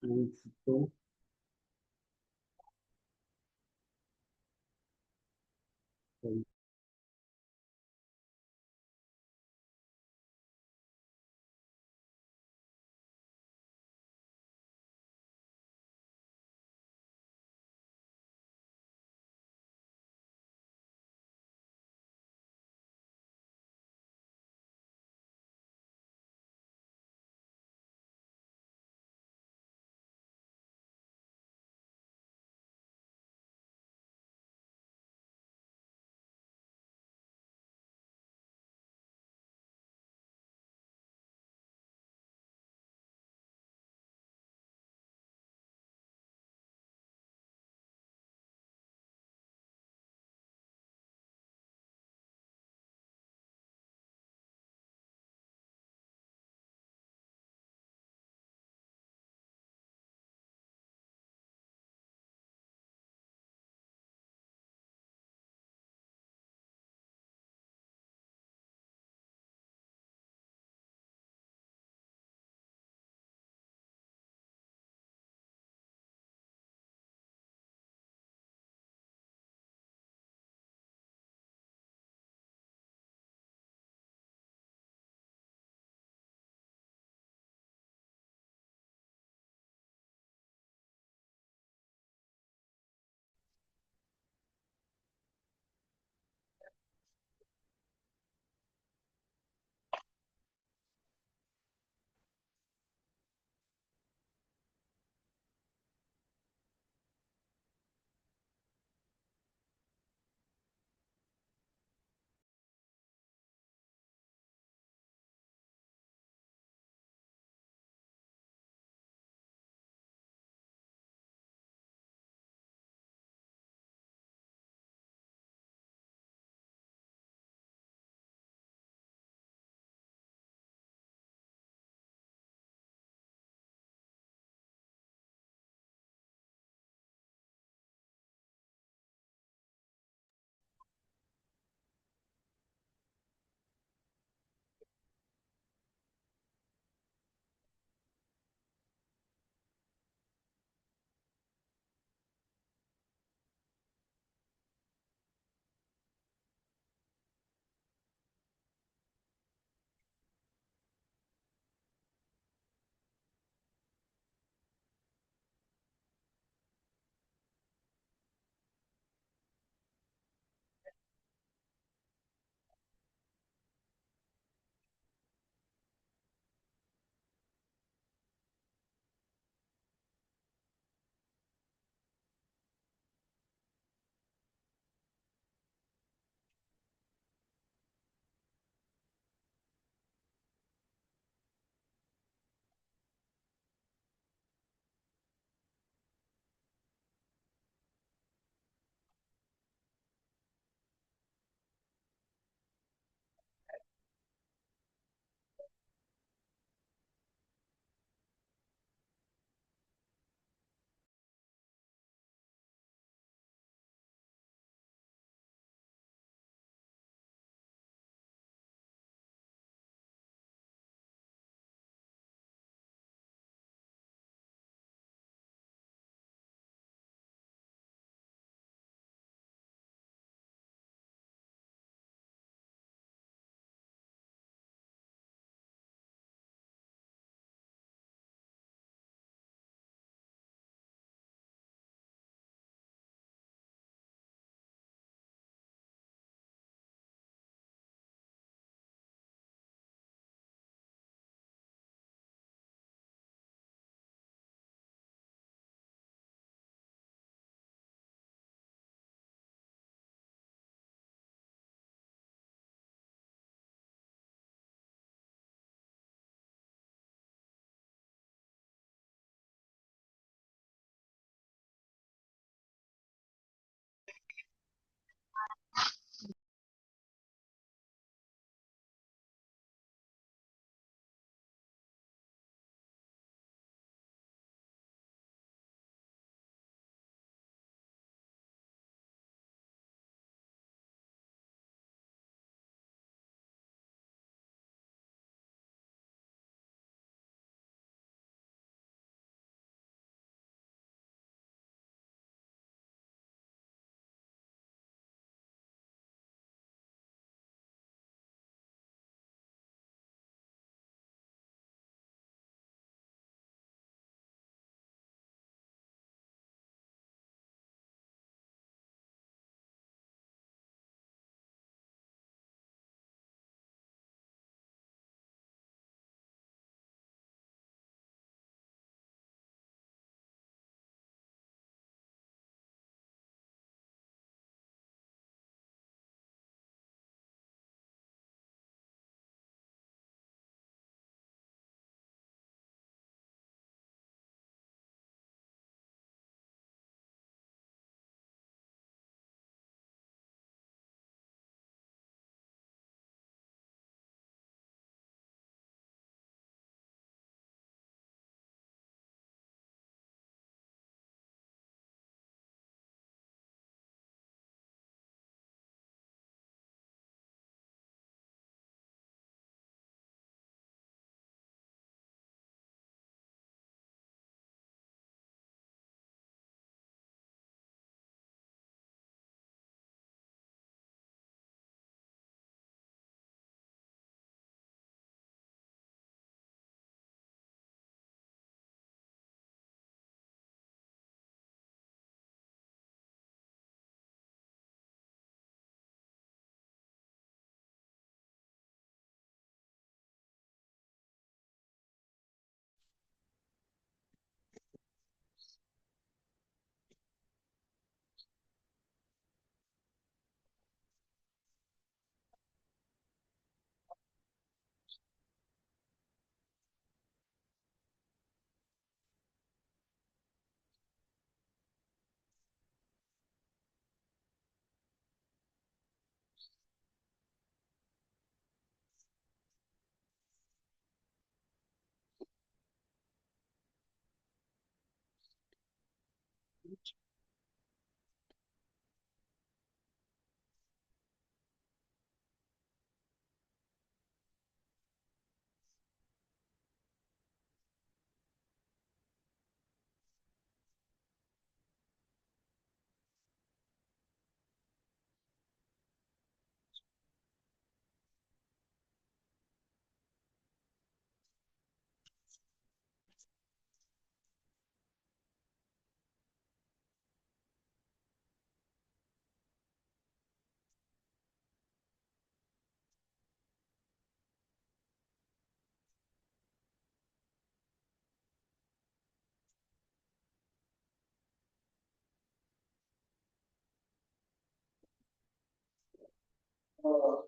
Então,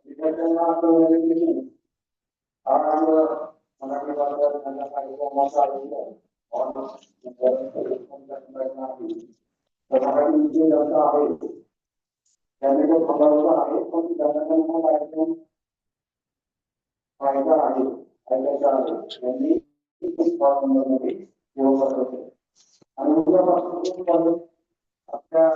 विद्यार्थ्यांना मराठी भाषा त्यांना कार्यक्रमाचा आयोजन तर मराठी विषय असा आहे त्यांनी तो थांबवला आहे पण त्यांना कार्यक्रम फायदा आहे फायद्याचा आहे त्यांनी मध्ये व्यवहार करतो आणि उद्यापासून आपल्या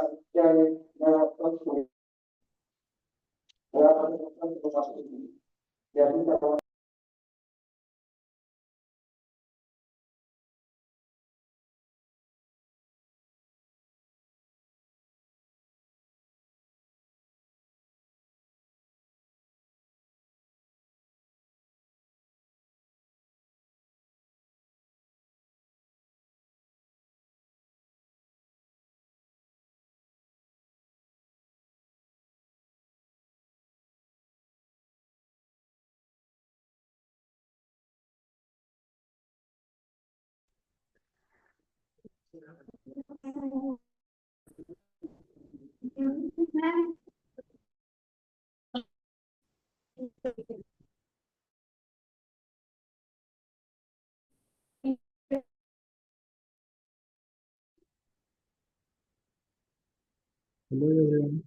Hello everyone.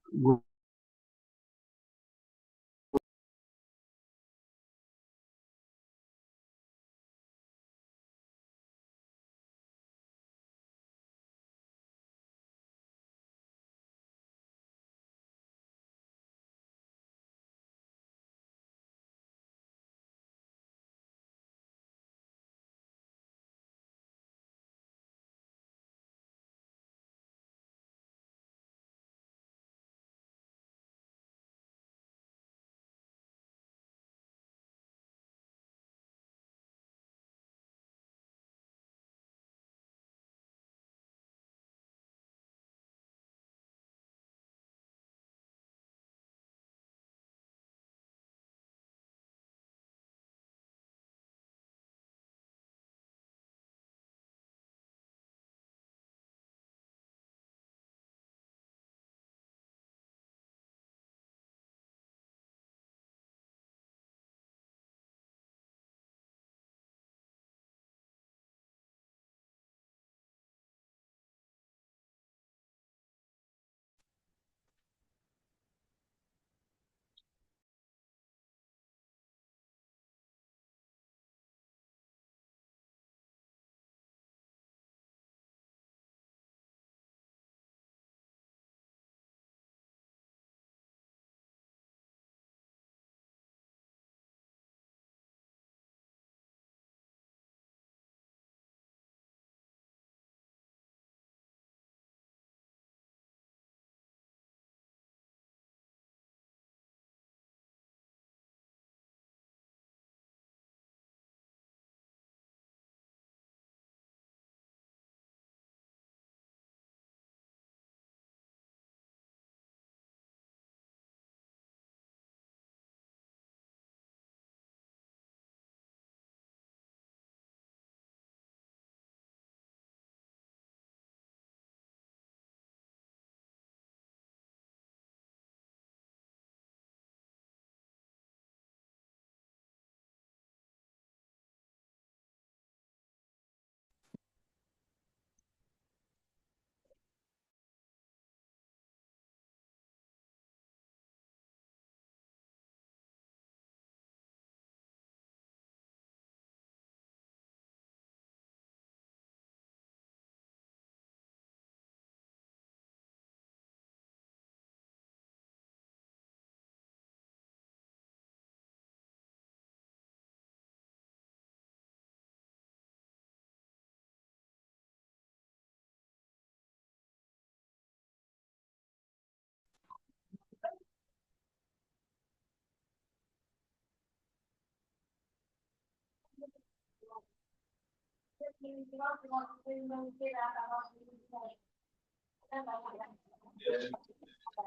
Good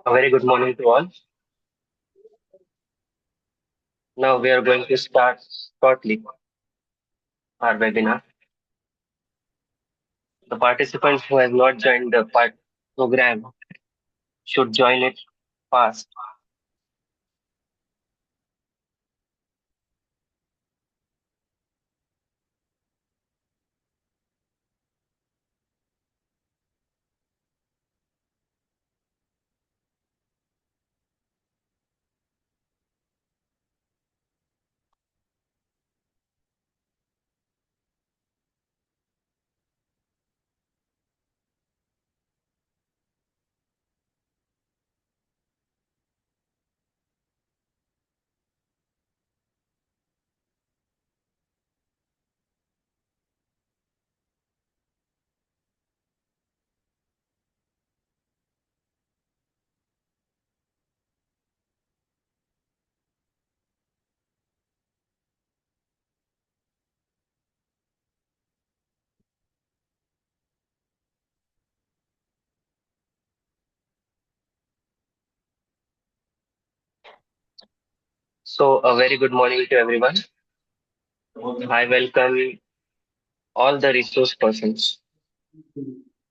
A very good morning to all. Now we are going to start shortly our webinar. The participants who have not joined the program should join it fast. So a very good morning to everyone. I welcome all the resource persons,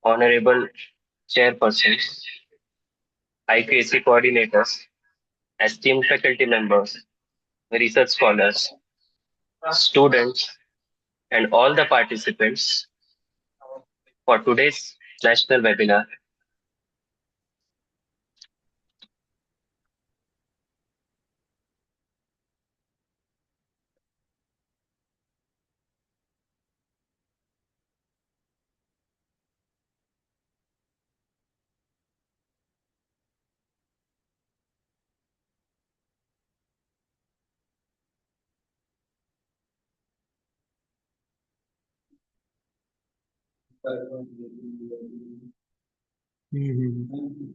honorable chairpersons, IQAC coordinators, esteemed faculty members, research scholars, students, and all the participants for today's national webinar. Mhm.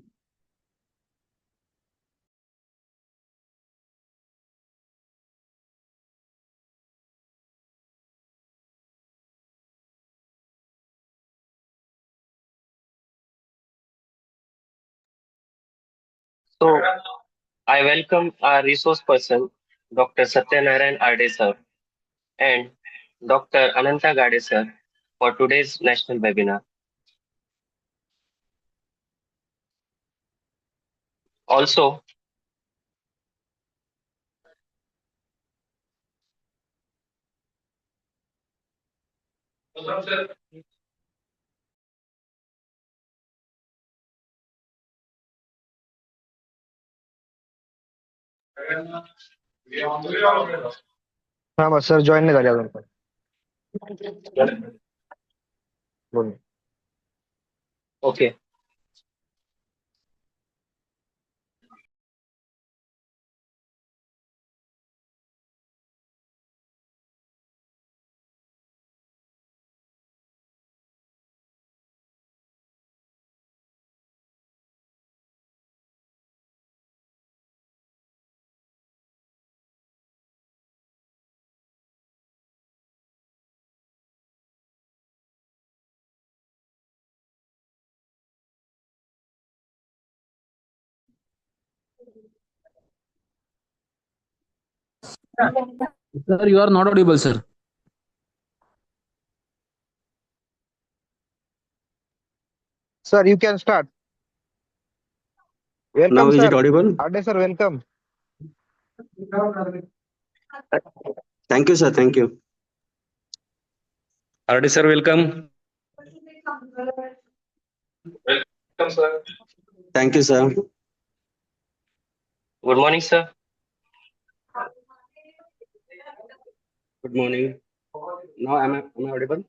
So I welcome our resource person, Dr. Satyanarayan Arde sir, and Dr. Ananta Gade sir, for today's national webinar. Also, हाँ बस sir join नहीं कर रहा था बोलिए okay. Sir, you are not audible, sir. Sir you can start Now welcome is it sir audible? Ade sir welcome Thank you, sir. Thank you. RD sir, welcome. Welcome, sir. Thank you, sir. Good morning, sir. Good morning. Now am I audible?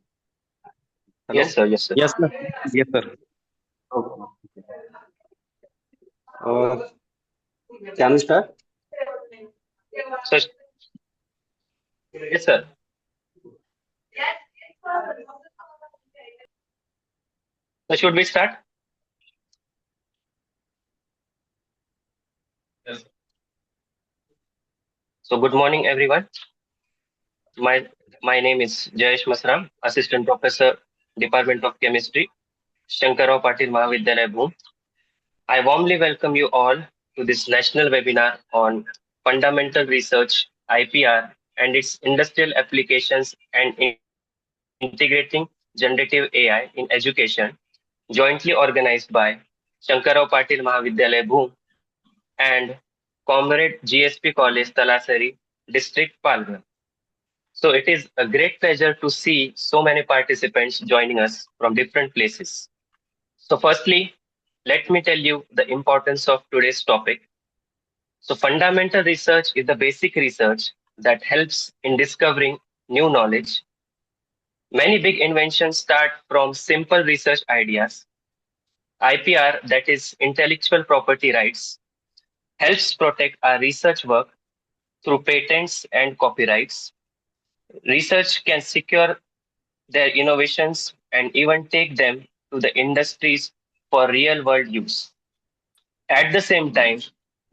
Hello? Yes, sir. Yes, sir. Yes, sir. Yes, sir. Uh, can we start? So, yes, sir. So, should we start? Yes. So, good morning, everyone. my name is Jayesh Masram, Assistant Professor, Department of Chemistry, Shankarao Patil Mahavidyalaya, Bhum. I warmly welcome you all to this national webinar on fundamental research, IPR, and its industrial applications and integrating generative AI in education, jointly organized by Shankarao Patil Mahavidyalaya, Bhum, and Comrade GSP College, Talasari, District, Palghar. So it is a great pleasure to see so many participants joining us from different places. So firstly, let me tell you the importance of today's topic. So fundamental research is the basic research that helps in discovering new knowledge. Many big inventions start from simple research ideas. IPR, that is intellectual property rights, helps protect our research work through patents and copyrights. Research can secure their innovations and even take them to the industries for real world use. At the same time,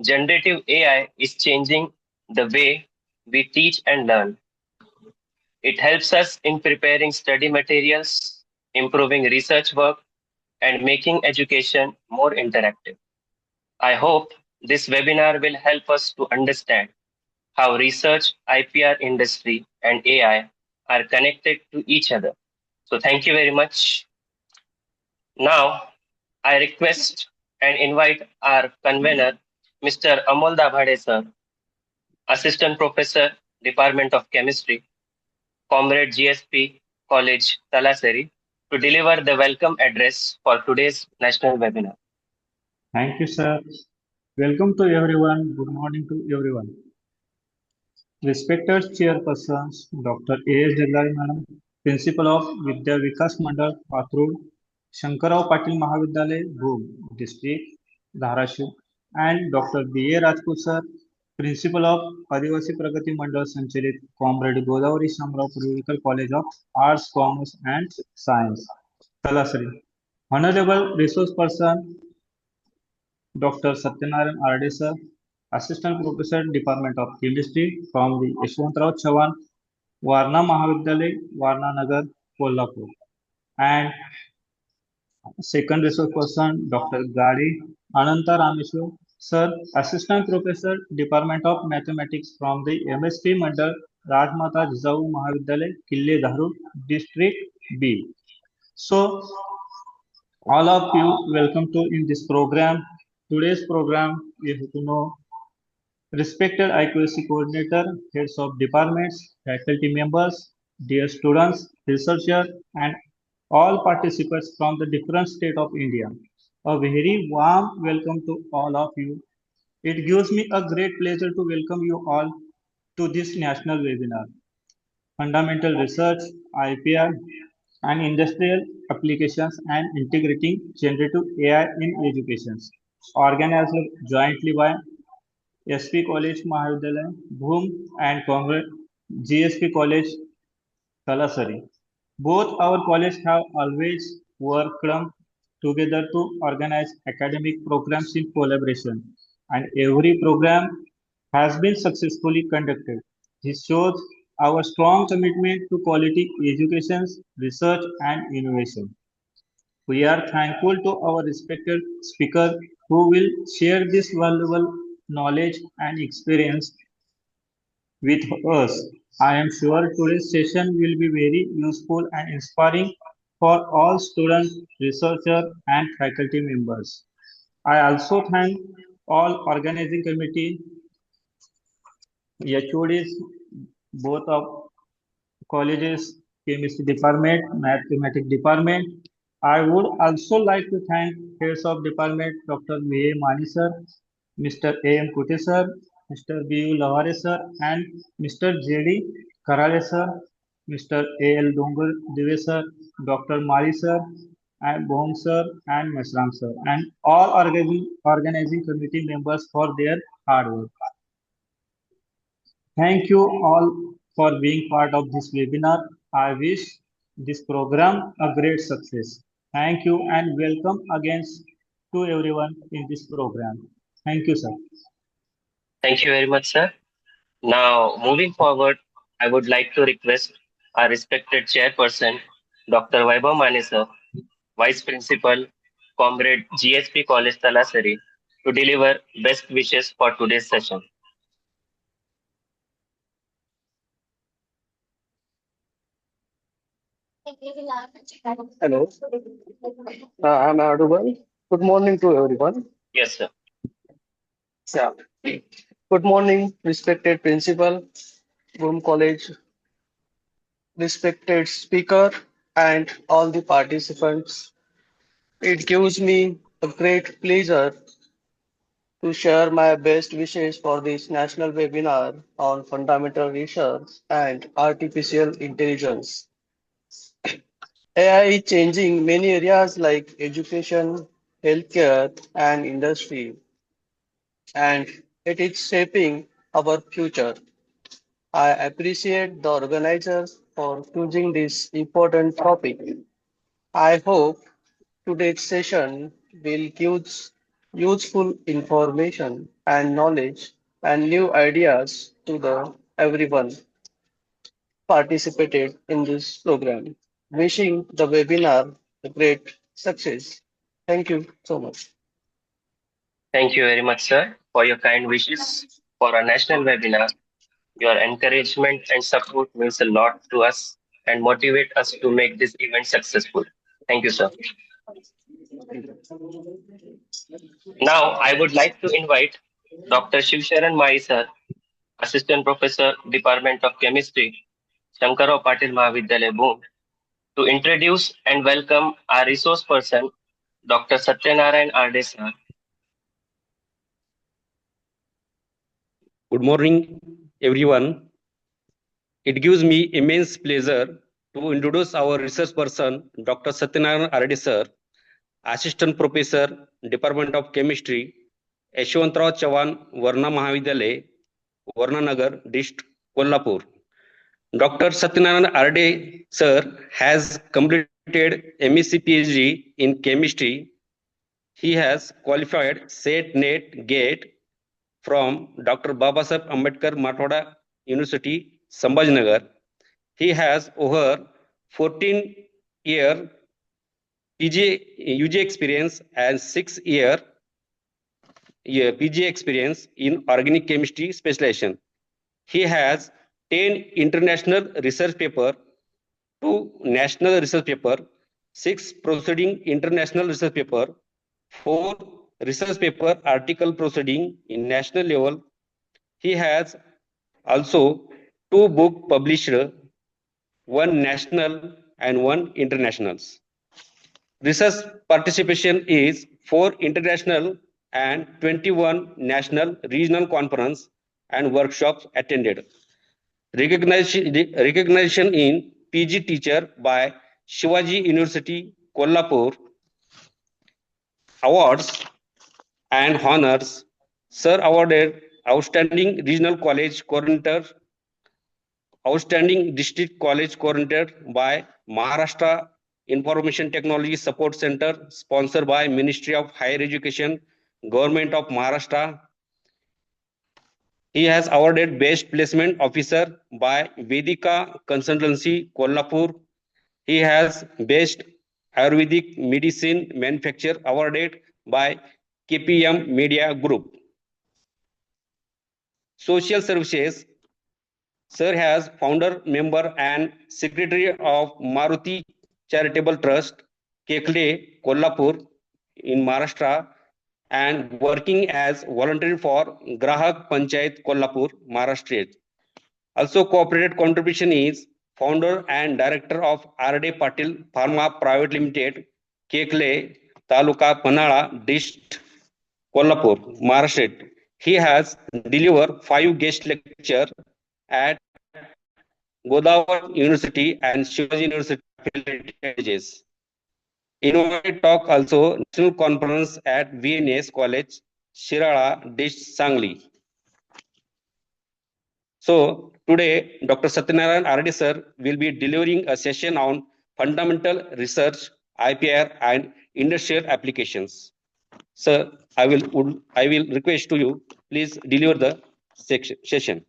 generative AI is changing the way we teach and learn. It helps us in preparing study materials, improving research work, and making education more interactive. I hope this webinar will help us to understand how research, IPR industry, and AI are connected to each other. So thank you very much. Now, I request and invite our convener, Mr. Amol Dabhade sir, Assistant Professor, Department of Chemistry, Comrade GSP College, Talaseri, to deliver the welcome address for today's national webinar. Thank you, sir. Welcome to everyone. Good morning to everyone. Respected Chairpersons, Dr. A.S. Dellari Madam, Principal of Vidya Vikas Mandal, Patrul, Shankarao Patil Mahavidyalaya, Bhum, District, Dharashiv, and Dr. B.A. Rajput, sir, Principal of Adivasi Pragati Mandal Sanchalit, Comrade Godavari Shamrao Purvikal College of Arts, Commerce and Science, Talasari. Honorable Resource Person, Dr. Satyanarayan R.D. sir, Assistant Professor, Department of Chemistry from the Yashwantrao Chavan, Varna Mahavidyalaya, Varna Nagar, Kolhapur. And second resource person, Dr. Gadi Ananta Rameshwar, sir, Assistant Professor, Department of Mathematics from the MSP Mandal, Rajmata Jizau Mahavidyalaya, Kille Dhahru, District B. So, all of you, welcome to in this program. Today's program, we have to know respected IQAC coordinator, heads of departments, faculty members, dear students, researchers, and all participants from the different state of India. A very warm welcome to all of you. It gives me a great pleasure to welcome you all to this national webinar. Fundamental Research, IPR, and Industrial Applications and Integrating Generative AI in Education, organized jointly by SP College Mahavidyalaya, Bhum, and Congress GSP College, Talasari. Both our colleges have always worked together to organize academic programs in collaboration, and every program has been successfully conducted. This shows our strong commitment to quality education, research, and innovation. We are thankful to our respected speaker who will share this valuable knowledge and experience with us. I am sure today's session will be very useful and inspiring for all students, researchers, and faculty members. I also thank all organizing committee, HODs, both of colleges, chemistry department, mathematics department. I would also like to thank heads of department Dr. V.A. Mani sir, Mr. A.M. Kute sir, Mr. B.U. Lavare sir, and Mr. J.D. Karale sir, Mr. A.L. Dongar Deve sir, Dr. Mari sir, and Bhom sir, and Mesram sir, and all organizing committee members for their hard work. Thank you all for being part of this webinar. I wish this program a great success. Thank you and welcome again to everyone in this program. Thank you, sir. Thank you very much, sir. Now, moving forward, I would like to request our respected chairperson, Dr. Vaibhav Mane sir, Vice Principal, Comrade GSP College Talasari, to deliver best wishes for today's session. Hello, I'm audible. Good morning to everyone. Yes, sir. Yeah. Good morning, respected principal, Broom College, respected speaker, and all the participants. It gives me a great pleasure to share my best wishes for this national webinar on fundamental research and artificial intelligence. AI is changing many areas like education, healthcare, and industry, and it is shaping our future. I appreciate the organizers for choosing this important topic. I hope today's session will give useful information and knowledge and new ideas to the everyone participated in this program. Wishing the webinar a great success. Thank you so much. Thank you very much, sir, for your kind wishes for our national webinar. Your encouragement and support means a lot to us and motivate us to make this event successful. Thank you, sir. Now, I would like to invite Dr. Shivsharan Mai sir, Assistant Professor, Department of Chemistry, Shankarao Patil Mahavidyalaya, Bhum, to introduce and welcome our resource person, Dr. Satyanarayan R.D. sir. Good morning, everyone. It gives me immense pleasure to introduce our research person, Dr. Satyanarayan R.D. sir, Assistant Professor, Department of Chemistry, Yashwantrao Chavan, Varna Mahavidyalaya, Varnanagar, District, Kolhapur. Dr. Satyanarayan R.D. sir has completed MSc PhD in chemistry. He has qualified SET, NET, GATE from Dr. Babasaheb Ambedkar Marathwada University, Sambhajinagar. He has over 14-year UG experience and 6-year PG experience in organic chemistry specialization. He has 10 international research paper, 2 national research paper, 6 proceeding international research paper, 4 research paper article proceeding in national level. He has also 2 book published, 1 national and 1 internationals. Research participation is 4 international and 21 national regional conference and workshops attended. Recognition in PG teacher by Shivaji University, Kolhapur. Awards and honors. Sir awarded Outstanding Regional College Coordinator, Outstanding District College Coordinator by Maharashtra Information Technology Support Center, sponsored by Ministry of Higher Education, Government of Maharashtra. He has awarded Best Placement Officer by Vedika Consultancy, Kolhapur. He has Best Ayurvedic Medicine Manufacturer awarded by KPM Media Group. Social Services. Sir has founder, member and secretary of Maruti Charitable Trust, Kekle, Kolhapur in Maharashtra, and working as volunteer for Grahak Panchayat Kolhapur, Maharashtra. Also cooperated contribution is founder and director of R.D. Patil Pharma Private Limited, Kekle, Taluka Panala, District, Kolhapur, Maharashtra. He has delivered 5 guest lectures at Godavari University and Shivaji University affiliated colleges. Innovative talk also national conference at VNS College, Shirala, District, Sangli. So today, Dr. Satyanarayan R.D. sir will be delivering a session on fundamental research, IPR, and industrial applications. Sir, I will request to you, please deliver the session.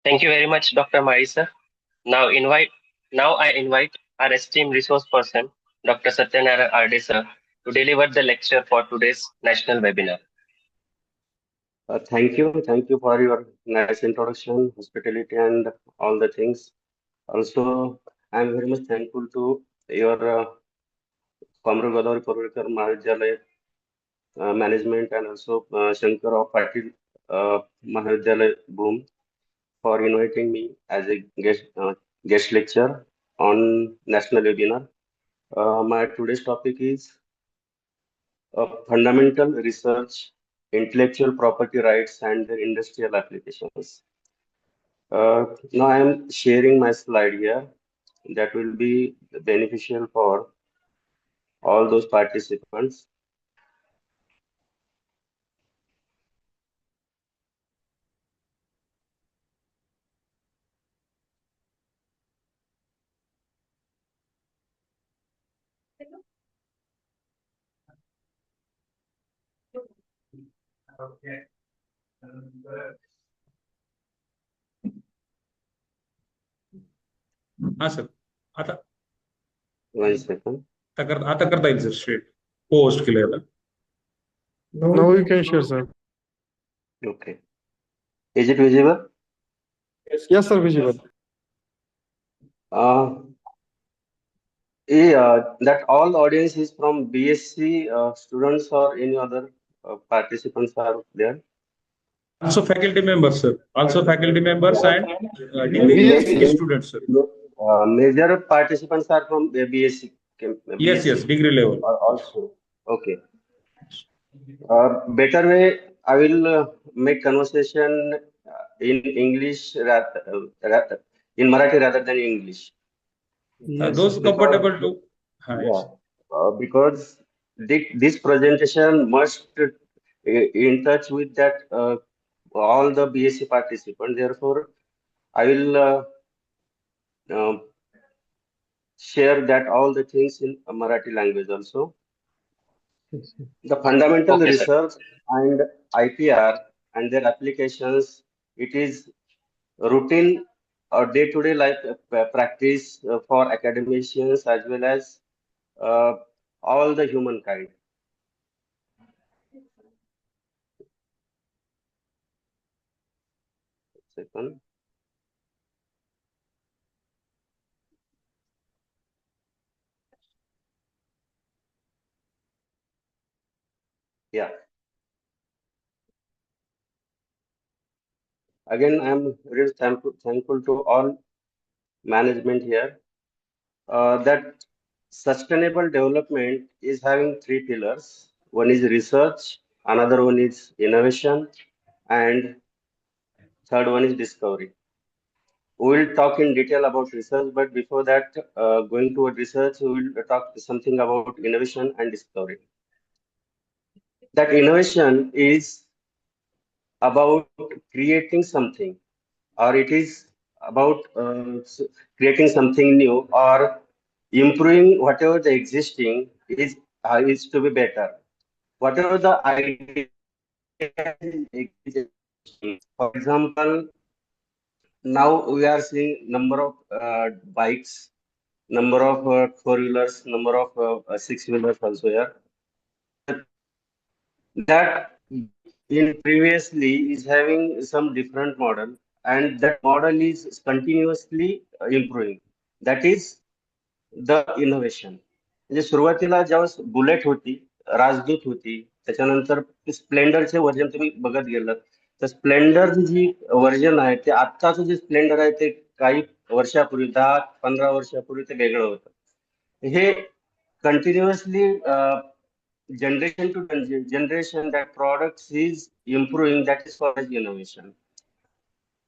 Thank you very much, Dr. Mari sir. Now I invite our esteemed resource person, Dr. Satyanarayana RD sir, to deliver the lecture for today's national webinar. Thank you for your nice introduction, hospitality, and all the things. Also, I'm very much thankful to your Comrade Godavari Parulkar Mahavidyalaya management and also Shankarrao Patil Mahavidyalaya Boom for inviting me as a guest lecturer on national webinar. My today's topic is fundamental research, intellectual property rights, and their industrial applications. Now I am sharing my slide here that will be beneficial for all those participants. हा sir आता 1 second. आता करता येईल sir share post केलंय आता. Now you can share, sir. Okay. Is it visible? Yes, sir, visible. That all audience is from BSc students or any other participants are there? Also faculty members, sir. Also faculty members and degree students, sir. Major participants are from BSc. Yes, degree level. Also. Okay. Better way, I will make conversation in English in Marathi rather than English. Those comfortable to. Because this presentation must in touch with that all the BSc participants. Therefore, I will share that all the things in Marathi language also. The fundamental research and IPR and their applications, it is routine or day-to-day life practice for academicians as well as all the humankind. Second. Yeah. Again, I'm really thankful to all management here. That sustainable development is having three pillars. One is research, another one is innovation, and third one is discovery. We will talk in detail about research, but before that, going toward research, we will talk something about innovation and discovery. That innovation is about creating something, or it is about creating something new, or improving whatever the existing is to be better. Whatever the idea is existing. For example, now we are seeing number of bikes, number of four-wheelers, number of six-wheelers also here. That in previously is having some different model, and that model is continuously improving. That is the innovation. म्हणजे सुरुवातीला ज्यावेळेस bullet होती, राजदूत होती, त्याच्यानंतर स्प्लेंडरचे version तुम्ही बघत गेलात तर स्प्लेंडर जी वर्जन आहे ते आत्ताचं जे स्प्लेंडर आहे ते काही वर्षापूर्वी 10-15 वर्षापूर्वी ते वेगळं होतं. हे continuously generation to generation that products is improving, that is called as innovation.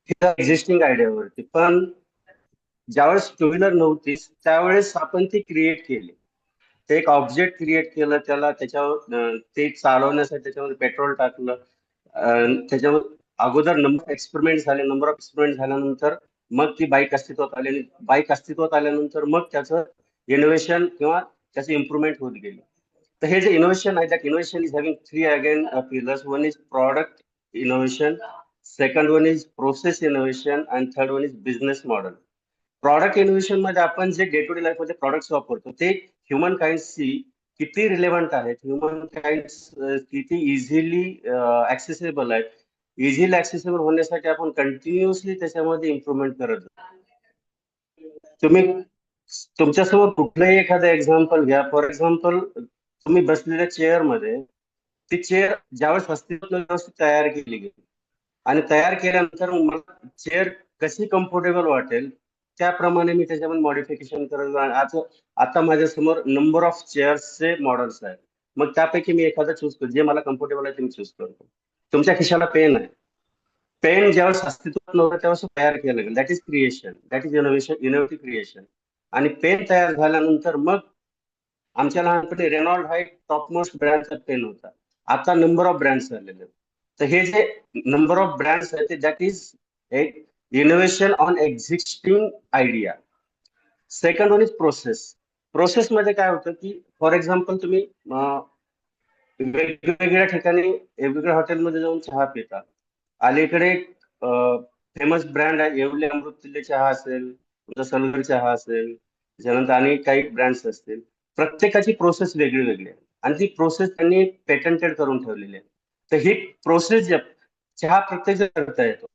ही एक्झिस्टिंग आयडियावरती. पण ज्यावेळेस टू व्हीलर नव्हतीच त्यावेळेस आपण ती क्रिएट केली. ते एक ऑब्जेक्ट क्रिएट केलं, त्याच्यावर ते चालवण्यासाठी त्याच्यामध्ये पेट्रोल टाकलं, त्याच्यावर अगोदर नंबर एक्सपेरिमेंट झाले, नंबर ऑफ एक्सपेरिमेंट झाल्यानंतर मग ती बाईक अस्तित्वात आली, आणि बाईक अस्तित्वात आल्यानंतर मग त्याचं इनोव्हेशन किंवा त्याचं इम्प्रुव्हमेंट होत गेली. तर हे जे इनोव्हेशन आहे, that innovation is having three again pillars. One is product innovation, second one is process innovation, and third one is business model. Product innovation मध्ये आपण जे डे टू डे लाईफ मध्ये products वापरतो ते human काइंडशी किती relevant आहेत, human kind किती easily accessible आहेत. Easily accessible होण्यासाठी आपण कंटिन्युअसली त्याच्यामध्ये इम्प्रुव्हमेंट करत जातो. तुम्ही तुमच्यासमोर कुठलंही एखादं एक्झाम्पल घ्या. फॉर एक्झाम्पल, तुम्ही बसलेल्या चेअर मध्ये ती चेअर ज्यावेळेस अस्तित्वात व्यवस्थित तयार केली गेली आणि तयार केल्यानंतर मला चेअर कशी कम्फर्टेबल वाटेल त्याप्रमाणे मी त्याच्यामध्ये मॉडिफिकेशन करत. आता माझ्यासमोर नंबर ऑफ चेअर्सचे मॉडेल्स आहेत. मग त्यापैकी मी एखादा चूज करतो जे मला कम्फर्टेबल आहे ते मी चूज करतो. तुमच्या खिशाला पेन आहे. पेन ज्यावेळेस अस्तित्वात नव्हतं त्यावेळेस तयार केलं गेलं. That is creation, that is innovation, innovative creation. आणि पेन तयार झाल्यानंतर मग आमच्या लहानपणी रेनॉल्ड हा एक टॉप मोस्ट ब्रँडचा पेन होता. आता नंबर ऑफ ब्रँड्स झालेले. तर हे जे नंबर ऑफ ब्रँड्स आहेत दॅट इज एक innovation on existing idea. Second one is process. Process मध्ये काय होतं की फॉर एक्झाम्पल तुम्ही वेगवेगळ्या ठिकाणी वेगवेगळ्या हॉटेलमध्ये जाऊन चहा पिता. अलीकडे फेमस ब्रँड आहे येवले अमृततुल्य चहा असेल, तुमचा सलगर चहा असेल, त्याच्यानंतर आणि काही ब्रँड्स असतील. प्रत्येकाची प्रोसेस वेगळी वेगळी आहे आणि ती प्रोसेस त्यांनी पेटंटेड करून ठेवलेली आहे. तर ही प्रोसेस चहा प्रत्येक जण करता येतो,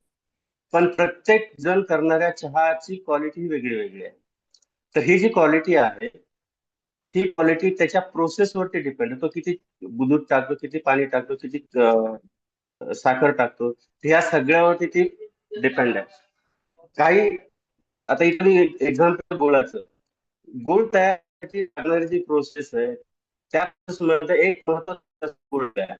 पण प्रत्येक जण करणाऱ्या चहाची क्वालिटी वेगळी वेगळी आहे. तर ही जी क्वालिटी आहे ती क्वालिटी त्याच्या प्रोसेसवरती डिपेंड. तो किती दूध टाकतो, किती पाणी टाकतो, किती साखर टाकतो, ह्या सगळ्यावरती ती डिपेंड आहे. काही आता इथे एक्झाम्पल गुळाचं. गुळ तयार करण्याची जी प्रोसेस आहे त्या प्रोसेसमध्ये एक महत्वाचा गुळ आहे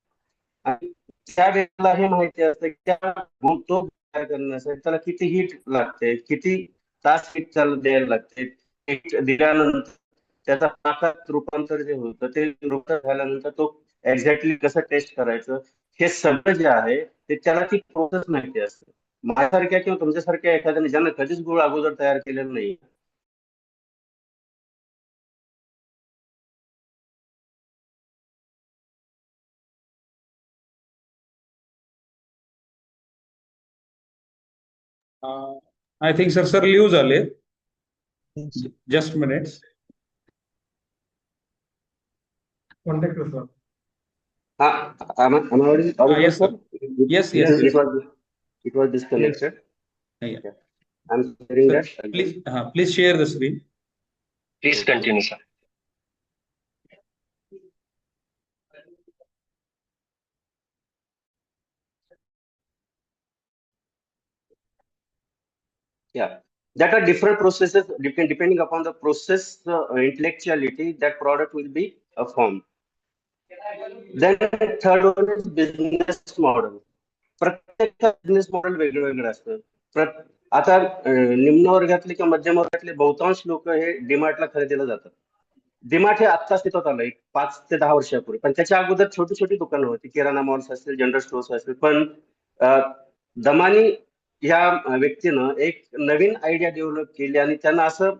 आणि त्या व्यक्तीला हे माहिती असतं की त्या गुळ तो तयार करण्यासाठी त्याला किती हीट लागते, किती तास हीट चालू द्यायला लागते. हीट दिल्यानंतर त्याचा पाकात रूपांतर जे होतं ते रूपांतर झाल्यानंतर तो एक्झॅक्टली कसं टेस्ट करायचं हे सगळं जे आहे ते त्याला ती प्रोसेस माहिती असते. माझ्यासारख्या किंवा तुमच्यासारख्या एखाद्याने ज्यांना कधीच गुळ अगोदर तयार केलेला नाही, आय थिंक सर लिव्ह झाले. Just minutes. Contact us, sir. am I audible, yes, sir? sir. Yes. It was disconnected. Yeah. Yeah. I'm sharing Sir, that. please share the screen. Please continue, sir. Yeah, that are different processes depending upon the process intellectuality that product will be formed. Then third one is business model. प्रत्येक business model वेगळं वेगळं असतं. आता निम्न वर्गातले किंवा मध्यम वर्गातले बहुतांश लोक हे डीमार्टला खरेदीला जातात. डीमार्ट हे आत्ता अस्तित्वात आलं एक 5 ते 10 वर्षापूर्वी, पण त्याच्या अगोदर छोटी छोटी दुकानं होती, किराणा मॉल्स असतील, जनरल स्टोर्स असतील. पण दमानी या व्यक्तीनं एक नवीन आयडिया डेव्हलप केली आणि त्यांना असं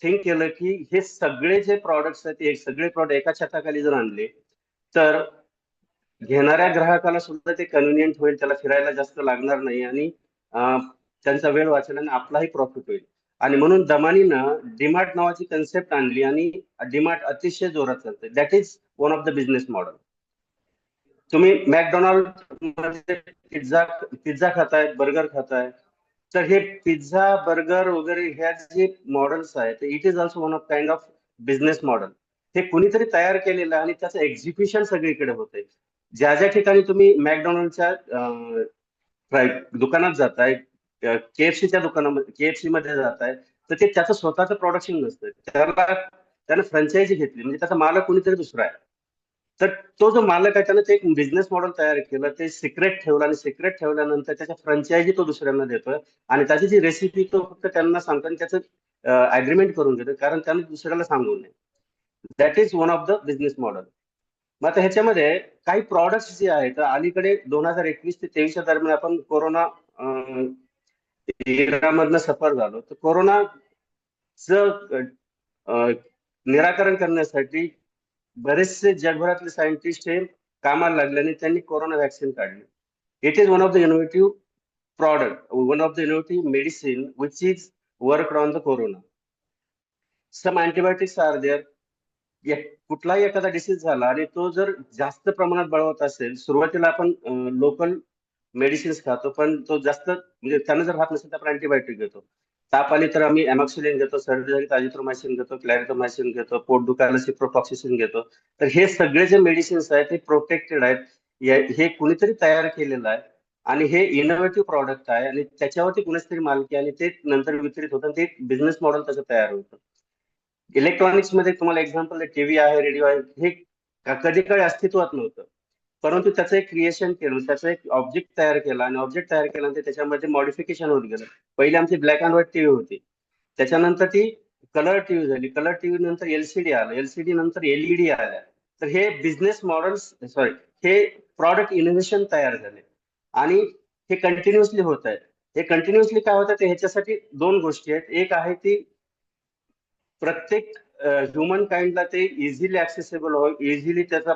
थिंक केलं की हे सगळे जे प्रॉडक्ट्स आहेत ते सगळे प्रॉडक्ट एका छताखाली जर आणले तर घेणाऱ्या ग्राहकाला सुद्धा ते कन्व्हिनियंट होईल, त्याला फिरायला जास्त लागणार नाही आणि त्यांचा वेळ वाचेल आणि आपलाही प्रॉफिट होईल. आणि म्हणून दमानीनं डीमार्ट नावाची कन्सेप्ट आणली आणि डीमार्ट अतिशय जोरात चालतंय. That is one of the business model. तुम्ही मॅकडोनाल्ड मध्ये पिझ्झा खाताय, बर्गर खाताय, तर हे पिझ्झा बर्गर वगैरे ह्या जे मॉडेल्स आहेत it is also one of kind of business model. हे कुणीतरी तयार केलेलं आणि त्याचं एक्झिक्युशन सगळीकडे होतंय. ज्या ज्या ठिकाणी तुम्ही मॅकडोनल्डच्या दुकानात जाताय, केएफसीच्या दुकानामध्ये केएफसी मध्ये जाताय, तर ते त्याचं स्वतःचं प्रोडक्शन नसतं. त्यानं फ्रँचायझी घेतली म्हणजे त्याचा मालक कुणीतरी दुसरा आहे. तर तो जो मालक आहे त्यानं ते एक बिझनेस मॉडेल तयार केलं, ते सिक्रेट ठेवलं आणि सिक्रेट ठेवल्यानंतर त्याच्या फ्रँचायझी तो दुसऱ्यांना देतोय आणि त्याची जी रेसिपी तो फक्त त्यांना सांगतो आणि त्याचं अग्रीमेंट करून घेतो कारण त्यानं दुसऱ्याला सांगू नये. That is one of the business model. मग आता ह्याच्यामध्ये काही प्रॉडक्ट्स जे आहेत अलीकडे 2021 ते 23 दरम्यान आपण कोरोना मधनं सफर झालो. तर कोरोनाचं निराकरण करण्यासाठी बरेचसे जगभरातले सायंटिस्ट हे कामाला लागले आणि त्यांनी कोरोना व्हॅक्सिन काढली. It is one of the innovative product, one of the innovative medicine which is worked on the corona. Some antibiotics are there. कुठलाही एखादा डिसीज झाला आणि तो जर जास्त प्रमाणात बळवत असेल, सुरुवातीला आपण लोकल मेडिसिन्स खातो, पण तो जास्त म्हणजे त्यानं जर राहत नसेल तर आपण अँटीबायोटिक घेतो. ताप आली तर आम्ही एमॉक्सिलिन घेतो, सर्दी झाली तर अझिथ्रोमायसिन घेतो, क्लॅरिथोमायसिन घेतो, पोट दुखायला सिप्रोफॉक्सिसिन घेतो. तर हे सगळे जे मेडिसिन्स आहेत ते प्रोटेक्टेड आहेत. हे कुणीतरी तयार केलेलं आहे आणि हे इनोव्हेटिव्ह प्रॉडक्ट आहे आणि त्याच्यावरती कुणीच तरी मालकी आणि ते नंतर वितरित होतं. ते बिझनेस मॉडेल त्याचं तयार होतं. इलेक्ट्रॉनिक्स मध्ये तुम्हाला एक्झाम्पल टीव्ही आहे, रेडिओ आहे, हे कधी काळी अस्तित्वात नव्हतं, परंतु त्याचं एक क्रिएशन केलं, त्याचं एक ऑब्जेक्ट तयार केला आणि ऑब्जेक्ट तयार केल्यानंतर त्याच्यामध्ये मॉडिफिकेशन होत गेलं. पहिले आमची ब्लॅक अँड व्हाईट टीव्ही होती, त्याच्यानंतर ती कलर टीव्ही झाली, कलर टीव्ही नंतर एलसीडी आलं, एलसीडी नंतर एलईडी आल्या. तर हे बिझनेस मॉडेल्स हे प्रॉडक्ट इनोव्हेशन तयार झाले आणि हे कंटिन्युअसली होत आहे. हे कंटिन्युअसली काय होतं ते ह्याच्यासाठी दोन गोष्टी आहेत. एक आहे ती प्रत्येक ह्युमन काइंडला ते इझिली ऍक्सेसेबल व्हावं, इझिली त्याचा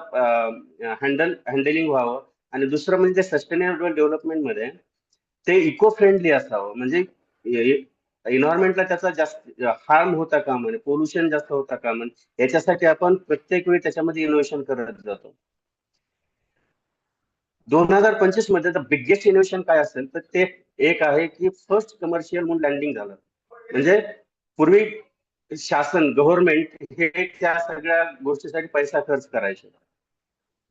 हँडलिंग व्हावं आणि दुसरं म्हणजे सस्टेनेबल डेव्हलपमेंट मध्ये ते इको फ्रेंडली असावं. म्हणजे एन्व्हायरमेंटला त्याचा जास्त हार्म होता कामा नये, पोल्युशन जास्त होता कामा नये, याच्यासाठी आपण प्रत्येक वेळी त्याच्यामध्ये इनोव्हेशन करत जातो. 2025 मध्ये द बिगेस्ट इनोव्हेशन काय असेल तर ते एक आहे की फर्स्ट कमर्शियल मून लँडिंग झालं. म्हणजे पूर्वी शासन गव्हर्नमेंट हे त्या सगळ्या गोष्टीसाठी पैसा खर्च करायचे,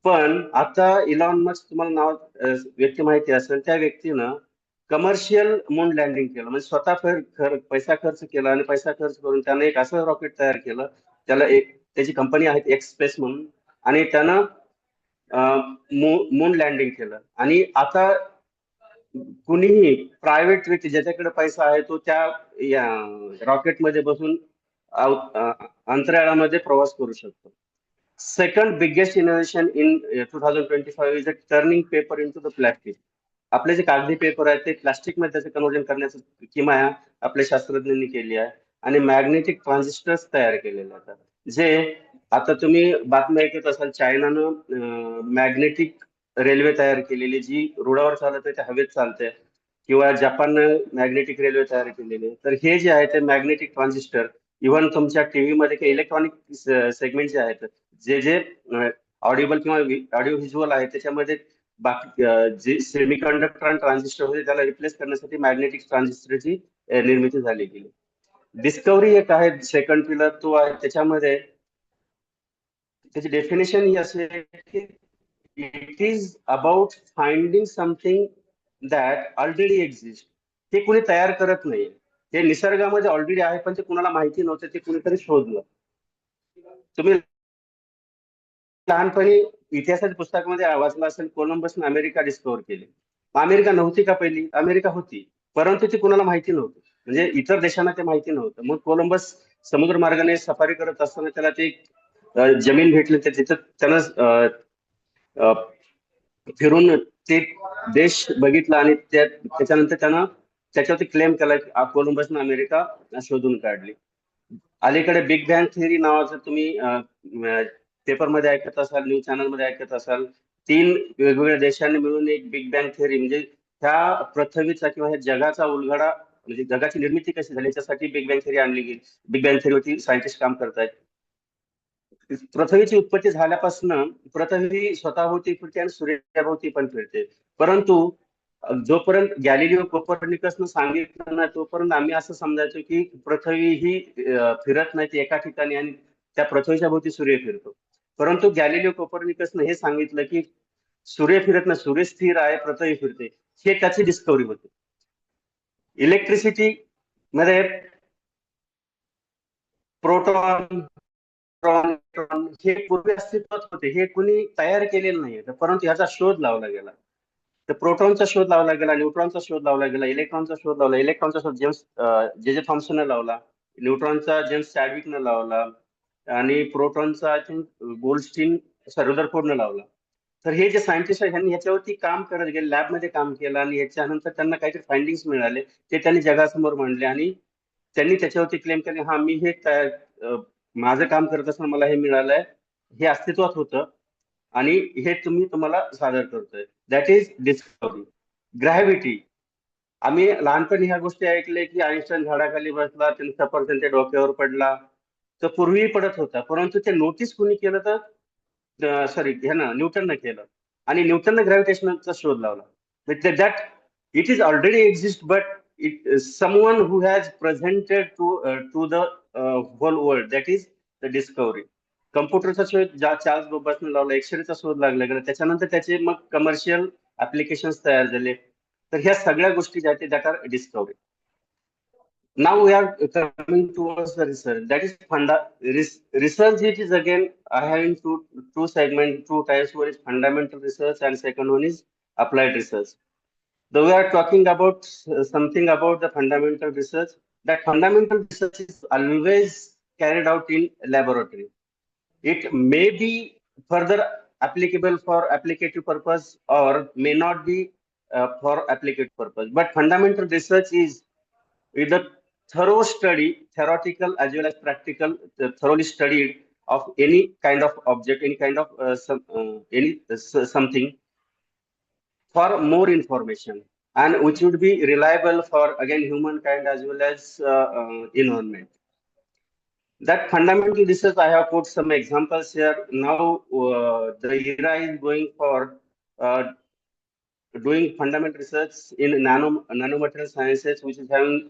पण आता इलॉन मस्क तुम्हाला नाव व्यक्ती माहिती असेल, त्या व्यक्तीनं कमर्शियल मून लँडिंग केलं. म्हणजे स्वतः पैसा खर्च केला आणि पैसा खर्च करून त्यानं एक असं रॉकेट तयार केलं, त्याला एक त्याची कंपनी आहे एक्सप्रेस म्हणून, आणि त्यानं मून लँडिंग केलं. आणि आता कुणीही प्रायव्हेट व्यक्ती ज्याच्याकडे पैसा आहे तो त्या रॉकेटमध्ये बसून अंतराळामध्ये प्रवास करू शकतो. Second biggest innovation in 2025 is a turning paper into the plastic. आपले जे कागदी पेपर आहेत ते प्लास्टिक मध्ये त्याचं कन्वर्जन करण्याचं किमया आपल्या शास्त्रज्ञांनी केली आहे आणि मॅग्नेटिक ट्रान्झिस्टर्स तयार केलेले आहेत. जे आता तुम्ही बातम्या ऐकत असाल, चायनानं मॅग्नेटिक रेल्वे तयार केलेली जी रुळावर चालत आहे, त्या हवेत चालते, किंवा जपाननं मॅग्नेटिक रेल्वे तयार केलेली. तर हे जे आहे ते मॅग्नेटिक ट्रान्झिस्टर इव्हन तुमच्या टीव्ही मध्ये काही इलेक्ट्रॉनिक सेगमेंट जे आहेत, जे ऑडिबल किंवा ऑडिओ व्हिज्युअल आहे, त्याच्यामध्ये बाकी जे सेमी कंडक्टर आणि ट्रान्झिस्टर होते त्याला रिप्लेस करण्यासाठी मॅग्नेटिक ट्रान्झिस्टरची निर्मिती झाली गेली. डिस्कव्हरी एक आहे सेकंड पिलर, तो आहे त्याच्यामध्ये त्याची डेफिनेशन ही असे की it is about finding something that already exist. ते कुणी तयार करत नाही, ते निसर्गामध्ये ऑलरेडी आहे, पण ते कुणाला माहिती नव्हतं, ते कुणीतरी शोधलं. तुम्ही लहानपणी इतिहासाच्या पुस्तकामध्ये वाचलं असेल, कोलंबसने अमेरिका डिस्कव्हर केली. अमेरिका नव्हती का पहिली? अमेरिका होती, परंतु ती कुणाला माहिती नव्हती, म्हणजे इतर देशांना ते माहिती नव्हतं. मग कोलंबस समुद्र मार्गाने सफारी करत असताना त्याला ते जमीन भेटली, तर तिथं त्यानं फिरून ते देश बघितला आणि त्याच्यानंतर त्यानं त्याच्यावरती क्लेम केला की कोलंबसनं अमेरिका शोधून काढली. अलीकडे बिग बँग थिअरी नावाचं तुम्ही पेपरमध्ये ऐकत असाल, न्यूज चॅनलमध्ये ऐकत असाल. 3 वेगवेगळ्या देशांनी मिळून एक बिग बँग थिअरी, म्हणजे ह्या पृथ्वीचा किंवा ह्या जगाचा उलगडा, म्हणजे जगाची निर्मिती कशी झाली याच्यासाठी बिग बँग थिअरी आणली गेली. बिग बँग थिअरीवरती सायंटिस्ट काम करतायत. पृथ्वीची उत्पत्ती झाल्यापासून पृथ्वी स्वतःभोवती फिरते आणि सूर्याभोवती पण फिरते, परंतु जोपर्यंत गॅलिलिओ कोपर्निकसनं सांगितलं नाही तोपर्यंत आम्ही असं समजायचो की पृथ्वी ही फिरत नाही, ती एका ठिकाणी आणि त्या पृथ्वीच्या भोवती सूर्य फिरतो. परंतु गॅलिलिओ कोपर्निकसनं हे सांगितलं की सूर्य फिरत नाही, सूर्य स्थिर आहे, पृथ्वी फिरते. हे त्याची डिस्कव्हरी होती. इलेक्ट्रिसिटी मध्ये प्रोटॉन हे पूर्वी अस्तित्वात होते, हे कुणी तयार केलेलं नाही, परंतु ह्याचा शोध लावला गेला. तर प्रोटॉनचा शोध लावला गेला, न्यूट्रॉनचा शोध लावला गेला, इलेक्ट्रॉनचा शोध लावला. इलेक्ट्रॉनचा शोध जे थॉम्सनने लावला, न्यूट्रॉनचा जेम्स चॅडविकने लावला आणि प्रोटॉनचा आय थिंक गोल्डस्टीन रदरफोर्डने लावला. तर हे जे सायंटिस्ट आहेत ह्यांनी ह्याच्यावरती काम करत गेले, लॅबमध्ये काम केलं आणि ह्याच्यानंतर त्यांना काहीतरी फाइंडिंग्स मिळाले, ते त्यांनी जगासमोर मांडले आणि त्यांनी त्याच्यावरती क्लेम केले, हा मी हे माझं काम करत असताना मला हे मिळालंय, हे अस्तित्वात होतं आणि हे तुम्हाला सादर करतोय. That is discovery. ग्रॅव्हिटी. आम्ही लहानपणी ह्या गोष्टी ऐकले की आईन्स्टाईन झाडाखाली बसला, त्यांनी सफरचंद त्या डोक्यावर पडला. तर पूर्वी पडत होता, परंतु ते नोटीस कुणी केलं तर सॉरी न्यूटननं केलं. आणि न्यूटननं ग्रॅव्हिटेशनचा शोध लावला. That it is already exist, but it someone who has presented to the whole world, that is the discovery. कम्प्युटरचा शोध चार्ल्स बॅबेजने लावला, एक्सरेचा शोध लागला गेला, त्याच्यानंतर त्याचे मग कमर्शियल ऍप्लिकेशन तयार झाले. तर ह्या सगळ्या गोष्टी ज्या आहेत that are discovery. Now we are coming towards the research. That is research. It is again I have in two segments, two types. One is fundamental research, and second one is applied research. Though we are talking about something about the fundamental research, that fundamental research is always carried out in laboratory. It may be further applicable for applicative purpose or may not be for applicative purpose. But fundamental research is with the thorough study, theoretical as well as practical, thoroughly studied of any kind of object, any kind of something for more information, and which would be reliable for again humankind as well as environment. That fundamental research, I have put some examples here. Now the era is going for doing fundamental research in nanomaterial sciences, which is having,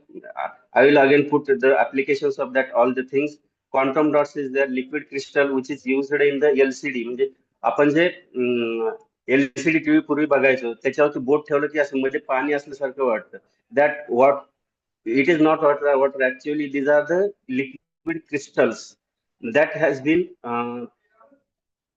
I will again put the applications of that, all the things. Quantum dots is there, liquid crystal, which is used in the LCD. म्हणजे आपण जे LCD TV पूर्वी बघायचो, त्याच्यावरती boat ठेवलं की असं म्हणजे पाणी असल्यासारखं वाटतं. That what it is not water actually, these are the liquid crystals that has been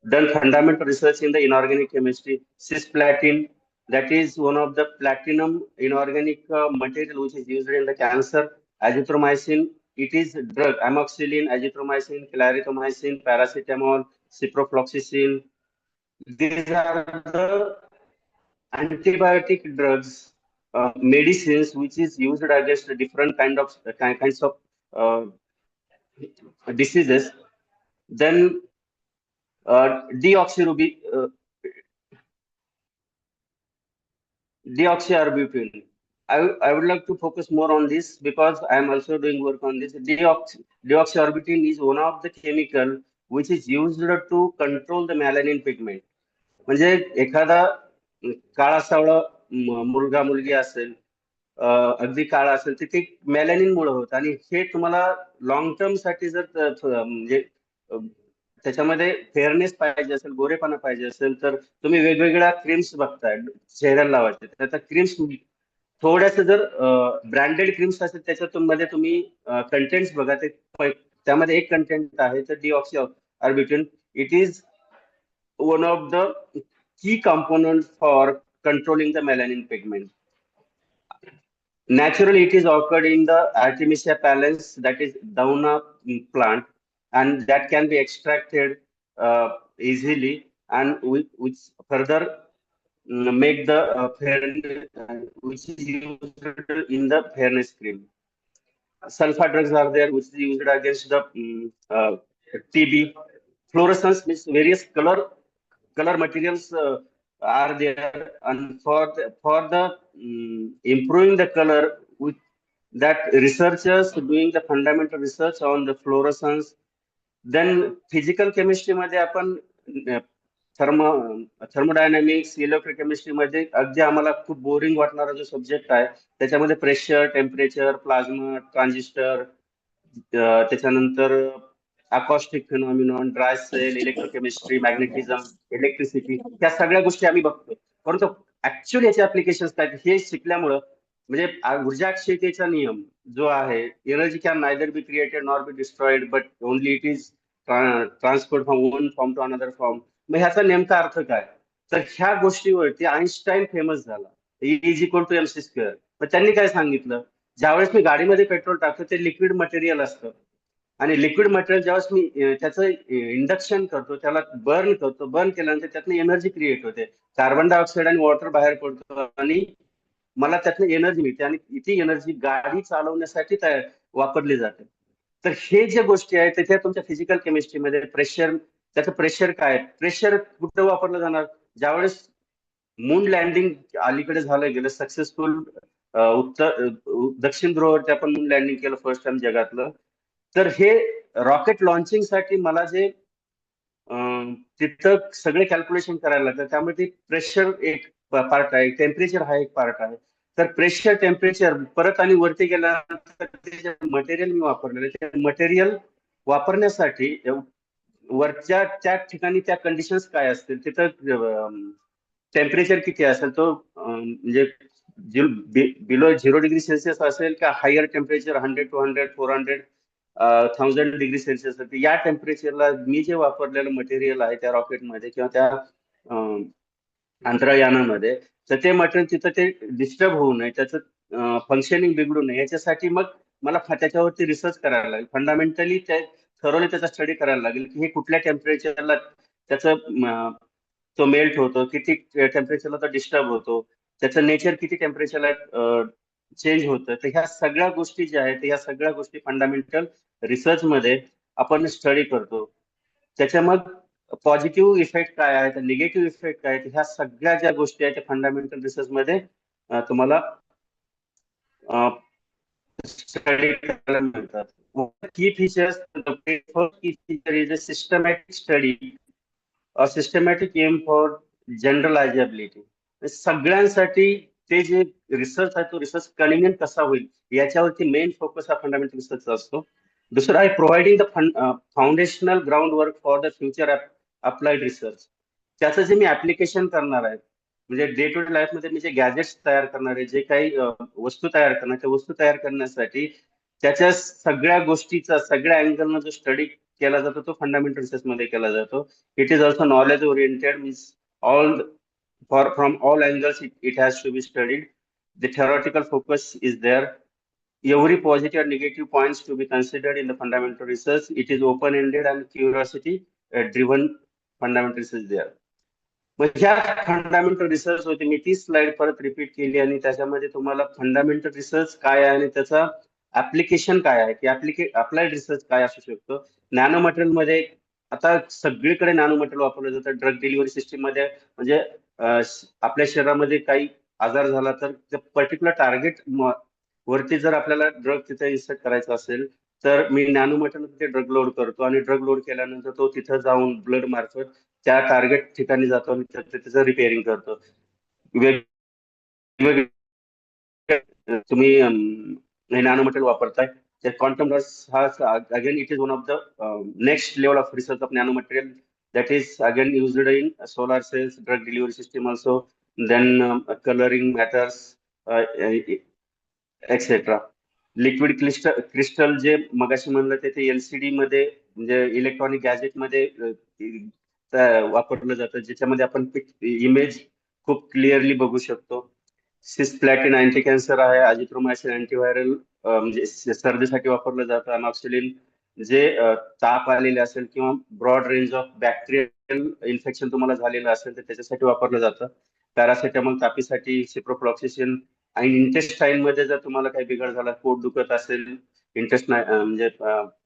done fundamental research in the inorganic chemistry. Cisplatin, that is one of the platinum inorganic material which is used in the cancer. Azithromycin, it is drug. Amoxicillin, azithromycin, clarithromycin, paracetamol, ciprofloxacin. These are the antibiotic drugs, medicines which is used against different kinds of uh, diseases. Then deoxyribonucleic. I would like to focus more on this because I am also doing work on this. Deoxyribonucleic is one of the chemical which is used to control the melanin pigment. म्हणजे एखादा काळा सावळा मुलगा मुलगी असेल, अगदी काळा असेल, तर ते मेलॅनिन मुळे होत. आणि हे तुम्हाला लॉंग टर्म साठी जर म्हणजे त्याच्यामध्ये फेअरनेस पाहिजे असेल, गोरेपणा पाहिजे असेल, तर तुम्ही वेगवेगळ्या क्रीम्स बघताय चेहऱ्याला लावायचे. तर त्या क्रीम्स थोड्याशा जर ब्रँडेड क्रीम्स असेल त्याच्यामध्ये तुम्ही कंटेंट्स बघा, ते त्यामध्ये एक कंटेंट आहे तर deoxy it is one of the key components for controlling the melanin pigment. Naturally, it is occurred in the Artemisia pallens, that is Dauna plant, and that can be extracted easily, and which further make the which is used in the fairness cream. Sulfur drugs are there, which is used against the TB. Fluorescence means various color materials are there, and for the improving the color, with that researchers doing the fundamental research on the fluorescence. Then physical chemistry मध्ये आपण thermodynamics, electrochemistry मध्ये अगदी आम्हाला खूप boring वाटणारा जो subject आहे, त्याच्यामध्ये प्रेशर, टेम्परेचर, प्लाझ्मा, ट्रान्झिस्टर, त्याच्यानंतर acoustic phenomenon, dry cell, electrochemistry, magnetism, electricity, ह्या सगळ्या गोष्टी आम्ही बघतो. परंतु ऍक्च्युअली याचे ऍप्लिकेशन्स काय हे शिकल्यामुळं, म्हणजे ऊर्जा क्षयतेचा नियम जो आहे, energy can neither be created nor be destroyed, but only it is transferred from one form to another form. मग ह्याचा नेमका अर्थ काय? तर ह्या गोष्टीवरती आईन्स्टाईन फेमस झाला, is equal to MC square. मग त्यांनी काय सांगितलं, ज्यावेळेस मी गाडीमध्ये पेट्रोल टाकतो ते लिक्विड मटेरियल असतं, आणि लिक्विड मटेरियल ज्यावेळेस मी त्याचं इंडक्शन करतो, त्याला बर्न करतो, बर्न केल्यानंतर त्यातनं एनर्जी क्रिएट होते, कार्बन डायऑक्साईड आणि वॉटर बाहेर पडतो, आणि मला त्यातनं एनर्जी मिळते, आणि ती एनर्जी गाडी चालवण्यासाठी वापरली जाते. तर हे जे गोष्टी आहेत त्या तुमच्या फिजिकल केमिस्ट्रीमध्ये प्रेशर त्याचं प्रेशर काय, प्रेशर कुठं वापरलं जाणार, ज्यावेळेस मून लँडिंग अलीकडे झालं गेलं सक्सेसफुल, दक्षिण ध्रुवावरती आपण मून लँडिंग केलं फर्स्ट टाइम जगातलं. तर हे रॉकेट लॉन्चिंग साठी मला जे तिथं सगळे कॅल्क्युलेशन करायला लागतं, त्यामुळे ते प्रेशर एक पार्ट आहे, टेम्परेचर हा एक पार्ट आहे. तर प्रेशर टेम्परेचर परत आणि वरती गेल्यानंतर ते मटेरियल मी वापरलेलं ते मटेरियल वापरण्यासाठी वरच्या त्या ठिकाणी त्या कंडिशन्स काय असतील, तिथं टेम्परेचर किती असेल, तो म्हणजे बिलो 0 डिग्री सेल्सिअस असेल का हायर टेम्परेचर 100, 200, 400, 1000 डिग्री सेल्सिअस, या टेम्परेचरला मी जे वापरलेलं मटेरियल आहे त्या रॉकेटमध्ये किंवा त्या अंतराळयानामध्ये, तर ते मटेरियल तिथं ते डिस्टर्ब होऊ नये, त्याचं फंक्शनिंग बिघडू नये, याच्यासाठी मग मला त्याच्यावरती रिसर्च करायला लागेल, फंडामेंटली थरोली त्याचा स्टडी करायला लागेल की हे कुठल्या टेम्परेचरला त्याचं तो मेल्ट होतो, किती टेम्परेचरला तो डिस्टर्ब होतो, त्याचं नेचर किती टेम्परेचरला चेंज होतं. तर ह्या सगळ्या गोष्टी ज्या आहेत, ह्या सगळ्या गोष्टी फंडामेंटल रिसर्च मध्ये आपण स्टडी करतो. त्याच्या मग पॉझिटिव्ह इफेक्ट काय आहेत, निगेटिव्ह इफेक्ट काय आहेत, ह्या सगळ्या ज्या गोष्टी आहेत त्या फंडामेंटल रिसर्च मध्ये तुम्हाला स्टडी करायला मिळतात. Key features, key feature is a systematic study, a systematic aim for generalizability. सगळ्यांसाठी ते जे रिसर्च आहे तो रिसर्च कन्व्हिनियंट कसा होईल याच्यावरती मेन फोकस हा फंडामेंटल रिसर्च असतो. दुसरं आहे providing the foundational ground work for the future applied research. त्याचं जे मी ऍप्लिकेशन करणार आहे, म्हणजे डे टू डे लाईफ मध्ये मी जे गॅजेट्स तयार करणार आहे, जे काही वस्तू तयार करणार, त्या वस्तू तयार करण्यासाठी त्याच्या सगळ्या गोष्टीचा सगळ्या अँगलनं जो स्टडी केला जातो तो फंडामेंटल रिसर्च मध्ये केला जातो. It is also knowledge oriented, means all from all angles it has to be studied. The theoretical focus is there. Every positive and negative points to be considered in the fundamental research. It is open ended and curiosity driven fundamental research there. मग ह्या fundamental research होती, मी ती slide परत repeat केली आणि त्याच्यामध्ये तुम्हाला fundamental research काय आहे आणि त्याचा ऍप्लिकेशन काय आहे, की अप्लाइड रिसर्च काय असू शकतो. नॅनो मटेरियल मध्ये आता सगळीकडे नॅनो मटेरियल वापरलं जातं ड्रग डिलिव्हरी सिस्टीम मध्ये, म्हणजे आपल्या शरीरामध्ये काही आजार झाला तर त्या पर्टिक्युलर टार्गेट वरती जर आपल्याला ड्रग तिथे इन्सर्ट करायचा असेल तर मी नॅनो मटेरियल तिथे ड्रग लोड करतो आणि ड्रग लोड केल्यानंतर तो तिथं जाऊन ब्लड मार्फत त्या टार्गेट ठिकाणी जातो आणि त्याचं रिपेअरिंग करतो. वेगवेगळे तुम्ही नॅनो मटेरियल वापरताय, तर क्वांटम डॉट्स हा again it is one of the next level of research of nano material that is again used in solar cells, drug delivery system also, then coloring matters, etc. Liquid crystal जे मगाशी म्हणलं ते LCD मध्ये म्हणजे electronic gadget मध्ये वापरलं जातं, ज्याच्यामध्ये आपण इमेज खूप क्लिअरली बघू शकतो. सिस्प्लॅटिन अँटी कॅन्सर आहे, अजिथ्रोमायसिन अँटीव्हायरल म्हणजे सर्दीसाठी वापरलं जातं. अनॉक्सिलिन जे ताप आलेले असेल किंवा broad range of bacterial infection तुम्हाला झालेलं असेल तर त्याच्यासाठी वापरलं जातं. पॅरासिटामॉल तापीसाठी, सिप्रोफ्लॉक्सिसिन, आणि इंटेस्टाईन मध्ये जर तुम्हाला काही बिघाड झाला, पोट दुखत असेल, म्हणजे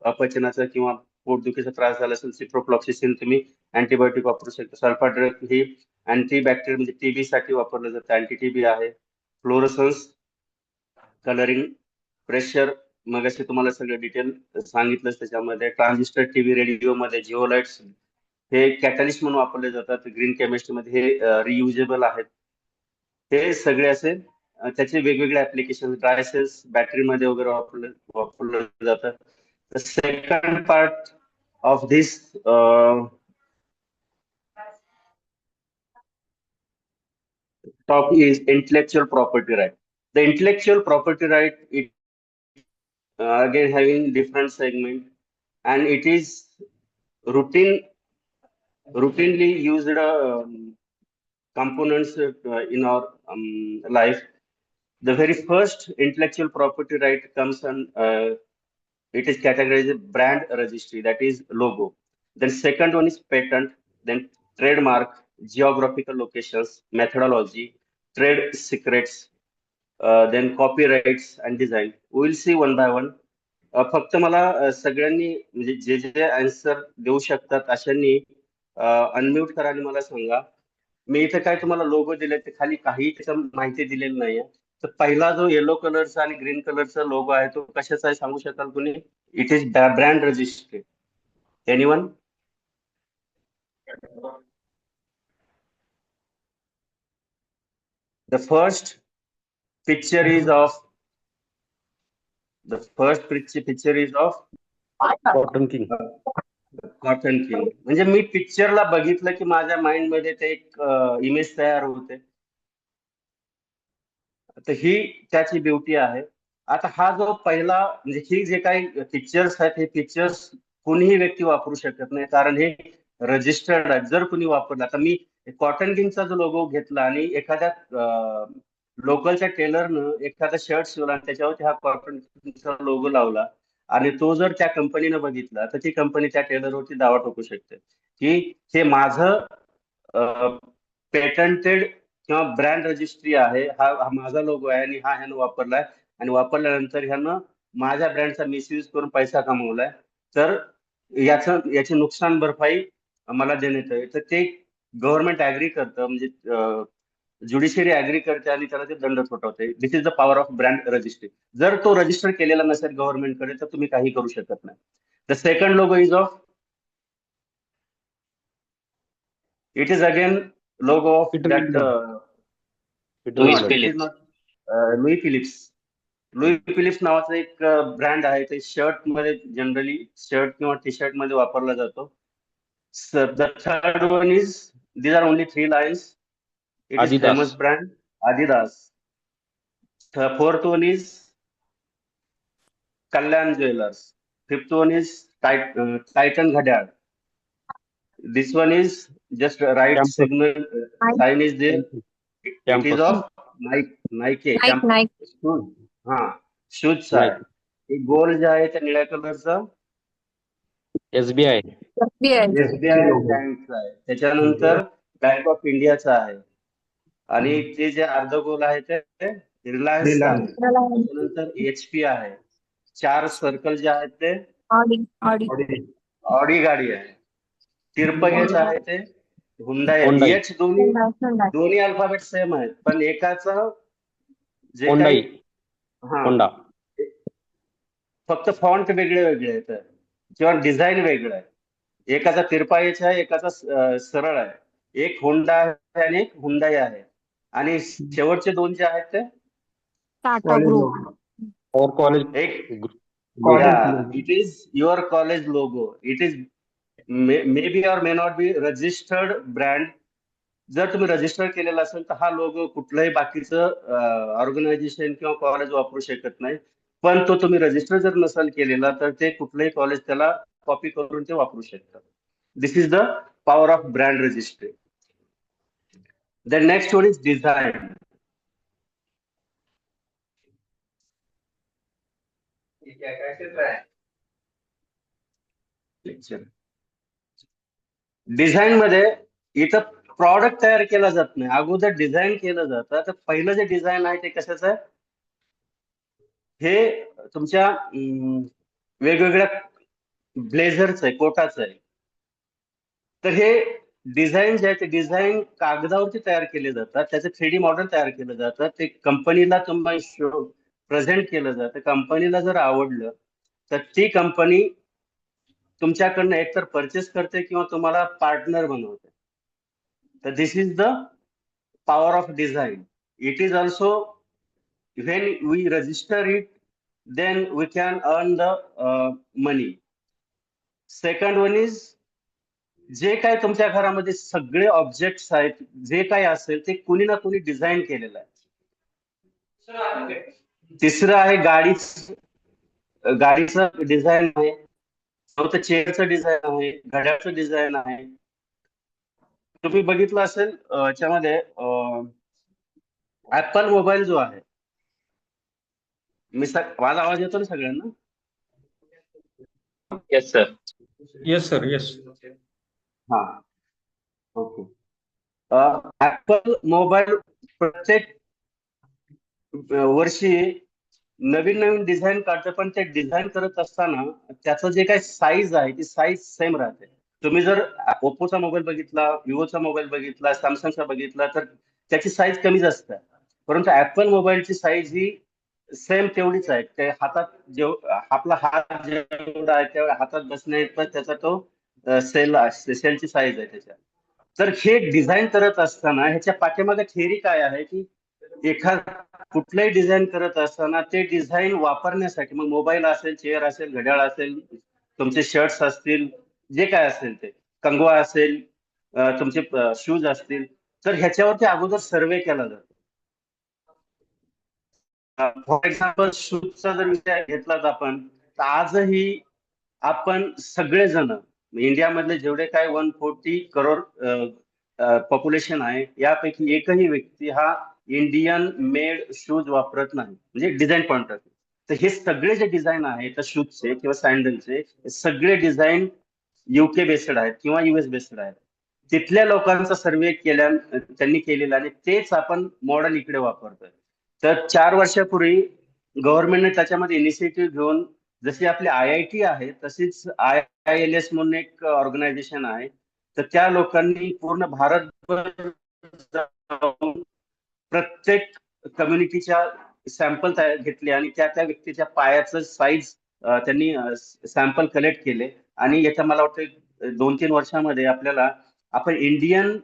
अपचनाचा किंवा पोटदुखीचा त्रास झाला असेल, सिप्रोफ्लॉक्सिसिन तुम्ही अँटीबायोटिक वापरू शकता. सल्फा ड्रग ही अँटीबॅक्टेरियल म्हणजे टीबी साठी वापरलं जातं, अँटी टीबी आहे. फ्लोरोसन्स, कलरिंग, प्रेशर, मग असे तुम्हाला सगळं डिटेल सांगितलं त्याच्यामध्ये. ट्रान्झिस्टर टीव्ही रेडिओ मध्ये जिओलाइट्स हे कॅटलिस्ट म्हणून वापरले जातात. ग्रीन केमिस्ट्रीमध्ये हे रियुजेबल आहेत. हे सगळे असे त्याचे वेगवेगळे ऍप्लिकेशन ड्राय सेल्स बॅटरीमध्ये वगैरे वापरलं जातं. Second part of this topic is intellectual property right. The intellectual property right, it again having different segment, and it is routinely used components in our life. The very first intellectual property right comes on it is categorized as brand registry, that is logo. Then second one is patent, then trademark, geographical locations, methodology, trade secrets, then copyrights and design. We will see one by one. फक्त मला सगळ्यांनी म्हणजे जे जे answer देऊ शकतात अशांनी unmute करा आणि मला सांगा. मी इथे काय तुम्हाला लोगो दिले ते खाली काही त्याच्या माहिती दिलेली नाहीये. तर पहिला जो येलो कलरचा आणि ग्रीन कलरचा लोगो आहे तो कशाचा आहे सांगू शकाल कुणी? It is brand registry. Anyone? The first picture is of cotton king. Cotton king. म्हणजे मी पिक्चरला बघितलं की माझ्या माइंड मध्ये ते एक इमेज तयार होते. तर ही त्याची ब्युटी आहे. आता हा जो पहिला म्हणजे ही जे काही पिक्चर्स आहेत हे पिक्चर्स कोणीही व्यक्ती वापरू शकत नाही कारण हे रजिस्टर्ड आहे. जर कुणी वापरला आता मी कॉटन किंगचा जो लोगो घेतला आणि एखाद्या लोकलच्या टेलरनं एखादा शर्ट शिवला आणि त्याच्यावरती हा कॉटन किंगचा लोगो लावला आणि तो जर त्या कंपनीनं बघितला तर ती कंपनी त्या टेलरवरती दावा ठोकू शकते की हे माझं पेटंटेड किंवा ब्रँड रजिस्ट्री आहे. हा माझा लोगो आहे आणि हा ह्यानं वापरलाय आणि वापरल्यानंतर ह्यानं माझ्या ब्रँडचा मिसयूज करून पैसा कमवलाय. तर याची नुकसान भरपाई मला देण्यात येईल. तर ते गव्हर्नमेंट ऍग्री करतं म्हणजे ज्युडिशियरी ऍग्री करते आणि त्याला ते दंड ठोठावते. This is the power of brand registry. जर तो रजिस्टर केलेला नसेल गव्हर्नमेंटकडे तर तुम्ही काही करू शकत नाही. The second logo is of it is again logo of that Louis Philippe. Louis Philippe. Louis Philippe नावाचा एक ब्रँड आहे. ते शर्ट मध्ये जनरली शर्ट किंवा टी शर्ट मध्ये वापरला जातो. The third one is these are only 3 lines. It is Adidas. Famous brand Adidas. The fourth one is Kalyan Jewelers. Fifth one is Titan Ghadial. This one is just a right Campus. signal sign is there. It is Campus. of Nike. Nike. Shoes. हा shoes आहे. Nike. एक गोल जे आहे त्या निळ्या कलरचा SBI. SBI. SBI बँकचा आहे. त्याच्यानंतर bank of इंडियाचा आहे आणि ते जे अर्ध गोल आहे ते रिलायन्सचा आहे. त्याच्यानंतर HP आहे. 4 सर्कल जे आहेत ते Audi. ऑडी गाडी आहे. तिरपगेच आहे ते हुंडाई आहे. Hyundai. एच दोन्ही अल्फाबेट सेम आहेत पण एकाचं जे Hyundai. काही हा Honda. फक्त फॉन्ट वेगळे वेगळे आहेत किंवा डिझाईन वेगळं आहे. एकाचा तिरपायच आहे एकाचा सरळ आहे. एक होंडा आहे आणि एक हुंडाई आहे आणि शेवटचे दोन जे आहेत ते Tata Group. Or college. एक it is your college logo. It is may be or may not be registered brand. जर तुम्ही रजिस्टर केलेला असेल तर हा लोगो कुठलंही बाकीचं ऑर्गनायझेशन किंवा कॉलेज वापरू शकत नाही. पण तो तुम्ही रजिस्टर जर नसेल केलेला तर ते कुठलंही कॉलेज त्याला कॉपी करून ते वापरू शकतात. This is the power of brand registry. The next one is design. Design मध्ये इथं प्रॉडक्ट तयार केला जात नाही. अगोदर डिझाईन केलं जातं. तर पहिलं जे डिझाईन आहे ते कशाचं आहे? हे तुमच्या वेगवेगळ्या ब्लेझरचं आहे, कोटाचं आहे. तर हे डिझाईन जे आहे ते डिझाईन कागदावरती तयार केले जातात. त्याचं 3D मॉडेल तयार केलं जातं. ते कंपनीला तुम्हाला प्रेझेंट केलं जातं. कंपनीला जर आवडलं तर ती कंपनी तुमच्याकडनं एकतर परचेस करते किंवा तुम्हाला पार्टनर बनवते. तर this is the power of design. It is also when we register it then we can earn the money. Second one is जे काय तुमच्या घरामध्ये सगळे ऑब्जेक्ट्स आहेत जे काय असेल ते कुणी ना कुणी डिझाईन केलेलं आहे. तिसरं आहे गाडीचं डिझाईन आहे. चौथं चेअरचं डिझाईन आहे. घड्याळचं डिझाईन आहे. तुम्ही बघितलं असेल याच्यामध्ये ऍपल मोबाईल जो आहे. माझा आवाज येतो ना सगळ्यांना? Yes sir. Yes, sir. Yes. हा ओके. ऍपल मोबाईल प्रत्येक वर्षी नवीन नवीन डिझाईन काढतं, पण ते डिझाईन करत असताना त्याचं जे काही साईज आहे ती साईज सेम राहते. तुम्ही जर ओप्पोचा मोबाईल बघितला, विवोचा मोबाईल बघितला, सॅमसंगचा बघितला, तर त्याची साईज कमीच असते. परंतु ऍपल मोबाईलची साईज ही सेम तेवढीच आहे. ते हातात आपला हात जेवढा आहे तेवढ्या हातात बसण्या इतपत त्याचा तो सेलची साईज आहे त्याच्या. तर हे डिझाईन करत असताना ह्याच्या पाठीमागे थेअरी काय आहे, की कुठलंही डिझाईन करत असताना ते डिझाईन वापरण्यासाठी, मग मोबाईल असेल, चेअर असेल, घड्याळ असेल, तुमचे शर्ट्स असतील, जे काय असेल ते कंगवा असेल, तुमचे शूज असतील, तर ह्याच्यावरती अगोदर सर्वे केला जातो. फॉर एक्झाम्पल शूजचा जर विषय घेतलात आपण, तर आजही आपण सगळेजण इंडियामधले जेवढे काय 140 करोड पॉप्युलेशन आहे, यापैकी एकही व्यक्ती हा इंडियन मेड शूज वापरत नाही, म्हणजे डिझाईन पॉइंट ऑफ. तर हे सगळे जे डिझाईन आहेत शूजचे किंवा सँडलचे, सगळे डिझाईन युके बेस्ड आहेत किंवा युएस बेस्ड आहेत. तिथल्या लोकांचा सर्वे त्यांनी केलेला आणि तेच आपण मॉडेल इकडे वापरतोय. तर 4 वर्षापूर्वी गव्हर्नमेंटने त्याच्यामध्ये इनिशिएटिव्ह घेऊन, जशी आपली IIT आहे तशीच IILS म्हणून एक ऑर्गनायझेशन आहे, तर त्या लोकांनी पूर्ण भारतभर जाऊन प्रत्येक कम्युनिटीच्या सॅम्पल घेतले आणि त्या त्या व्यक्तीच्या पायाचं साईज त्यांनी सॅम्पल कलेक्ट केले. आणि याच्या मला वाटतं 2-3 वर्षामध्ये आपण इंडियन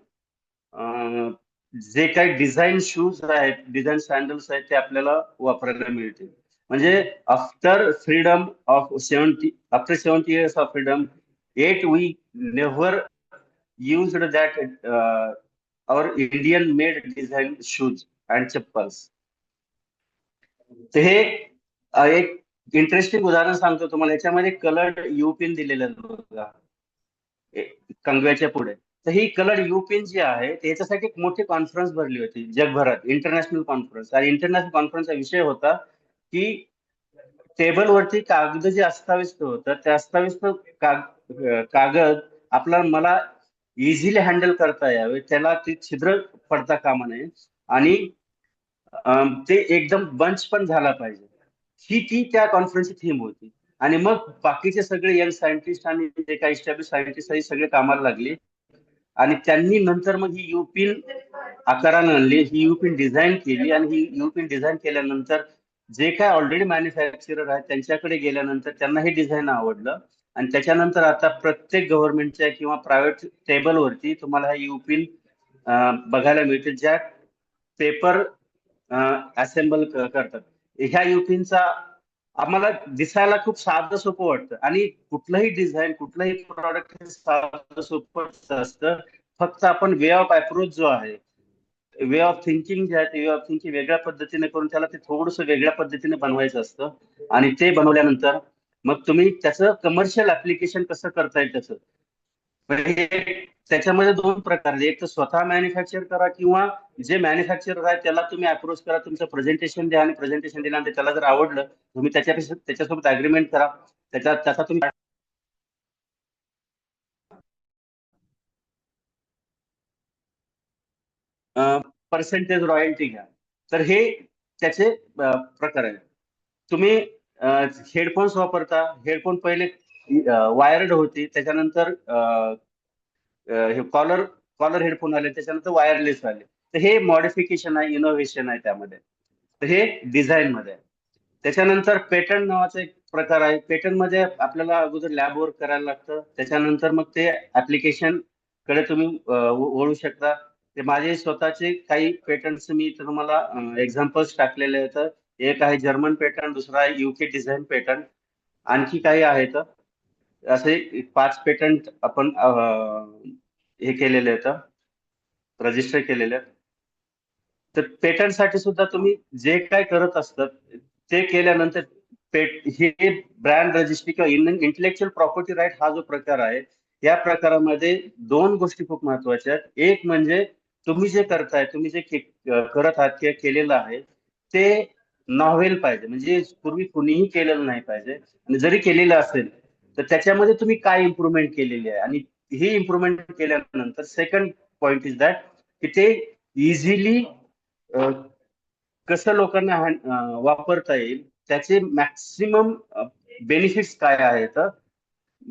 जे काही डिझाईन शूज आहेत, डिझाईन सँडल्स आहेत, ते आपल्याला वापरायला मिळतील. म्हणजे after 70 years of freedom, yet we never used that our Indian made design shoes and chappals. तर हे एक इंटरेस्टिंग उदाहरण सांगतो तुम्हाला. याच्यामध्ये कलर्ड यू पिन दिलेलं आहे बघा, कंगव्याच्या पुढे. तर ही कलर्ड यू पिन जी आहे त्याच्यासाठी एक मोठी कॉन्फरन्स भरली होती जगभरात, इंटरनॅशनल कॉन्फरन्स. आणि इंटरनॅशनल कॉन्फरन्सचा विषय होता की टेबलवरती कागद जे अस्ताव्यस्त होतं, त्या अस्ताव्यस्त कागद मला इझिली हँडल करता यावे, त्याला ती छिद्र पडता कामा नये, आणि ते एकदम बंच पण झाला पाहिजे. ती त्या कॉन्फरन्सची थीम होती. आणि मग बाकीचे सगळे यंग सायंटिस्ट आणि जे काही इस्टॅब्लिश सायंटिस्ट सगळे कामाला लागले, आणि त्यांनी नंतर मग ही युपिन आकारानं आणली, ही युपिन डिझाईन केली. आणि ही युपिन डिझाईन केल्यानंतर जे काय ऑलरेडी मॅन्युफॅक्चरर आहेत त्यांच्याकडे गेल्यानंतर त्यांना हे डिझाईन आवडलं. आणि त्याच्यानंतर आता प्रत्येक गव्हर्नमेंटच्या किंवा प्रायव्हेट टेबलवरती तुम्हाला हे युपिन बघायला मिळतील, ज्या पेपर असेंबल करतात. ह्या युपिनचा आम्हाला दिसायला खूप साधं सोपं वाटतं, आणि कुठलंही डिझाईन, कुठलंही प्रॉडक्ट साधं सोपं असतं. फक्त आपण वे ऑफ अप्रोच जो आहे, वे ऑफ थिंकिंग जे आहे, ते वे ऑफ थिंकिंग वेगळ्या पद्धतीने करून त्याला ते थोडंसं वेगळ्या पद्धतीने बनवायचं असतं. आणि ते बनवल्यानंतर मग तुम्ही त्याचं कमर्शियल ऍप्लिकेशन कसं करता येईल त्याचं, म्हणजे त्याच्यामध्ये 2 प्रकार आहेत. एक तर स्वतः मॅन्युफॅक्चर करा, किंवा जे मॅन्युफॅक्चरर आहे त्याला तुम्ही अप्रोच करा, तुमचं प्रेझेंटेशन द्या, आणि प्रेझेंटेशन दिल्यानंतर त्याला जर आवडलं, तुम्ही त्याच्यासोबत अग्रीमेंट करा, त्याचा तुम्ही पर्सेंटेज रॉयल्टी घ्या. तर हे त्याचे प्रकार आहेत. तुम्ही हेडफोन्स वापरता, हेडफोन पहिले वायर्ड होती, त्याच्यानंतर हे कॉलर कॉलर हेडफोन आले, त्याच्यानंतर वायरलेस आले. तर हे मॉडिफिकेशन आहे, इनोव्हेशन आहे त्यामध्ये. तर हे डिझाईन मध्ये आहे. त्याच्यानंतर पेटंट नावाचा एक प्रकार आहे. पेटंट मध्ये आपल्याला अगोदर लॅब वर्क करायला लागतं, त्याच्यानंतर मग ते ऍप्लिकेशन कडे तुम्ही वळू शकता. ते माझे स्वतःचे काही पेटंट्स मी इथे तुम्हाला एक्झाम्पल्स टाकलेले आहेत. एक आहे जर्मन पेटंट, दुसरा आहे युके डिझाईन पेटंट, आणखी काही आहेत. असे 5 पेटंट आपण हे केलेले आहेत, रजिस्टर केलेले आहेत. तर पेटंटसाठी सुद्धा तुम्ही जे काय करत असतात ते केल्यानंतर हे ब्रँड रजिस्ट्री किंवा इंटेलेक्च्युअल प्रॉपर्टी राईट हा जो प्रकार आहे, या प्रकारामध्ये 2 गोष्टी खूप महत्वाच्या आहेत. एक म्हणजे तुम्ही जे करताय, तुम्ही जे करत आहात किंवा केलेलं आहे, ते नॉव्हेल पाहिजे, म्हणजे पूर्वी कुणीही केलेलं नाही पाहिजे. आणि जरी केलेलं असेल तर त्याच्यामध्ये तुम्ही काय इम्प्रुव्हमेंट केलेली आहे, आणि ही इम्प्रुव्हमेंट केल्यानंतर सेकंड पॉइंट इज दॅट की ते इझिली कसं लोकांना वापरता येईल, त्याचे मॅक्सिमम बेनिफिट्स काय आहेत,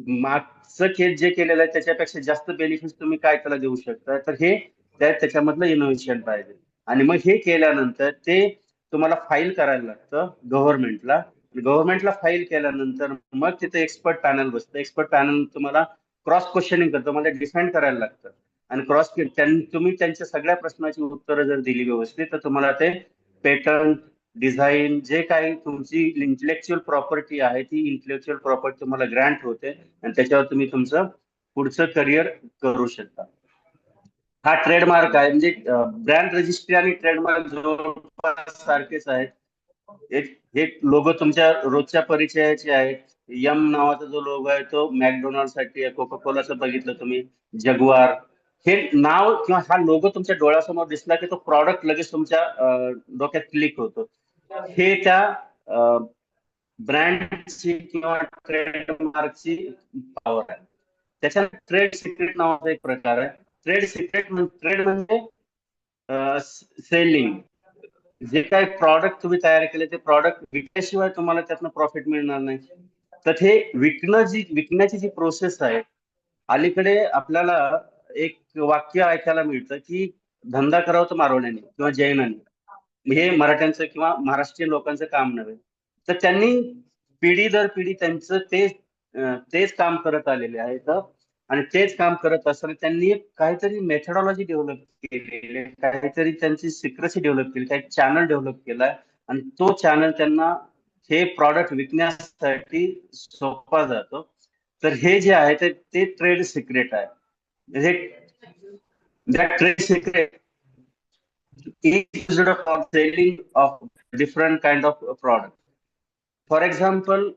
मागचं केस जे केलेलं आहे त्याच्यापेक्षा जास्त बेनिफिट तुम्ही काय त्याला देऊ शकता, तर हे त्याच्यामधलं इनोव्हेशन पाहिजे. आणि मग हे केल्यानंतर ते तुम्हाला फाईल करायला लागतं गव्हर्नमेंटला. गव्हर्नमेंटला फाईल केल्यानंतर मग तिथे एक्सपर्ट पॅनल बसतं. एक्सपर्ट पॅनल तुम्हाला क्रॉस क्वेश्चनिंग करतं, तुम्हाला डिफेंड करायला लागतं. आणि तुम्ही त्यांच्या सगळ्या प्रश्नाची उत्तरं जर दिली व्यवस्थित, तर तुम्हाला ते पेटंट, डिझाईन, जे काही तुमची इंटेलेक्च्युअल प्रॉपर्टी आहे, ती इंटेलेक्च्युअल प्रॉपर्टी तुम्हाला ग्रँट होते आणि त्याच्यावर तुम्ही तुमचं पुढचं करिअर करू शकता. हा ट्रेडमार्क आहे. म्हणजे ब्रँड रजिस्ट्री आणि ट्रेडमार्क जवळपास सारखेच आहेत. हे लोगो तुमच्या रोजच्या परिचयाचे आहेत. यम नावाचा जो लोगो आहे तो मॅकडोनाल्ड साठी आहे. कोका कोलाचं बघितलं तुम्ही, जगुआर. हे नाव किंवा हा लोगो तुमच्या डोळ्यासमोर दिसला की तो प्रॉडक्ट लगेच तुमच्या डोक्यात क्लिक होतो. हे त्या ब्रँडची किंवा ट्रेडमार्कची पॉवर आहे. त्याच्यात ट्रेड सिक्रेट नावाचा एक प्रकार आहे. ट्रेड म्हणजे सेलिंग. जे काही प्रॉडक्ट तुम्ही तयार केले ते प्रॉडक्ट विकल्याशिवाय तुम्हाला त्यातनं प्रॉफिट मिळणार नाही. तर हे विकण्याची जी प्रोसेस आहे, अलीकडे आपल्याला एक वाक्य ऐकायला मिळतं की धंदा करावा तर मारवाड्याने किंवा जैनाने. हे मराठ्यांचं किंवा महाराष्ट्रीयन लोकांचं काम नव्हे. तर त्यांनी पिढी दर पिढी त्यांचं तेच काम करत आलेले आहेत. आणि तेच काम करत असताना त्यांनी काहीतरी मेथडॉलॉजी डेव्हलप केलेली, काहीतरी त्यांची सिक्रेसी डेव्हलप केली, काही चॅनल डेव्हलप केलाय. आणि तो चॅनल त्यांना हे प्रॉडक्ट विकण्यासाठी सोपा जातो. तर हे जे आहे ते ट्रेड सिक्रेट आहे. Trade secret is used for selling of different kind of product. For example,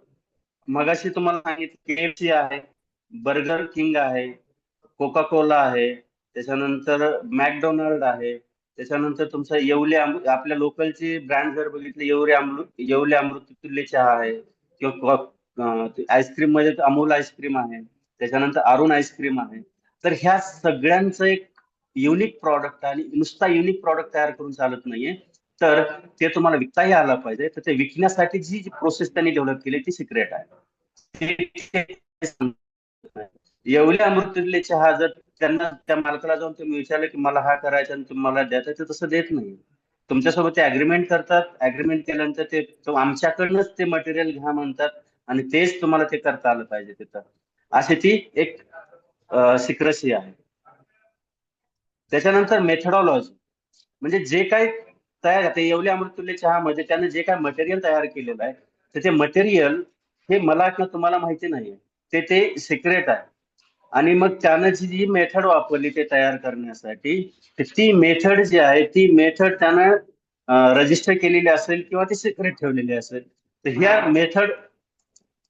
मगाशी तुम्हाला सांगितलं KFC आहे, बर्गर किंग आहे, कोका कोला आहे, त्याच्यानंतर मॅकडोनाल्ड आहे, त्याच्यानंतर तुमचा आपल्या लोकलचे ब्रँड जर बघितले, येवले अमृततुल्य चहा आहे, किंवा आईस्क्रीम मध्ये अमूल आईस्क्रीम आहे, त्याच्यानंतर अरुण आईस्क्रीम आहे. तर ह्या सगळ्यांचं एक युनिक प्रॉडक्ट, आणि नुसता युनिक प्रॉडक्ट तयार करून चालत नाहीये, तर ते तुम्हाला विकताही आला पाहिजे. तर ते विकण्यासाठी जी प्रोसेस त्यांनी डेव्हलप केली ती सिक्रेट आहे. येवले अमृततुल्य चहा जर त्या मालकाला जाऊन तुम्ही विचारलं की मला हा करायचा आणि तुम्ही मला द्यायचं, ते तसं देत नाही. तुमच्यासोबत ते अग्रीमेंट करतात. अग्रीमेंट केल्यानंतर ते आमच्याकडनंच ते मटेरियल घ्या म्हणतात, आणि तेच तुम्हाला ते करता आलं पाहिजे तिथं. अशी ती एक सिक्रेसी आहे. त्याच्यानंतर मेथडॉलॉजी, म्हणजे जे काही तयार आहे येवले अमृततुल्य चहामध्ये त्याने जे काही मटेरियल तयार केलेलं आहे, तर ते मटेरियल हे मला किंवा तुम्हाला माहिती नाहीये, ते सिक्रेट आहे. आणि मग त्यानं जी मेथड वापरली ते तयार करण्यासाठी, ती मेथड जी आहे ती मेथड त्यानं रजिस्टर केलेली असेल किंवा ती सिक्रेट ठेवलेली असेल. तर ह्या मेथड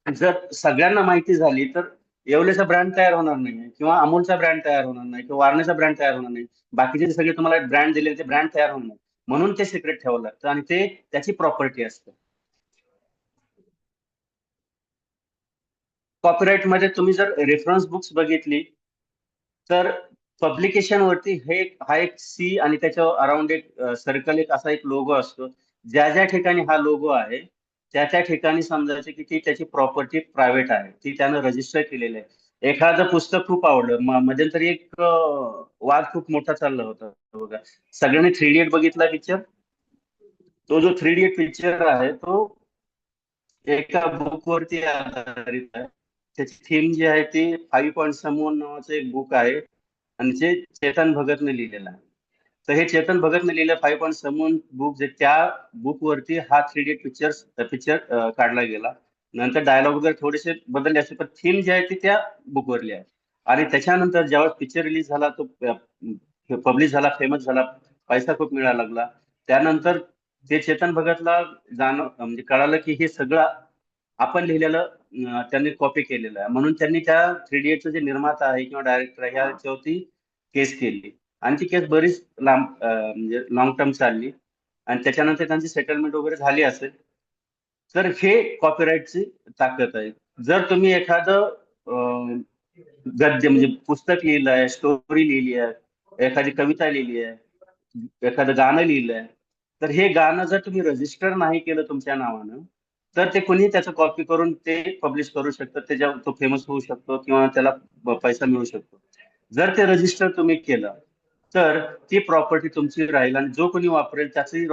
जर सगळ्यांना माहिती झाली तर येवलेचा ब्रँड तयार होणार नाही, किंवा अमूलचा ब्रँड तयार होणार नाही, किंवा वारणेचा ब्रँड तयार होणार नाही, बाकीचे जे सगळे तुम्हाला ब्रँड दिले ते ब्रँड तयार होणार नाही. म्हणून ते सिक्रेट ठेवावं लागतं, आणि ते त्याची प्रॉपर्टी असते. कॉपीराइट मध्ये तुम्ही जर रेफरन्स बुक्स बघितली तर पब्लिकेशन वरती हा एक सी आणि त्याच्या अराउंड एक सर्कल, एक असा एक लोगो असतो. ज्या ज्या ठिकाणी हा लोगो आहे त्या त्या ठिकाणी समजायचं की ती त्याची प्रॉपर्टी प्रायव्हेट आहे, ती त्यानं रजिस्टर केलेली आहे. एखादं पुस्तक खूप आवडलं, मध्यंतरी एक वाद खूप मोठा चालला होता बघा. सगळ्यांनी 3 इडियट बघितला पिक्चर. तो जो 3 इडियट पिक्चर आहे तो एका बुक वरती आधारित आहे. त्याची थीम जी आहे ती 5.1 नावाचं एक बुक आहे, आणि जे चेतन भगतने लिहिलेलं आहे. तर हे चेतन भगतने लिहिलं 5.1 बुक, जे त्या बुक वरती हा 3 इडियट पिक्चर काढला गेला. नंतर डायलॉग वगैरे थोडेसे बदलले असते, पण थीम जी आहे ती त्या बुकवरली आहे. आणि त्याच्यानंतर जेव्हा पिक्चर रिलीज झाला, तो पब्लिश झाला, फेमस झाला, पैसा खूप मिळायला लागला. त्यानंतर ते चेतन भगतला म्हणजे कळालं की हे सगळं आपण लिहिलेलं त्यांनी कॉपी केलेलं आहे. म्हणून त्यांनी त्या 3 इडियटचं जे निर्माता आहे किंवा डायरेक्टर आहे ह्याच्यावरती केस केली, आणि ती केस बरीच लांब म्हणजे लॉंग टर्म चालली, आणि त्याच्यानंतर त्यांची सेटलमेंट वगैरे झाली असेल. तर हे कॉपीराईटची ताकद आहे. जर तुम्ही एखादं गद्य म्हणजे पुस्तक लिहिलं आहे, स्टोरी लिहिली आहे, एखादी कविता लिहिली आहे, एखादं गाणं लिहिलंय, तर हे गाणं जर तुम्ही रजिस्टर नाही केलं तुमच्या नावानं, तर ते कोणी त्याचं कॉपी करून ते पब्लिश करू शकतं, त्याच्यावर तो फेमस होऊ शकतो किंवा त्याला पैसा मिळू शकतो. जर ते रजिस्टर तुम्ही केलं तर ती प्रॉपर्टी तुमची राहील आणि जो कोणी वापरेल त्याची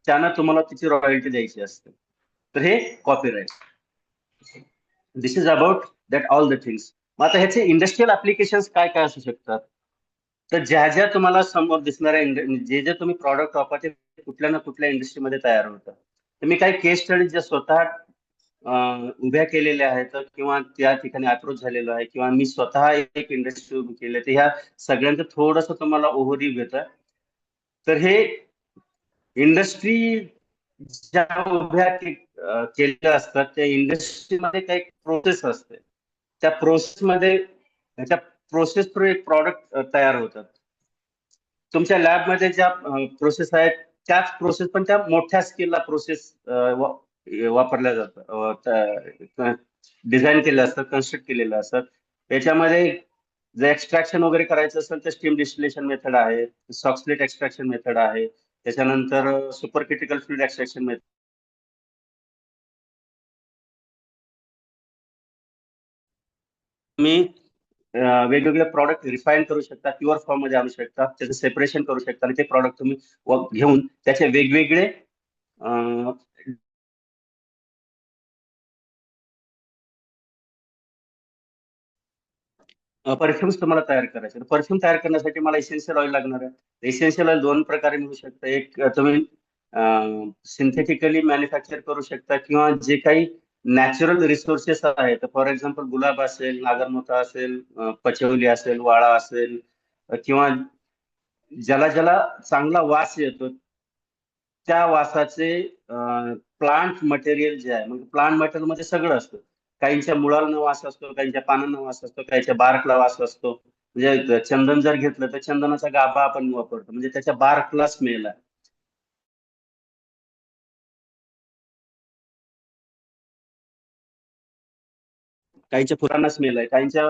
त्यांना तुम्हाला तिची रॉयल्टी द्यायची असते. तर हे copyright. This is about that all the things. मग आता ह्याचे इंडस्ट्रियल ऍप्लिकेशन काय काय असू शकतात? तर ज्या ज्या तुम्हाला समोर दिसणाऱ्या जे जे तुम्ही प्रॉडक्ट वापरा ते कुठल्या ना कुठल्या इंडस्ट्रीमध्ये तयार होतं. तर मी काही केस स्टडीज ज्या स्वतः उभ्या केलेल्या आहेत किंवा त्या ठिकाणी अप्रोच झालेलो आहे किंवा मी स्वतः एक इंडस्ट्री उभी केली तर ह्या सगळ्यांचं थोडंसं तुम्हाला ओव्हरव्ह्यू घेतोय. तर हे इंडस्ट्री ज्या उभ्या केलेल्या असतात त्या इंडस्ट्रीमध्ये काही प्रोसेस असते. त्या प्रोसेसमध्ये त्या प्रोसेस थ्रू एक प्रॉडक्ट तयार होतात. तुमच्या लॅबमध्ये ज्या प्रोसेस आहेत त्याच प्रोसेस पण त्या मोठ्या स्केलला प्रोसेस वापरल्या जातात, डिझाईन केल्या असतात, कन्स्ट्रक्ट केलेल्या असतात. त्याच्यामध्ये जर एक्स्ट्रॅक्शन वगैरे करायचं असेल तर स्टीम डिस्टिलेशन मेथड आहे, सॉक्सलेट एक्स्ट्रॅक्शन मेथड आहे, त्याच्यानंतर super critical fluid extraction method. तुम्ही वेगवेगळे प्रॉडक्ट रिफाईन करू शकता, प्युअर फॉर्म मध्ये आणू शकता, त्याचं सेपरेशन करू शकता आणि ते प्रॉडक्ट तुम्ही घेऊन त्याचे वेगवेगळे परफ्युम्स तुम्हाला तयार करायचे. परफ्यूम तयार करण्यासाठी मला इसेन्शियल ऑइल लागणार आहे. इसेन्शियल ऑइल दोन प्रकारे मिळू शकतं. एक तुम्ही सिंथेटिकली मॅन्युफॅक्चर करू शकता किंवा जे काही नॅचरल रिसोर्सेस आहेत, फॉर एक्झाम्पल गुलाब असेल, नागरमोथा असेल, पचौली असेल, वाळा असेल, किंवा ज्याला ज्याला चांगला वास येतो त्या वासाचे प्लांट मटेरियल जे आहे, म्हणजे प्लांट मटेरियल मध्ये सगळं असतं. काहींच्या मुळाला वास असतो, काहींच्या पानांना वास असतो, काहींच्या बारकला वास असतो. म्हणजे चंदन जर घेतलं तर चंदनाचा गाभा आपण वापरतो, म्हणजे त्याच्या बारकला स्मेल आहे. काहींच्या फुलांना स्मेल आहे, काहींच्या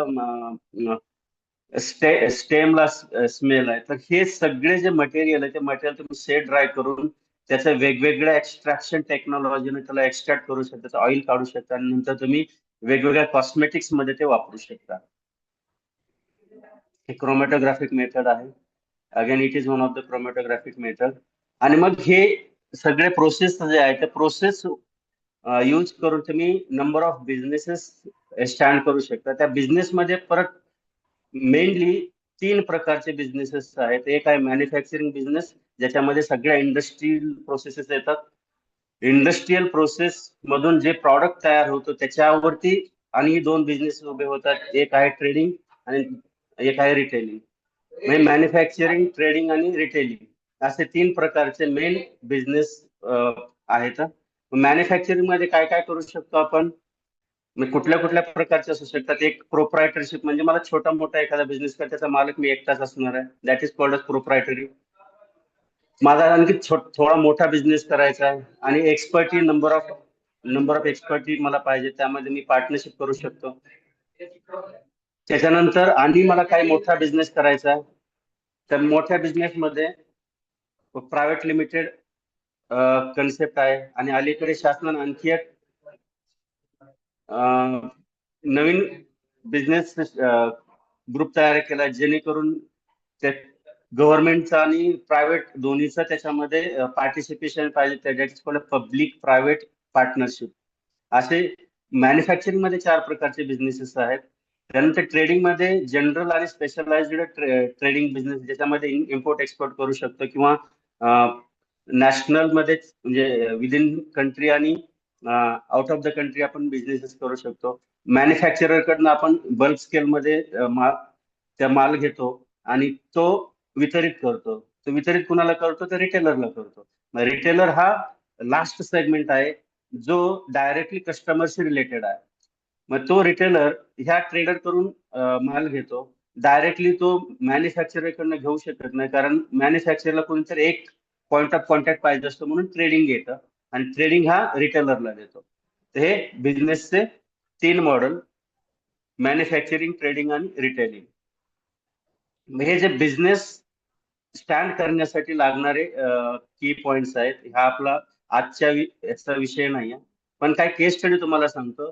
स्टेमला स्मेल आहे. तर हे सगळे जे मटेरियल आहे ते मटेरियल तुम्ही सेट ड्राय करून त्याचं वेगवेगळ्या एक्स्ट्रॅक्शन टेक्नॉलॉजीने त्याला एक्स्ट्रॅक्ट करू शकता, त्याचं ऑइल काढू शकता आणि नंतर तुम्ही वेगवेगळ्या कॉस्मेटिक्स मध्ये ते वापरू शकता. हे क्रोमॅटोग्राफिक मेथड आहे. Again it is one of the chromatographic method. आणि मग हे सगळे प्रोसेस जे आहे ते प्रोसेस यूज करून तुम्ही नंबर ऑफ बिझनेसेस स्टँड करू शकता. त्या बिझनेसमध्ये परत मेनली तीन प्रकारचे बिझनेसेस आहेत. एक आहे मॅन्युफॅक्चरिंग बिझनेस, ज्याच्यामध्ये सगळ्या इंडस्ट्रियल प्रोसेसेस येतात. इंडस्ट्रियल प्रोसेस मधून जे प्रॉडक्ट तयार होतो त्याच्यावरती आणि दोन बिझनेस उभे होतात. एक आहे ट्रेडिंग आणि एक आहे रिटेलिंग. म्हणजे मॅन्युफॅक्चरिंग, ट्रेडिंग आणि रिटेलिंग असे तीन प्रकारचे मेन बिझनेस आहेत. मॅन्युफॅक्चरिंग मध्ये काय काय करू शकतो आपण? मग कुठल्या कुठल्या प्रकारचे असू शकतात? एक प्रोप्रायटरशिप, म्हणजे मला छोटा मोठा एखादा बिझनेस कर, त्याचा मालक मी एकटाच असणार आहे, दॅट इज कॉल्ड प्रोप्रायटरी. माझा आणखी थोडा मोठा बिझनेस करायचा आहे आणि एक्सपर्टी नंबर ऑफ एक्सपर्टी मला पाहिजे, त्यामध्ये मी पार्टनरशिप करू शकतो. त्याच्यानंतर आणि मला काही मोठा बिझनेस करायचा आहे, तर मोठ्या बिझनेसमध्ये प्रायव्हेट लिमिटेड कन्सेप्ट आहे. आणि अलीकडे शासनाने आणखी एक नवीन बिझनेस ग्रुप तयार केला, जेणेकरून गव्हर्नमेंटचा आणि प्रायव्हेट दोन्हीचा त्याच्यामध्ये पार्टिसिपेशन पाहिजे. That is called public private partnership. असे मॅन्युफॅक्चरिंग मध्ये चार प्रकारचे बिझनेसेस आहेत. त्यानंतर ट्रेडिंग मध्ये जनरल आणि स्पेशलाइज्ड ट्रेडिंग बिझनेस, ज्याच्यामध्ये इम्पोर्ट एक्सपोर्ट करू शकतो किंवा नॅशनल मध्ये म्हणजे विदिन कंट्री आणि आउट ऑफ द कंट्री आपण बिझनेसेस करू शकतो. मॅन्युफॅक्चरर कडनं आपण बल्क स्केल मध्ये माल घेतो आणि तो वितरित करतो. तो वितरित कुणाला करतो? तर रिटेलरला करतो. रिटेलर हा लास्ट सेगमेंट आहे जो डायरेक्टली कस्टमरशी रिलेटेड आहे. मग तो रिटेलर ह्या ट्रेडर करून माल घेतो. डायरेक्टली तो मॅन्युफॅक्चरर कडनं घेऊ शकत नाही, कारण मॅन्युफॅक्चरला कोणीतरी एक पॉइंट ऑफ कॉन्टॅक्ट पाहिजे असतो, म्हणून ट्रेडिंग येतं आणि ट्रेडिंग हा रिटेलरला देतो. तर हे बिझनेसचे तीन मॉडेल, मॅन्युफॅक्चरिंग, ट्रेडिंग आणि रिटेलिंग. हे जे बिझनेस स्टँड करण्यासाठी लागणारे की पॉइंट्स आहेत. हा आपला याचा विषय नाही आहे. पण काय केस स्टडी तुम्हाला सांगतो.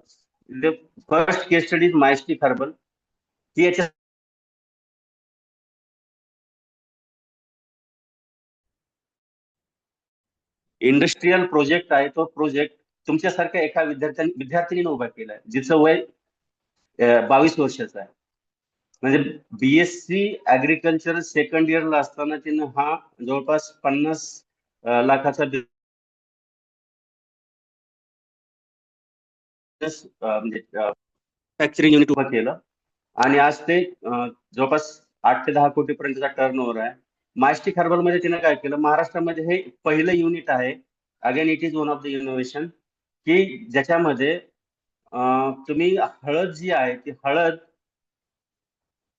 First case study mystic herbal. ती याच्या इंडस्ट्रीयल प्रोजेक्ट आहे. तो प्रोजेक्ट तुमच्यासारख्या एका विद्यार्थिनीने उभा केलाय, जिचं वय 22 वर्षाचं आहे. म्हणजे बीएससी ऍग्रिकल्चर सेकंड इयरला असताना तिनं हा जवळपास 50 लाखाचा बिझनेस म्हणजे मॅन्युफॅक्चरिंग युनिट उभं केलं. आणि आज ते जवळपास 8 ते 10 कोटीपर्यंतचा टर्नओव्हर आहे. मायस्टिक हर्बल मध्ये तिने काय केलं, महाराष्ट्रामध्ये हे पहिलं युनिट आहे. Again it is one of the innovation की ज्याच्यामध्ये तुम्ही हळद जी आहे ती हळद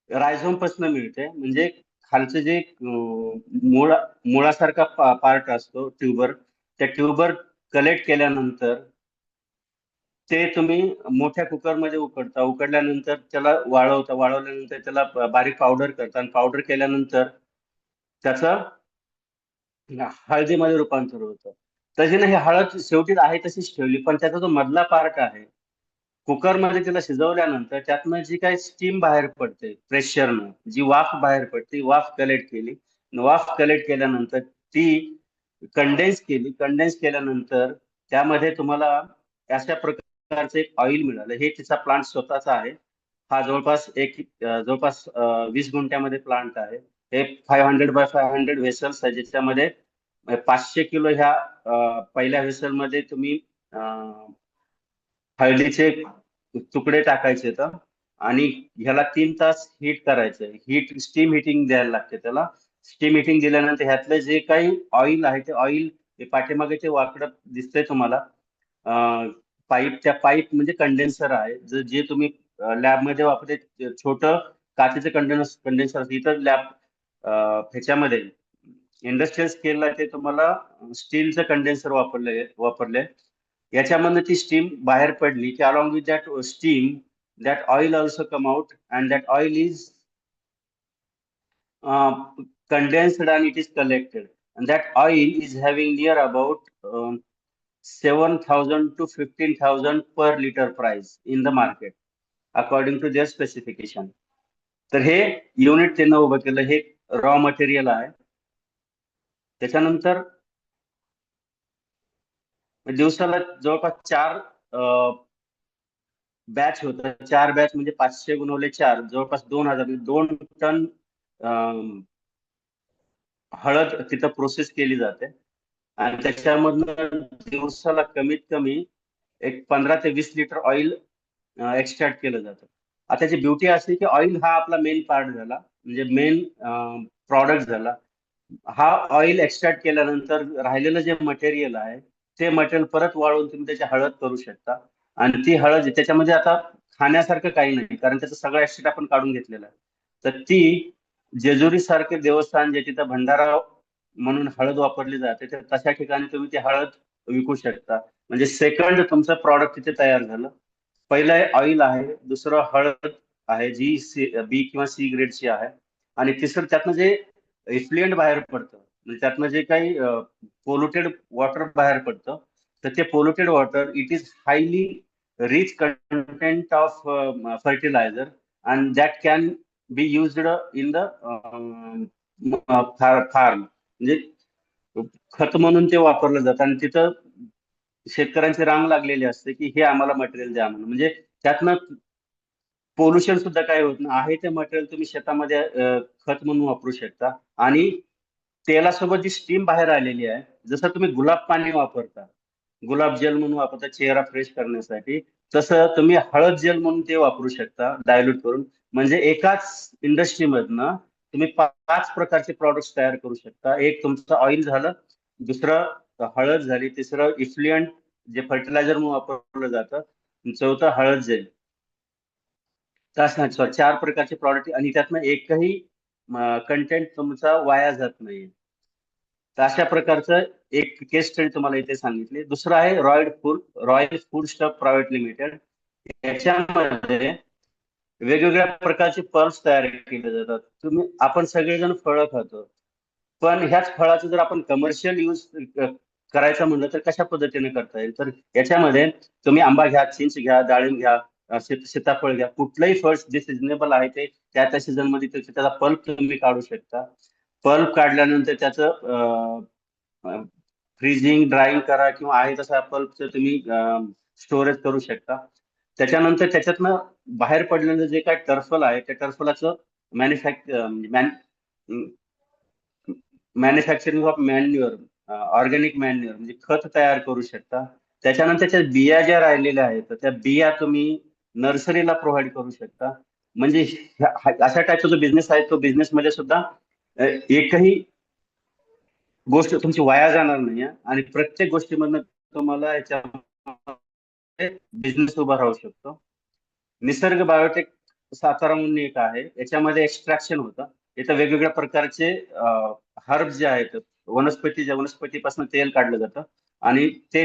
रायझोम पासून मिळते. म्हणजे खालचं जे मुळासारखा पार्ट असतो ट्युबर, त्या ट्युबर कलेक्ट केल्यानंतर ते तुम्ही मोठ्या कुकरमध्ये उकडल्यानंतर त्याला वाळवल्यानंतर त्याला बारीक पावडर करता, आणि पावडर केल्यानंतर त्याचं हळदीमध्ये रूपांतर होतं. तशी ही हळद शेवटी आहे तशीच ठेवली, पण त्याचा जो मधला पार्ट आहे कुकरमध्ये तिला शिजवल्यानंतर त्यातनं जी काही स्टीम बाहेर पडते प्रेशरनं, जी वाफ बाहेर पडते, वाफ कलेक्ट केली. वाफ कलेक्ट केल्यानंतर ती कंडेन्स केल्यानंतर त्यामध्ये तुम्हाला अशा प्रकारचं एक ऑइल मिळालं. हे तिचा प्लांट स्वतःचा आहे. हा जवळपास 20 गुंठ्यामध्ये प्लांट आहे. हे 500 बाय 500 व्हेसल्स आहे, ज्याच्यामध्ये 500 किलो ह्या पहिल्या व्हेसलमध्ये तुम्ही हळदीचे तुकडे टाकायचे तर, आणि ह्याला 3 तास हीट करायचं. स्टीम हिटिंग द्यायला लागते त्याला. स्टीम हिटिंग दिल्यानंतर ह्यातलं जे काही ऑइल आहे ते ऑइल पाठीमागे ते वाकडं दिसतंय तुम्हाला त्या पाईप म्हणजे कंडेन्सर आहे. जे तुम्ही लॅबमध्ये वापरते छोटं काचेचं कंडेन्सर असतं. इतर लॅब ह्याच्यामध्ये इंडस्ट्रियल स्केलला ते तुम्हाला स्टीलचं कंडेन्सर वापरले. याच्यामधनं ती स्टीम बाहेर पडली की along with that steam that oil also come out, and that oil is condensed and it is collected, and that oil is having near about 7,000 to 15,000 per liter price in the market according to their specification. तर हे unit त्यांना उभं केलं. हे raw material आहे. त्याच्यानंतर दिवसाला जवळपास 4 batch होतं. 4 batch म्हणजे 500 गुणवले 4, जवळपास 2 टन हळद तिथं प्रोसेस केली जाते. आणि त्याच्यामधनं दिवसाला कमीत कमी एक 15 ते 20 लिटर ऑइल एक्स्ट्रॅक्ट केलं जातं. आता त्याची ब्युटी अशी की ऑइल हा आपला मेन पार्ट झाला, म्हणजे मेन प्रॉडक्ट झाला. हा ऑइल एक्स्ट्रॅक्ट केल्यानंतर राहिलेलं जे मटेरियल आहे ते मटेरियल परत वाळवून तुम्ही त्याची हळद करू शकता. आणि ती हळद त्याच्यामध्ये आता खाण्यासारखं काही नाही, कारण त्याचं सगळं ऍसिड आपण काढून घेतलेलं आहे. तर ती जेजुरी सारखे देवस्थान जे तिथं भंडारा म्हणून हळद वापरली जाते, तर तशा ठिकाणी तुम्ही ती हळद विकू शकता. म्हणजे सेकंड तुमचं प्रॉडक्ट तिथे तयार झालं. पहिलं ऑइल आहे, दुसरं हळद आहे जी बी किंवा सी ग्रेडची आहे, आणि तिसरं त्यातनं जे इफ्लुएंट बाहेर पडतं, म्हणजे त्यातनं जे काही पोल्युटेड वॉटर बाहेर पडतं, तर ते polluted water it is highly rich content of fertiliser, and that can be used in the farm. म्हणजे खत म्हणून ते वापरलं जातं. आणि तिथं शेतकऱ्यांची रांग लागलेली असते की हे आम्हाला मटेरियल द्या म्हणून. म्हणजे त्यातनं पोल्युशन सुद्धा काय होत नाही. आहे ते मटेरियल तुम्ही शेतामध्ये खत म्हणून वापरू शकता. आणि तेलासोबत जी स्टीम बाहेर आलेली आहे, जसं तुम्ही गुलाब पाणी वापरता, गुलाब जल म्हणून वापरता चेहरा फ्रेश करण्यासाठी, तसं तुम्ही हळद जेल म्हणून ते वापरू शकता डायल्यूट करून. म्हणजे एकाच इंडस्ट्रीमधनं तुम्ही 5 प्रकारचे प्रॉडक्ट्स तयार करू शकता. एक तुमचं ऑइल झालं, दुसरं हळद झाली, तिसरं इफ्लुएंट जे फर्टिलायझर म्हणून वापरलं जातं, चौथं हळद जेल. 4 प्रकारचे प्रॉडक्ट, आणि त्यातनं एकही कंटेंट तुमचा वाया जात नाही. तर अशा प्रकारचं एक केस स्टडी तुम्हाला इथे सांगितली. दुसरं आहे royal food stuff private limited. याच्यामध्ये वेगवेगळ्या प्रकारचे पर्स तयार केले जातात. आपण सगळेजण फळं खातो, पण ह्याच फळाचं जर आपण कमर्शियल यूज करायचं म्हणलं तर कशा पद्धतीने करता येईल. तर याच्यामध्ये तुम्ही आंबा घ्या, चिंच घ्या, डाळिंब घ्या, सीताफळ घ्या, कुठलंही फळ जे सिजनेबल आहे ते त्या सीझन मध्ये त्याचा पल्प तुम्ही काढू शकता. पल्प काढल्यानंतर त्याचं फ्रीजिंग, ड्राईंग करा किंवा आहे तसा पल्पचं तुम्ही स्टोरेज करू शकता. त्याच्यानंतर त्याच्यातनं बाहेर पडलेलं जे काय टर्फल आहे त्या टर्फलाचं manufacturing of manure, organic manure म्हणजे खत तयार करू शकता. त्याच्यानंतर त्या बिया ज्या राहिलेल्या आहेत तर त्या बिया तुम्ही नर्सरीला प्रोव्हाइड करू शकता. म्हणजे अशा टाईपचा जो बिझनेस आहे तो बिझनेस मध्ये सुद्धा एकही गोष्ट तुमची वाया जाणार नाही आणि प्रत्येक गोष्टीमधनं तुम्हाला याच्या बिझनेस उभा राहू शकतो. निसर्ग बायोटेक सातारा म्हणून एक आहे, याच्यामध्ये एक्स्ट्रॅक्शन होतं. इथं वेगवेगळ्या प्रकारचे हर्ब जे आहेत वनस्पतीपासून तेल काढलं जातं आणि ते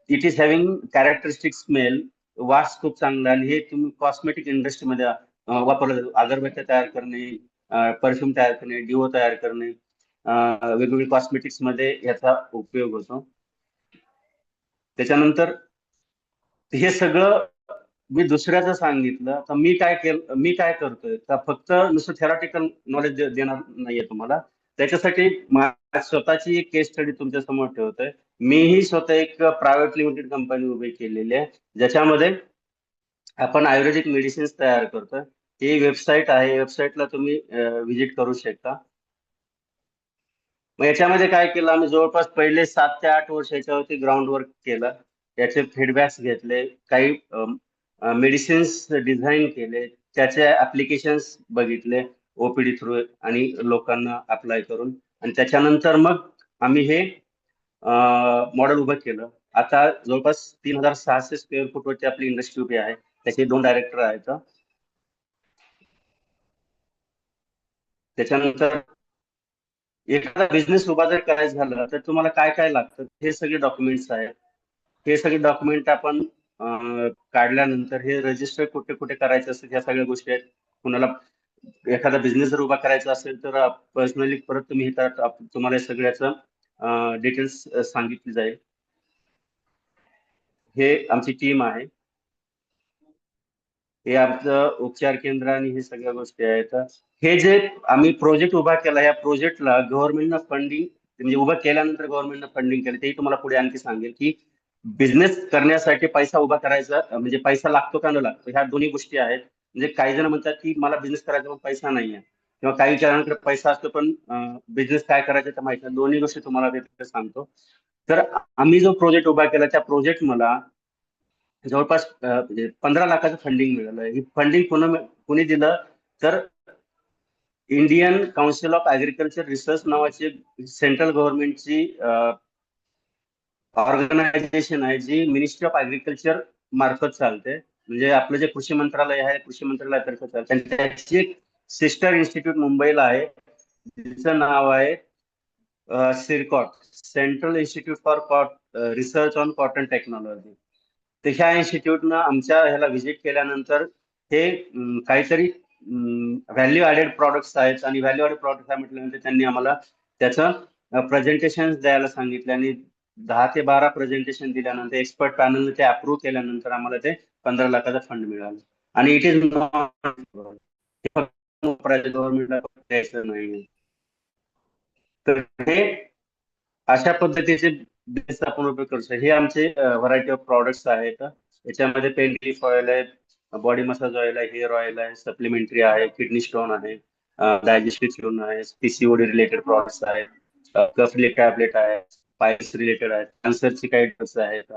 it is having characteristic smell, वास खूप चांगला आणि हे तुम्ही कॉस्मेटिक इंडस्ट्रीमध्ये वापरलं जातं. अगरबत्त्या तयार करणे, परफ्यूम तयार करणे, डिओ तयार करणे, वेगवेगळ्या कॉस्मेटिक्स मध्ये याचा उपयोग होतो. त्याच्यानंतर हे सगळं मी दुसऱ्याचं सांगितलं तर मी काय करतोय तर फक्त नुसतं थेरॉटिकल नॉलेज देणार नाहीये तुम्हाला. त्याच्यासाठी स्वतःची एक केस स्टडी तुमच्या समोर ठेवतोय. मीही स्वतः एक प्रायव्हेट लिमिटेड कंपनी उभी केलेली आहे ज्याच्यामध्ये आपण आयुर्वेदिक मेडिसिन्स तयार करतोय. ही वेबसाईट आहे, वेबसाईटला तुम्ही व्हिजिट करू शकता. मग याच्यामध्ये काय केलं आम्ही जवळपास पहिले 7 ते 8 वर्ष याच्यावरती ग्राउंड वर्क केलं. त्याचे फीडबॅक्स घेतले, काही मेडिसिन्स डिझाईन केले, त्याचे ऍप्लिकेशन्स बघितले ओपीडी थ्रू आणि लोकांना अप्लाय करून. आणि त्याच्यानंतर मग आम्ही हे मॉडेल उभं केलं. आता जवळपास 3600 स्क्वेअर फूट वरती आपली इंडस्ट्री उभी आहे. त्याचे 2 डायरेक्टर आहेत. त्याच्यानंतर एखादा बिझनेस उभा जर करायचा झाला तर तुम्हाला काय काय लागतं हे सगळे डॉक्युमेंट्स आहेत. हे सगळे डॉक्युमेंट आपण काढल्यानंतर हे रजिस्टर कुठे कुठे करायचं असेल ह्या सगळ्या गोष्टी आहेत. कुणाला एखादा बिझनेस जर उभा करायचा असेल तर पर्सनली परत तुम्ही तुम्हाला सगळ्याचं डिटेल्स सांगितली जाईल. हे आमची टीम आहे, हे आमचं उपचार केंद्र आणि हे सगळ्या गोष्टी आहेत. हे जे आम्ही प्रोजेक्ट उभा केला या प्रोजेक्टला गव्हर्नमेंटनं फंडिंग म्हणजे उभं केल्यानंतर गव्हर्नमेंटनं फंडिंग केलं. तेही तुम्हाला पुढे आणखी सांगेल की बिझनेस करण्यासाठी पैसा उभा करायचा म्हणजे पैसा लागतो का न लागतो ह्या दोन्ही गोष्टी आहेत. म्हणजे काही जण म्हणतात की मला बिझनेस करायचा पण पैसा नाहीये किंवा काही जणांकडे पैसा असतो पण बिझनेस काय करायचं ते माहिती नाही. दोन्ही गोष्टी तुम्हाला तिथे सांगतो. तर आम्ही जो प्रोजेक्ट उभा केला त्या प्रोजेक्ट मला जवळपास 15 लाखाचं फंडिंग मिळालं. ही फंडिंग कोणी दिलं तर Indian council of agriculture research नावाची सेंट्रल गव्हर्नमेंटची ऑर्गनायझेशन आहे जी मिनिस्ट्री ऑफ ऍग्रिकल्चर मार्फत चालते. म्हणजे आपलं जे कृषी मंत्रालय आहे कृषी मंत्रालयातर्फे चालते आणि त्याची एक सिस्टर इन्स्टिट्यूट मुंबईला आहे तिचं नाव आहे CIRCOT, central institute for research on cotton technology. तर ह्या इन्स्टिट्यूटनं आमच्या ह्याला व्हिजिट केल्यानंतर हे काहीतरी व्हॅल्यू ऍडेड प्रॉडक्ट्स आहेत आणि व्हॅल्यू ऍडेड प्रॉडक्ट काय म्हटल्यानंतर त्यांनी आम्हाला त्याचं प्रेझेंटेशन द्यायला सांगितले आणि 10 ते 12 प्रेझेंटेशन दिल्यानंतर एक्सपर्ट पॅनलने ते अप्रूव्ह केल्यानंतर आम्हाला ते 15 लाखाचा फंड मिळाला. आणि इट इज गव्हर्नमेंटला द्यायचं नाही. तर हे अशा पद्धतीचे बिझनेस आपण उपयोग करू शकतो. हे आमचे व्हरायटी ऑफ प्रॉडक्ट्स आहेत. याच्यामध्ये पेन रिलीफ ऑइल आहे, बॉडी मसाज ऑइल आहे, हेअर ऑइल आहे, सप्लिमेंटरी आहे, किडनी स्टोन आहे, डायजेस्टिव्ह स्टोन आहे, पीसीओडी रिलेटेड प्रॉडक्ट्स आहेत, कफ टॅबलेट आहे, पायल्स रिलेटेड आहेत, कॅन्सरची काही ड्रग्स आहेत.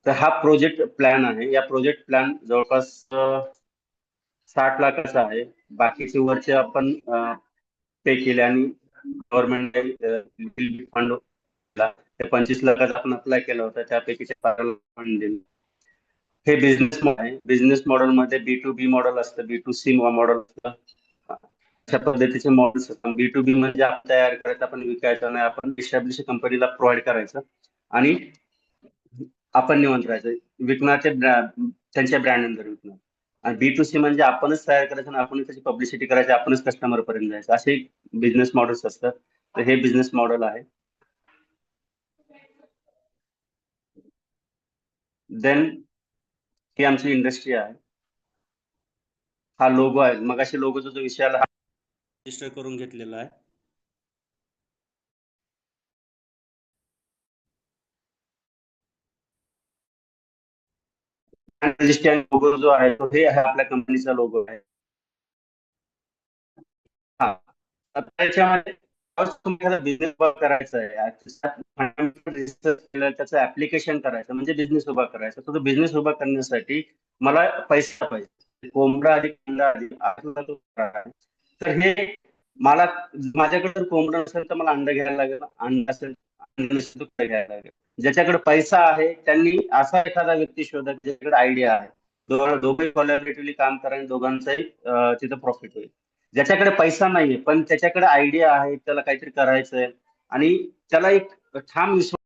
तर हा प्रोजेक्ट प्लॅन आहे. या प्रोजेक्ट प्लॅन जवळपास 60 लाखाचा आहे. बाकीचे वरचे आपण पे केले आणि गव्हर्नमेंट फंड 25 लाखाचा आपण अप्लाय केला होता त्यापैकी 12 लाख फंड दिले. हे बिझनेस मॉडेल आहे. बिझनेस मॉडेल मध्ये B2B मॉडेल असतं, B2C मॉडेल असतं. अशा पद्धतीचे मॉडेल्स असतात. B2B म्हणजे आपण तयार करायचं, आपण विकायचं नाही, आपण इस्टॅब्लिश कंपनीला प्रोव्हाइड करायचं आणि आपण निवंत राहायचं, विकणारे त्यांच्या ब्रँड अंडर विकणार. आणि B2C म्हणजे आपणच तयार करायचं आणि आपणच त्याची पब्लिसिटी करायची, आपणच कस्टमर पर्यंत जायचं. असे बिझनेस मॉडेल्स असतात. तर हे बिझनेस मॉडेल आहे. देन ही आमची इंडस्ट्री आहे. हा लोगो आहे, मगाशी लोगोचा जो विषय आला रजिस्टर करून घेतलेला आहे. रजिस्टर लोगो जो आहे तो हे आहे आपल्या कंपनीचा लोगो आहे. हा, आता त्याच्यामध्ये तुम्हाला बिझनेस उभा करायचा आहे, रिसर्च केलं, त्याचं ऍप्लिकेशन करायचं म्हणजे बिझनेस उभा करायचा. तर तो बिझनेस उभा करण्यासाठी मला पैसा पाहिजे. कोंबडा आधी अंडा आधी असला तो आहे. तर हे मला माझ्याकडे जर कोंबडा असेल तर मला अंडा घ्यायला लागेल, अंडा असेल अंडा नसेल तर काय घ्यायला लागेल. ज्याच्याकडे पैसा आहे त्यांनी असा एखादा व्यक्ती शोधा ज्याच्याकडे आयडिया आहे. दोघे कोलॅबरेटिव्हली काम करा आणि दोघांचाही तिथं प्रॉफिट होईल. ज्याच्याकडे पैसा नाहीये पण त्याच्याकडे आयडिया आहे, त्याला काहीतरी करायचंय आणि त्याला एक ठाम विश्वास.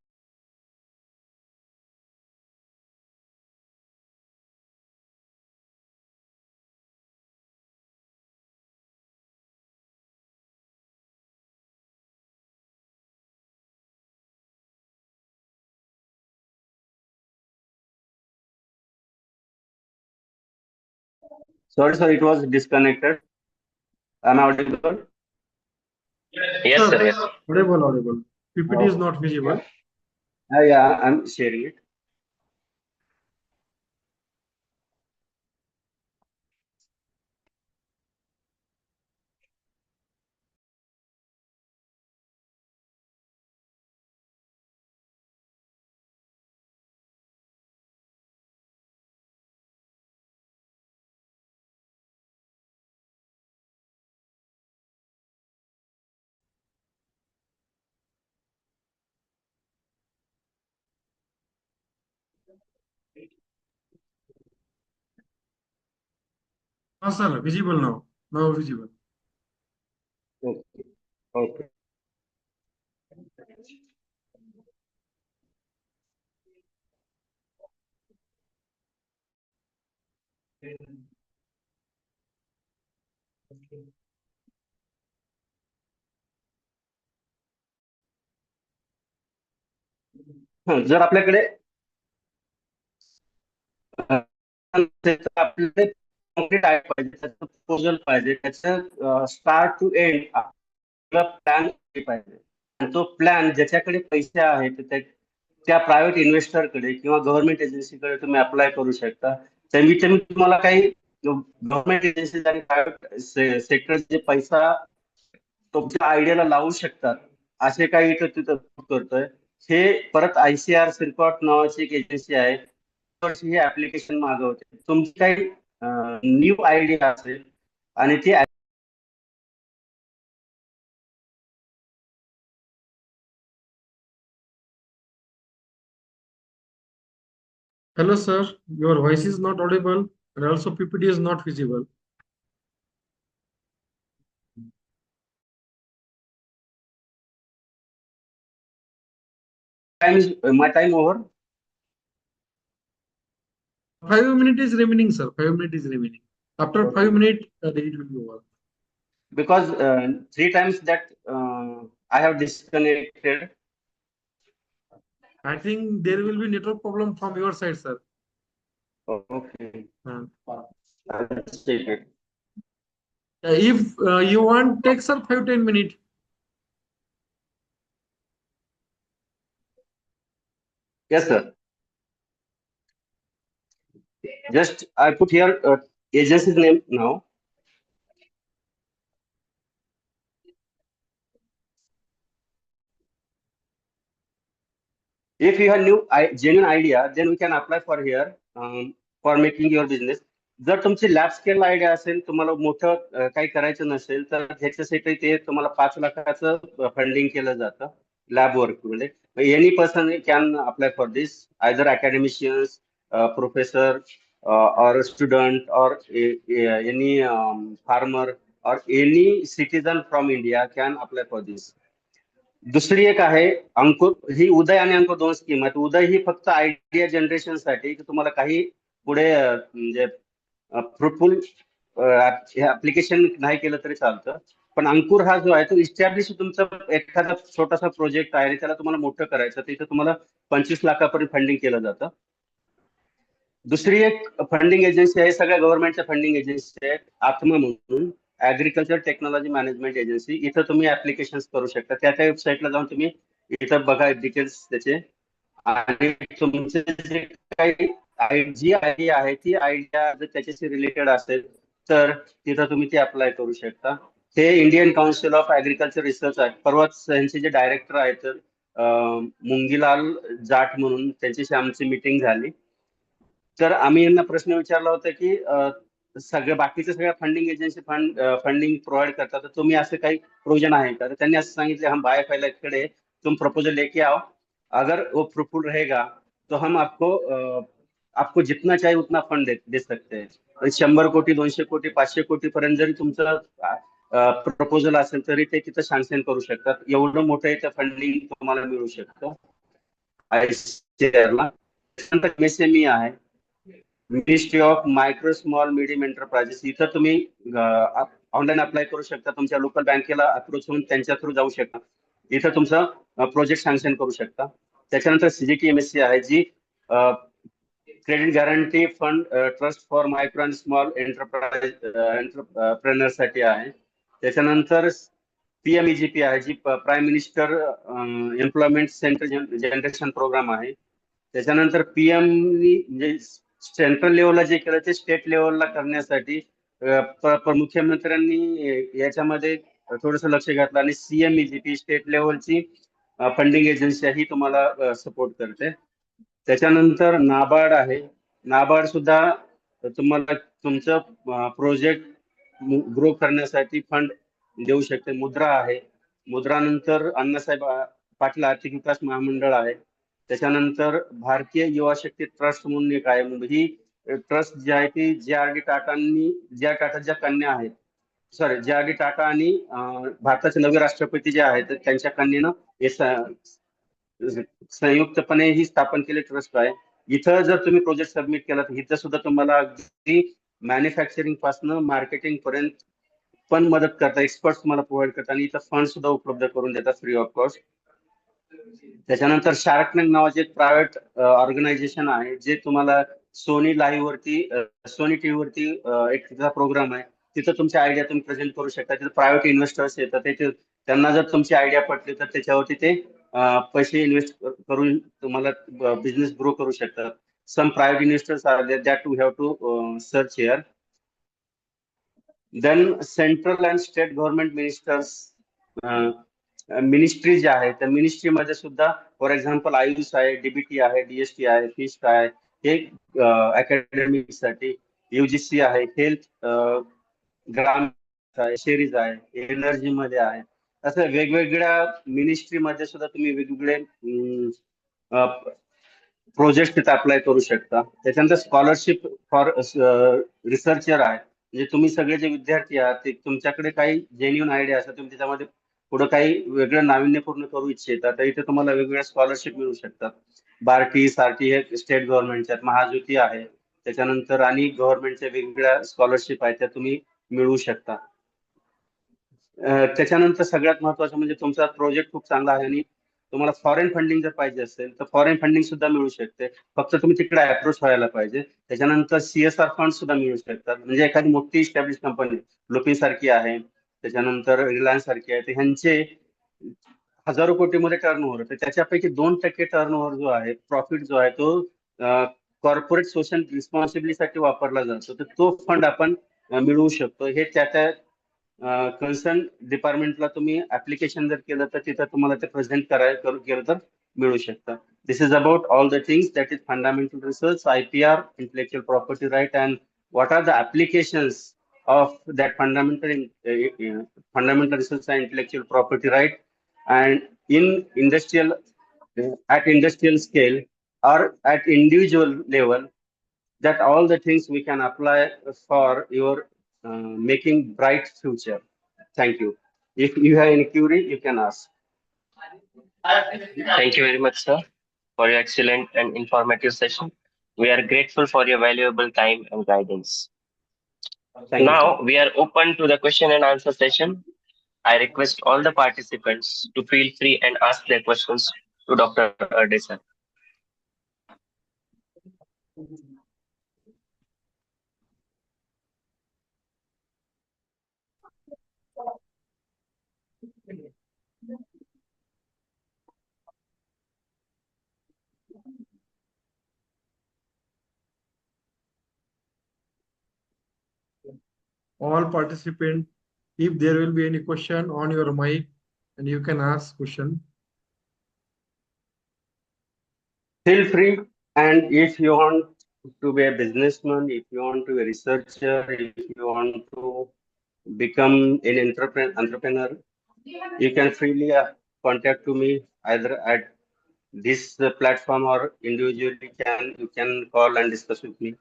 Sorry, it was disconnected. Am I audible? Yes, sir. Yes. Audible. PPT is not visible. Yeah, I'm sharing it. Ah, sir, visible now. Now visible. Okay. Okay. जर आपल्याकडे आपल्याकडे कॉन्क्रीट आहे पाहिजे, त्याचं प्रपोजल पाहिजे, त्याचं स्टार्ट टू एंड आपला plan पाहिजे. आणि तो प्लॅन ज्याच्याकडे पैसे आहेत त्या प्रायव्हेट इन्व्हेस्टरकडे किंवा गव्हर्नमेंट एजन्सीकडे तुम्ही अप्लाय करू शकता. कमीत कमी तुम्हाला काही गव्हर्नमेंट एजन्सीज आणि प्रायव्हेट सेक्टरचे पैसा तुमच्या आयडियाला लावू शकतात असे काही इथं तिथं करतोय. हे परत ICR सिरकॉट नावाची एक एजन्सी आहे, हे ऍप्लिकेशन मागवते. तुमची काही न्यू आयडिया असेल आणि ती Hello, sir. Your voice is not audible and also PPT is not visible. my time over. 5 minutes is remaining, sir. 5 minutes is remaining. After 5 minutes, the it will be over. Because 3 times that I have disconnected. I think there will be network problem from your side, sir. Okay. Uh, Let's take it. if you want, take sir 5-10 minutes. Yes, sir. Just I put here agency's name now. If you have new genuine idea, then we can apply for here for making your business. जर तुमची lab scale idea असेल, तुम्हाला मोठं काही करायचं नसेल तर ह्याच्यासाठी ते तुम्हाला 5 लाखाचं फंडिंग केलं जातं लॅब वर्क मध्ये. Any person can apply for this, either academicians, professor or student or any farmer or any citizen from India can apply for this. दुसरी एक आहे अंकुर. ही उदय आणि अंकुर दोन स्कीम आहेत. उदय ही फक्त आयडिया जनरेशन साठी की तुम्हाला काही पुढे म्हणजे फ्रुटफुल ऍप्लिकेशन नाही केलं तरी चालतं. पण अंकुर हा जो आहे तो इस्टॅब्लिश तुमचा एखादा छोटासा प्रोजेक्ट आहे आणि त्याला तुम्हाला मोठं करायचं, तर इथे तुम्हाला 25 लाखापर्यंत फंडिंग केलं जातं. दुसरी एक फंडिंग एजन्सी आहे, सगळ्या गव्हर्नमेंटच्या फंडिंग एजन्सी आहेत, आत्मा म्हणून ऍग्रिकल्चर टेक्नॉलॉजी मॅनेजमेंट एजन्सी. इथं तुम्ही ऍप्लिकेशन करू शकता. त्या वेबसाईटला जाऊन तुम्ही इथं बघा डिटेल्स त्याचे. आणि तुमचे जे काही जी आयडिया आहे ती आयडिया जर त्याच्याशी रिलेटेड असेल तर तिथं तुम्ही ती अप्लाय करू शकता. हे Indian council of agriculture research आहे. परवाच यांचे जे डायरेक्टर आहेत मुंगीलाल जाट म्हणून, त्यांच्याशी आमची मीटिंग झाली. तर आम्ही यांना प्रश्न विचारला होता की सगळ्या बाकीच्या सगळ्या फंडिंग एजन्सी फंडिंग प्रोव्हाइड करतात, तर तुम्ही असं काही प्रोविजन आहे का? तर त्यांनी असं सांगितलं, हम बाय पहले खड़े, तुम प्रपोजल लेके आओ, अगर वो फ्रूटफुल रहेगा तो हम आपको जितना चाहिए उतना फंड दे सकते हैं. 100 कोटी 200 कोटी 500 कोटी पर्यंत जरी तुमचं प्रपोजल असेल तरी ते तिथं सँक्शन करू शकतात. एवढं मोठं इथं फंडिंग तुम्हाला मिळू शकतं ICRला. त्यानंतर MSME आहे, ministry of micro small medium enterprises. इथं तुम्ही ऑनलाईन अप्लाय करू शकता. तुमच्या लोकल बँकेला अप्रोच होऊन त्यांच्या थ्रू जाऊ शकता. इथं तुमचं प्रोजेक्ट सँक्शन करू शकता. त्याच्यानंतर CGTMSC आहे, जी credit guarantee fund trust for micro and small entrepreneur साठी आहे. त्याच्यानंतर PMEGP आहे, जी prime minister employment centre generation programme आहे. त्याच्यानंतर PM म्हणजे सेंट्रल लेवलला जे केलं ते स्टेट लेवलला करण्यासाठी मुख्यमंत्र्यांनी याच्यामध्ये थोडंसं लक्ष घातलं. आणि CMEGP स्टेट लेवलची फंडिंग एजन्सी ही तुम्हाला सपोर्ट करते. त्याच्यानंतर नाबार्ड आहे. नाबार्ड सुद्धा तुम्हाला तुमचं प्रोजेक्ट ग्रो करण्यासाठी फंड देऊ शकते. मुद्रा आहे. मुद्रानंतर अण्णासाहेब पाटील आर्थिक विकास महामंडळ आहे. त्याच्यानंतर भारतीय युवा शक्ती ट्रस्ट म्हणून एक आहे. ही ट्रस्ट जी आहे ती JRD टाटांनी, टाटाच्या कन्या आहेत, JRD टाटा आणि भारताचे नवे राष्ट्रपती जे आहेत त्यांच्या कन्येनं हे संयुक्तपणे ही स्थापन केले ट्रस्ट आहे. इथं जर तुम्ही प्रोजेक्ट सबमिट केला तर इथं सुद्धा तुम्हाला अगदी मॅन्युफॅक्चरिंग पासून मार्केटिंग पर्यंत पण मदत करतात. एक्सपर्ट तुम्हाला प्रोव्हाइड करतात आणि इथं फंड सुद्धा उपलब्ध करून देतात फ्री ऑफ कॉस्ट. त्याच्यानंतर शार्क टँक नावाचे एक प्रायव्हेट ऑर्गनायझेशन आहे, जे तुम्हाला सोनी लाईव्ह वरती, सोनी टीव्ही वरती एक तिचा प्रोग्राम आहे. तिथं तुमची आयडिया तुम्ही प्रेझेंट करू शकता. तिथे प्रायव्हेट इन्व्हेस्टर्स येतात. त्यांना जर तुमची आयडिया पटली तर त्याच्यावरती ते पैसे इन्व्हेस्ट करून तुम्हाला बिझनेस ग्रो करू शकतात. Some private investors are there that we have to search here. Then central and state government ministers, ministry ज्या आहेत त्या मिनिस्ट्रीमध्ये सुद्धा फॉर एक्झाम्पल आयुष आहे, DBT आहे, DST आहे, फिस्ट आहे, हे अकॅडमिक साठी. UGC आहे, हेल्थ, ग्राम आहे, शेरीज आहे, एनर्जी मध्ये आहे. असं वेगवेगळ्या मिनिस्ट्रीमध्ये सुद्धा तुम्ही वेगवेगळे प्रोजेक्ट तिथे अप्लाय करू शकता. त्याच्यानंतर स्कॉलरशिप फॉर रिसर्चर आहे. म्हणजे तुम्ही सगळे जे विद्यार्थी आहात ते तुमच्याकडे काही जेन्युन आयडिया असतात, तुम्ही त्याच्यामध्ये पुढे काही वेगळं नाविन्यपूर्ण करू इच्छिता, तर इथे तुम्हाला वेगवेगळ्या स्कॉलरशिप मिळू शकतात. बार्टी, सारटी हे स्टेट गव्हर्नमेंटच्या, महाज्योती आहे. त्याच्यानंतर आणि गव्हर्नमेंटच्या वेगवेगळ्या स्कॉलरशिप आहेत त्या तुम्ही मिळवू शकता. त्याच्यानंतर सगळ्यात महत्वाचं म्हणजे तुमचा प्रोजेक्ट खूप चांगला आहे आणि तुम्हाला फॉरेन फंडिंग जर पाहिजे असेल तर फॉरेन फंडिंग सुद्धा मिळू शकते. फक्त तुम्ही तिकडे अप्रोच व्हायला पाहिजे. त्याच्यानंतर CSR फंड सुद्धा मिळू शकतात. म्हणजे एखादी मोठी इस्टॅब्लिश कंपनी लुपिन सारखी आहे, त्याच्यानंतर रिलायन्स सारखी आहे, तर ह्यांचे हजारो कोटीमध्ये टर्नओव्हर, तर त्याच्यापैकी 2% टर्नओव्हर जो आहे, प्रॉफिट जो आहे तो कॉर्पोरेट सोशल रिस्पॉन्सिबिलिटीसाठी वापरला जातो. तर तो फंड आपण मिळवू शकतो. हे त्या कन्सर्न डिपार्टमेंटला तुम्ही ऍप्लिकेशन जर केलं तर तिथं तुम्हाला ते प्रेझेंट केलं तर मिळू शकतं. This is about all the things that is fundamental research, IPR, intellectual property right, and what are the applications of that fundamental research and intellectual property right, and in industrial, at industrial scale or at individual level, that all the things we can apply for your making bright future. Thank you. If you have any query, you can ask. Thank you very much, sir, for your excellent and informative session. We are grateful for your valuable time and guidance. Thank you, Now sir. we are open to the question and answer session. I request all the participants to feel free and ask their questions to Dr. Erde, sir. all participants, if there will be any question on your mic, and you can ask question. Feel free. And if you want to be a businessman, if you want to be a researcher, if you want to become an entrepreneur, you can freely contact to me either at this platform or individually you can call and discuss with me.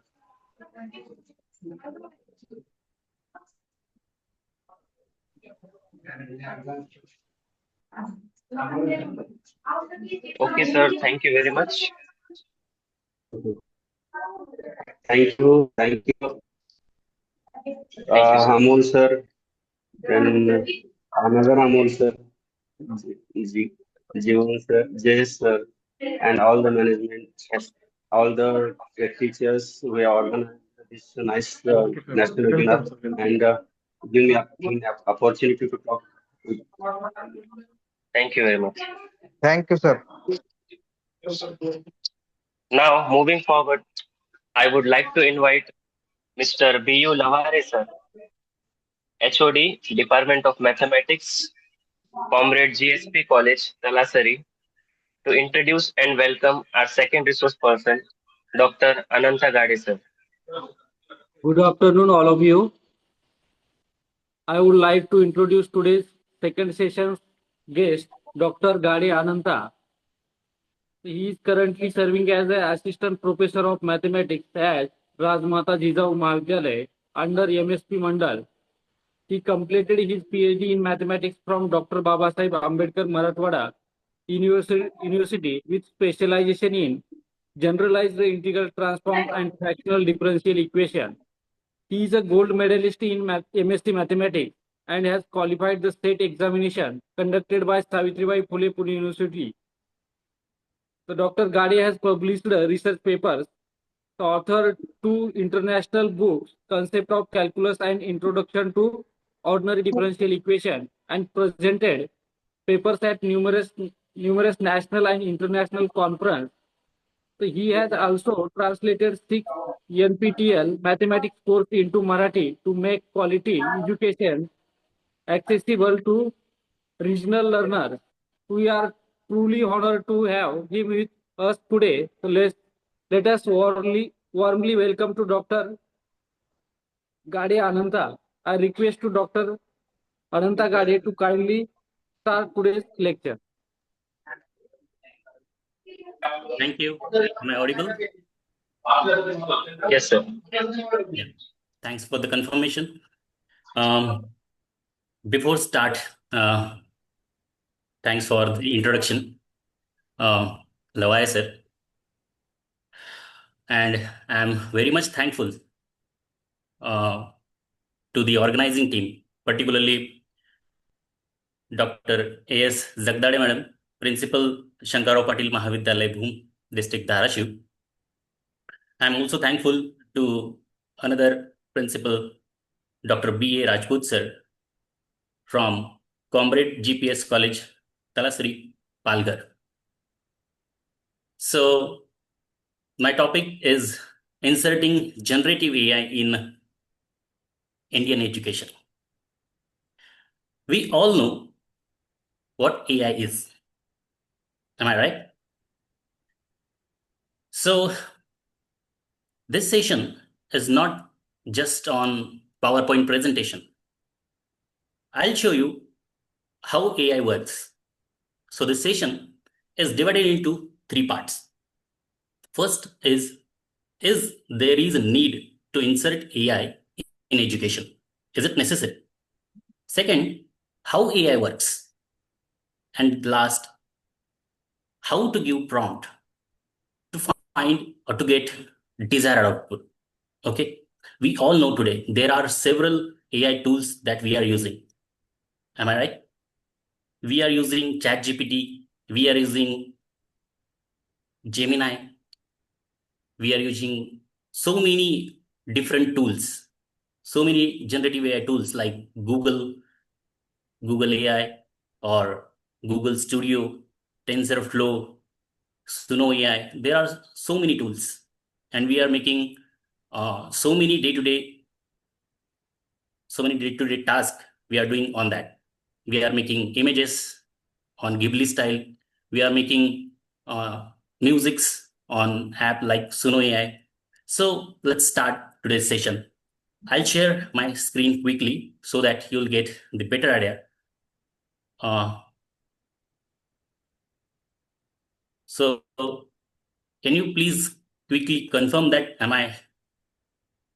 Okay, sir. Thank you very much. Thank you. Thank you, Thank you, sir. Amol sir. Then another Amol sir, Jivan sir, Jay sir, and all the management, all the teachers who have organized this nice Okay, sir. national Welcome, webinar sir. Welcome. and give me an opportunity to talk. Thank you very much. Thank you, sir. Now, moving forward, I would like to invite Mr. B.U. Lavare, sir, HOD, Department of Mathematics, Comrade GSP College, Talasari, to introduce and welcome our second resource person, Dr. Ananta Gade, sir. Good afternoon, all of you. I would like to introduce today's second session guest, Dr. Gade Ananta. He is currently serving as an assistant professor of mathematics at Rajmata Jijau Mahavidyalaya under MSP Mandal. He completed his PhD in mathematics from Dr. Babasaheb Ambedkar Marathwada University with specialization in generalized integral transform and fractional differential equation. He is a gold medalist in MSc Mathematics and has qualified the state examination conducted by Savitribai Phule Pune University. So Dr. Gade has published research papers, authored two international books, Concept of Calculus and Introduction to Ordinary Differential Equation, and presented papers at numerous national and international conferences. So he has also translated 6 NPTEL mathematics course into Marathi to make quality education accessible to regional learners. We are truly honored to have him with us today. So let us warmly welcome to Dr. Gade Ananta. I request to Dr. Ananta Gade to kindly start today's lecture. Thank you. Am I audible? Yes, sir. Yeah. Thanks for the confirmation. Before start, thanks for the introduction, Lavaya sir. And I'm very much thankful to the organizing team, particularly Dr. A.S. Zagdade Madam, Principal Shankarao Patil Mahavidyalaya, Bhum, District Dharashiv. I'm also thankful to another principal, Dr. B.A. Rajput sir, from Comrade GPS College, Talasri, Palghar. So, my topic is inserting generative AI in Indian education. We all know what AI is. Am I right? So, this session is not just on PowerPoint presentation. I'll show you how AI works. So, this session is divided into 3 parts. First is there is a need to insert AI in education? Is it necessary? Second, how AI works? And last, how to give prompt to find or to get desired output. Okay, we all know today there are several AI tools that we are using. Am I right? We are using ChatGPT, we are using Gemini, we are using so many different tools, so many generative AI tools like Google AI, or Google Studio, TensorFlow, Suno AI. There are so many tools, and we are making so many day-to-day so many day-to-day tasks we are doing on that. We are making images on Ghibli style. We are making musics on app like Suno AI. So let's start today's session. I'll share my screen quickly so that you'll get the better idea. So can you please quickly confirm that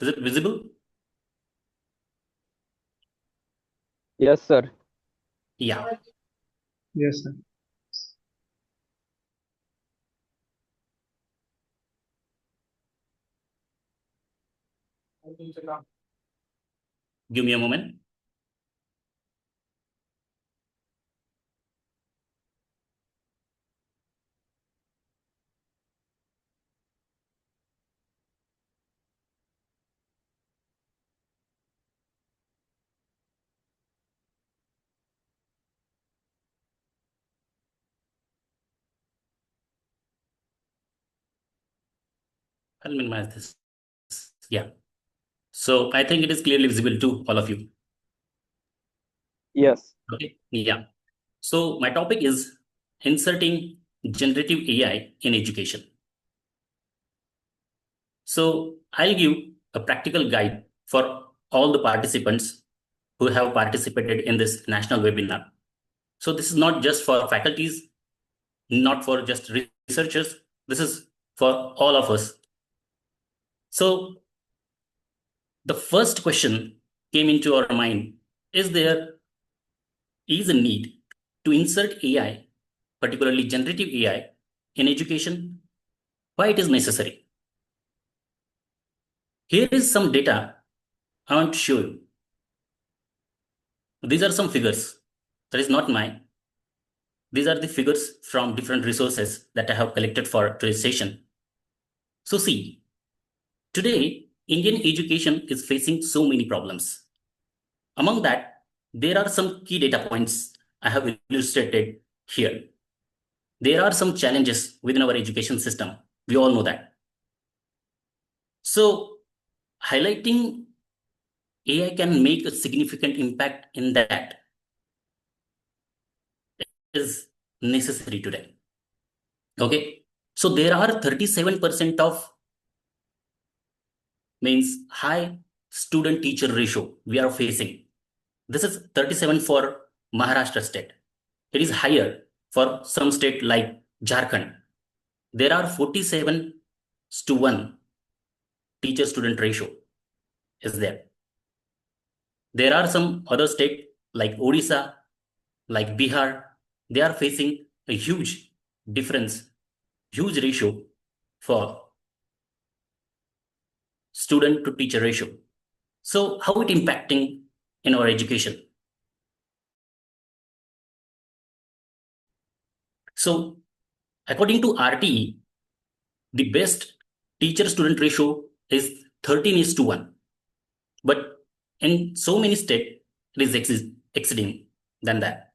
is it visible? Yes, sir. Yeah. Yes, sir. Give me a moment. I'll minimize this. Yeah. So I think it is clearly visible to all of you. Yes. Okay. Yeah. So my topic is inserting generative AI in education. So I'll give a practical guide for all the participants who have participated in this national webinar. So this is not just for faculties, not for just researchers. This is for all of us. So the first question came into our mind, is there is a need to insert AI, particularly generative AI, in education? Why it is necessary? Here is some data I want to show you. These are some figures. That is not mine. These are the figures from different resources that I have collected for today's session. So see, today, Indian education is facing so many problems. Among that, there are some key data points I have illustrated here. There are some challenges within our education system. We all know that. So highlighting AI can make a significant impact in that is necessary today. Okay. So there are 37% of means high student teacher ratio we are facing. This is 37 for Maharashtra state. It is higher for some state like Jharkhand. There are 47:1 teacher student ratio is there. There are some other states like Odisha, like Bihar, they are facing a huge difference, huge ratio for student to teacher ratio. So how it impacting in our education? So according to RTE, the best teacher student ratio is 13:1. But in so many states, it is exceeding than that.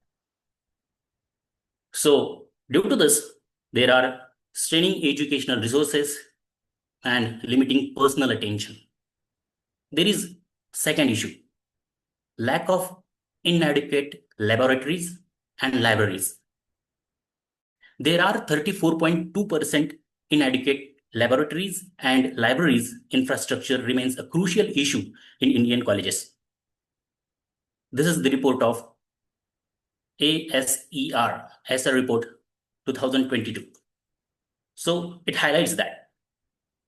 So due to this, there are straining educational resources and limiting personal attention. There is second issue, lack of inadequate laboratories and libraries. There are 34.2% inadequate laboratories and libraries. Infrastructure remains a crucial issue in Indian colleges. This is the report of ASER, ASER report 2022. So it highlights that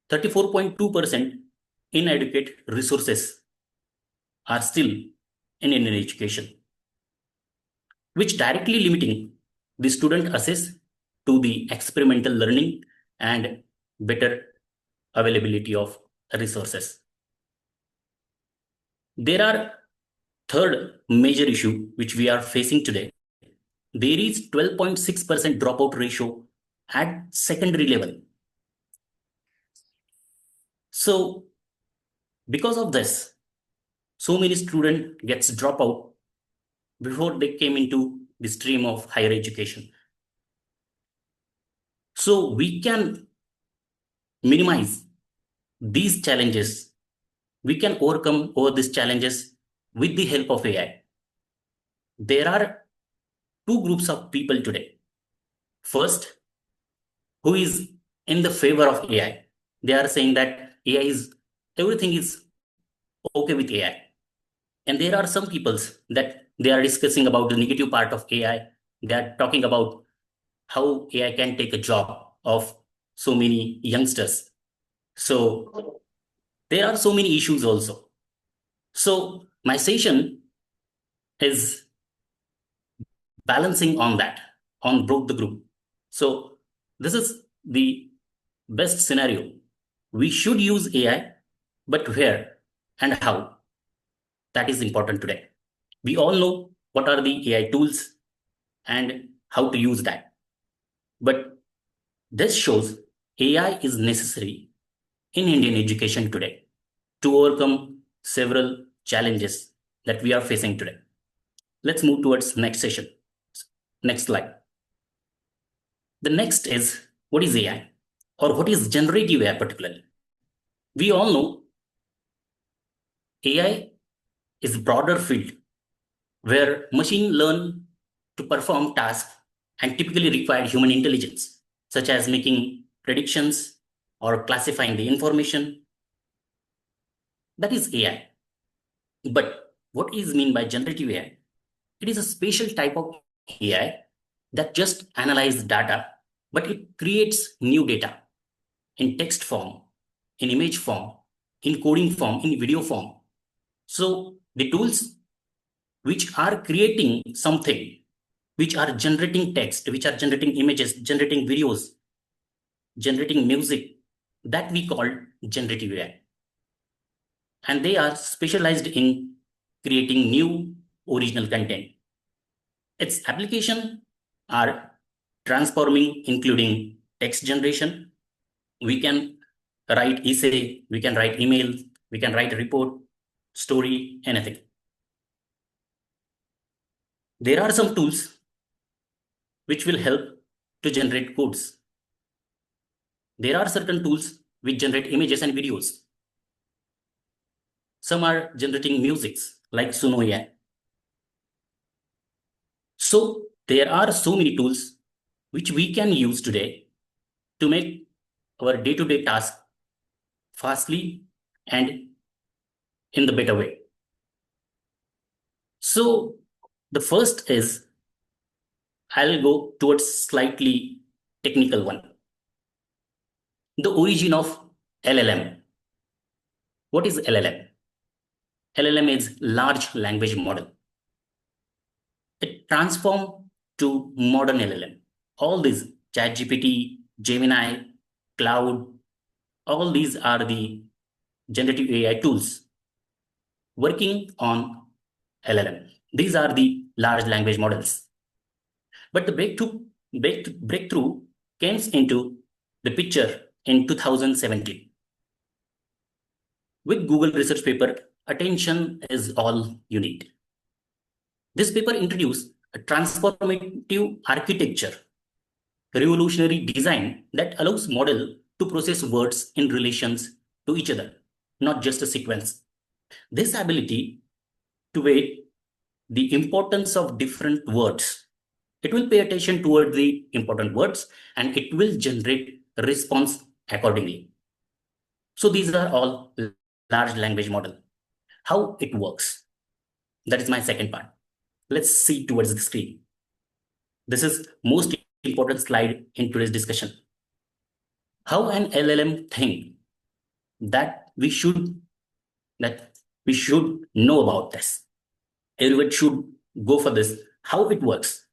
34.2% inadequate resources are still in Indian education, which directly limiting the student access to the experimental learning and better availability of resources. There are third major issue which we are facing today. There is 12.6% dropout ratio at secondary level. So because of this, so many students gets drop out before they came into the stream of higher education. So we can minimize these challenges. We can overcome all these challenges with the help of AI. There are two groups of people today. First, who is in the favor of AI. They are saying that everything is okay with AI. And there are some peoples that they are discussing about the negative part of AI. They are talking about how AI can take a job of so many youngsters. So there are so many issues also. So my session is balancing on that, on both the group. So this is the best scenario. We should use AI, but where and how? That is important today. We all know what are the AI tools and how to use that. But this shows AI is necessary in Indian education today to overcome several challenges that we are facing today. Let's move towards next session. Next slide. The next is, what is AI, or what is generative AI particularly? We all know AI is a broader field where machine learn to perform tasks and typically require human intelligence, such as making predictions or classifying the information. That is AI. But what is meant by generative AI? It is a special type of AI that just analyzes data, but it creates new data in text form, in image form, in coding form, in video form. So the tools which are creating something, which are generating text, which are generating images, generating videos, generating music, that we call generative AI. And they are specialized in creating new original content. Its application are transforming, including text generation. We can write essay, we can write email, we can write a report, story, anything. There are some tools which will help to generate codes. There are certain tools which generate images and videos. Some are generating musics like Suno AI. So there are so many tools which we can use today to make our day-to-day task fastly and in the better way. So the first is, I'll go towards slightly technical one. The origin of LLM. What is LLM? LLM is large language model. It transformed to modern LLM. All these ChatGPT, Gemini, Cloud, all these are the generative AI tools working on LLM. These are the large language models. But the breakthrough came into the picture in 2017. With Google research paper, attention is all you need. This paper introduced a transformative architecture, revolutionary design that allows model to process words in relations to each other, not just a sequence. This ability to weigh the importance of different words, it will pay attention toward the important words and it will generate a response accordingly. So these are all large language model. How it works, that is my second part. Let's see towards the screen. This is most important slide in today's discussion. How an LLM think that we should know about this. Everyone should go for this, how it works.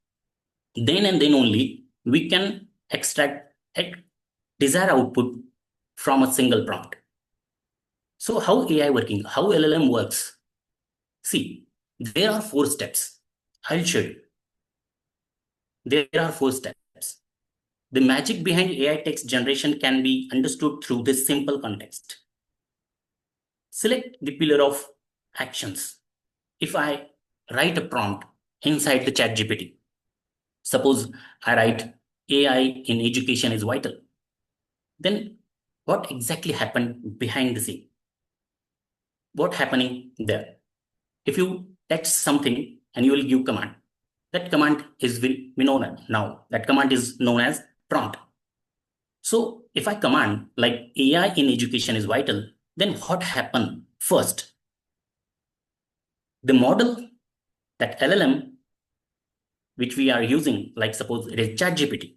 Then and then only we can extract a desired output from a single prompt. So how AI working, how LLM works? See, there are 4 steps. I'll show you. There are 4 steps. The magic behind AI text generation can be understood through this simple context. Select the pillar of actions. If I write a prompt inside the ChatGPT, suppose I write AI in education is vital, then what exactly happened behind the scene? What happening there? if you text something and you will give command, that command is we know now. That command is known as prompt. So if I command like AI in education is vital, then what happened first? The model, that LLM, which we are using, like suppose it is ChatGPT.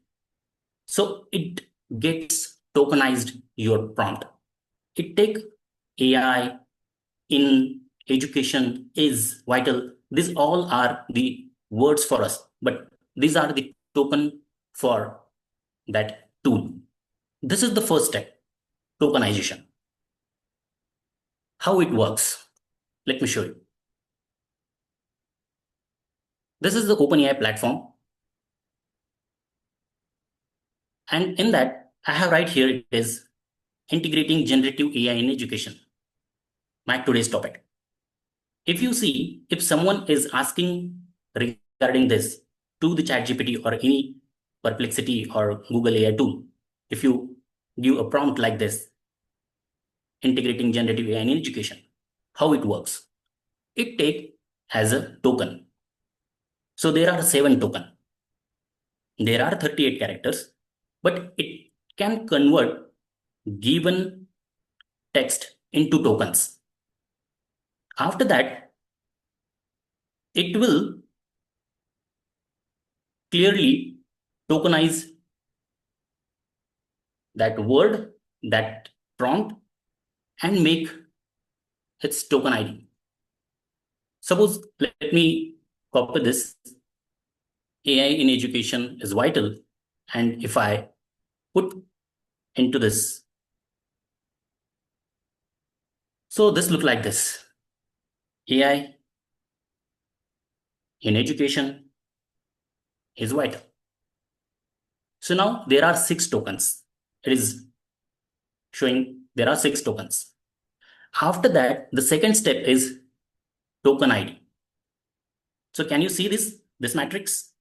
So it gets tokenized your prompt. It take AI in education is vital. These all are the words for us, but these are the token for that tool. This is the first step, tokenization. How it works? Let me show you. This is the OpenAI platform. And in that, I have right here, it is integrating generative AI in education, my today's topic. If you see, if someone is asking regarding this to the ChatGPT or any Perplexity or Google AI tool, if you give a prompt like this, integrating generative AI in education, how it works? It take as a token. So there are 7 tokens. There are 38 characters, but it can convert given text into tokens. After that, it will clearly tokenize that word, that prompt, and make its token ID. Suppose, let me copy this. AI in education is vital. And if I put into this, so this look like this. AI in education is vital. So now there are 6 tokens. It is showing there are 6 tokens. After that, the second step is token ID. So can you see this matrix?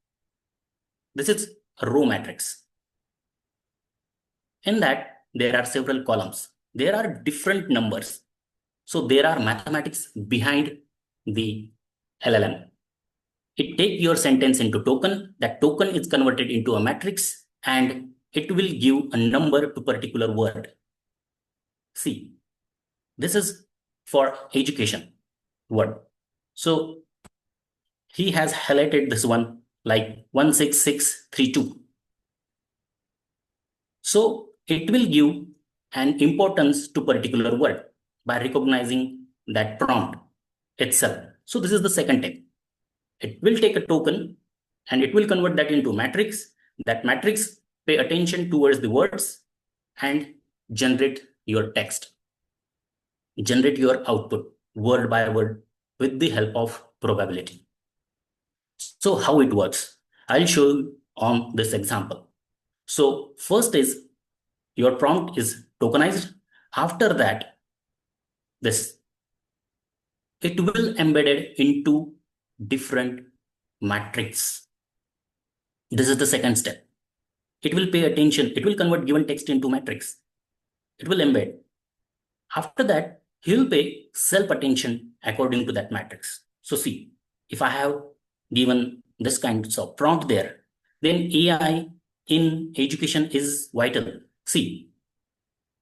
This is a row matrix. In that, there are several columns. There are different numbers. So there are mathematics behind the LLM. It takes your sentence into token. That token is converted into a matrix and it will give a number to particular word. See, this is for education word. So he has highlighted this one like 16632. So it will give an importance to particular word by recognizing that prompt itself. So this is the second step. It will take a token and it will convert that into matrix. That matrix pay attention towards the words and generate your text. Generate your output word by word with the help of probability. So how it works? I'll show you on this example. So first is your prompt is tokenized. After that, it will embedded into different matrix. This is the second step. It will pay attention. It will convert given text into matrix. It will embed. After that, he will pay self attention according to that matrix. So see, if I have given this kind of prompt there, then AI in education is vital. See,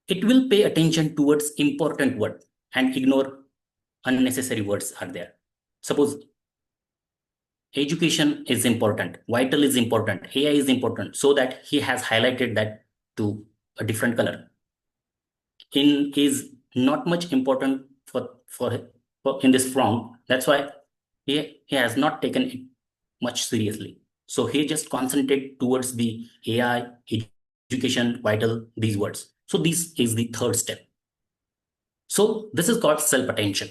it will pay attention towards important word and ignore unnecessary words are there. Suppose education is important, vital is important, AI is important, so that he has highlighted that to a different color. In is not much important for in this prompt. That's why he has not taken it much seriously. So he just concentrated towards the AI, education, vital, these words. So this is the third step. So this is called self-attention.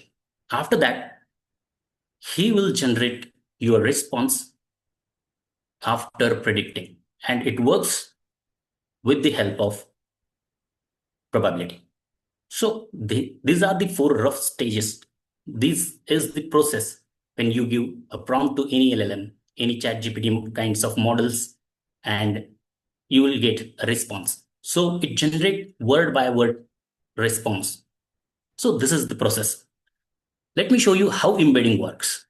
After that, he will generate your response after predicting, and it works with the help of probability. So these are the 4 rough stages. This is the process when you give a prompt to any LLM, any ChatGPT kinds of models, and you will get a response. So it generates word by word response. So this is the process. Let me show you how embedding works,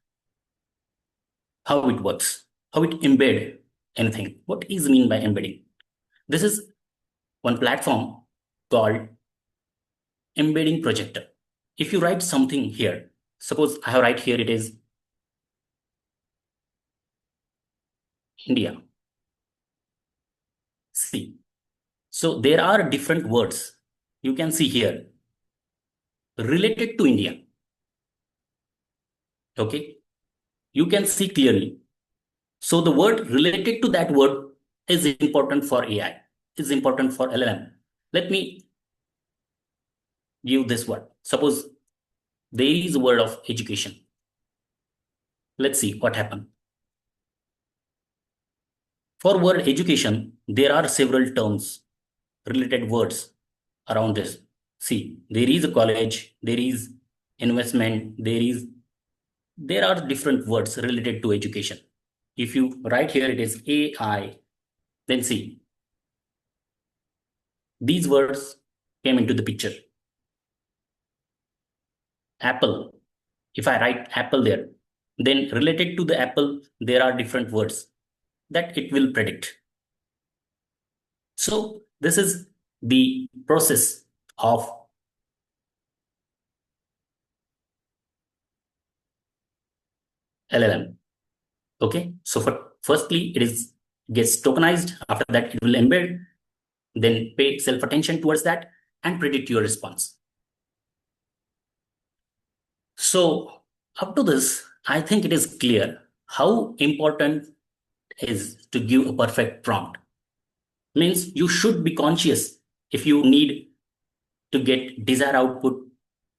how it works, how it embed anything. What is mean by embedding? This is one platform called embedding projector. If you write something here, suppose I have write here, it is India. See, so there are different words you can see here related to India. Okay, you can see clearly. So the word related to that word is important for AI, is important for LLM. Let me give this word. Suppose there is a word of education. Let's see what happened. For word education, there are several terms, related words around this. See, there is a college, there is investment, there are different words related to education. If you write here, it is AI, then see, these words came into the picture. Apple, if I write apple there, then related to the apple, there are different words that it will predict. So this is the process of LLM. Okay, so firstly, it is gets tokenized. After that, it will embed, then pay self attention towards that and predict your response. So up to this, I think it is clear how important is to give a perfect prompt. Means you should be conscious if you need to get desired output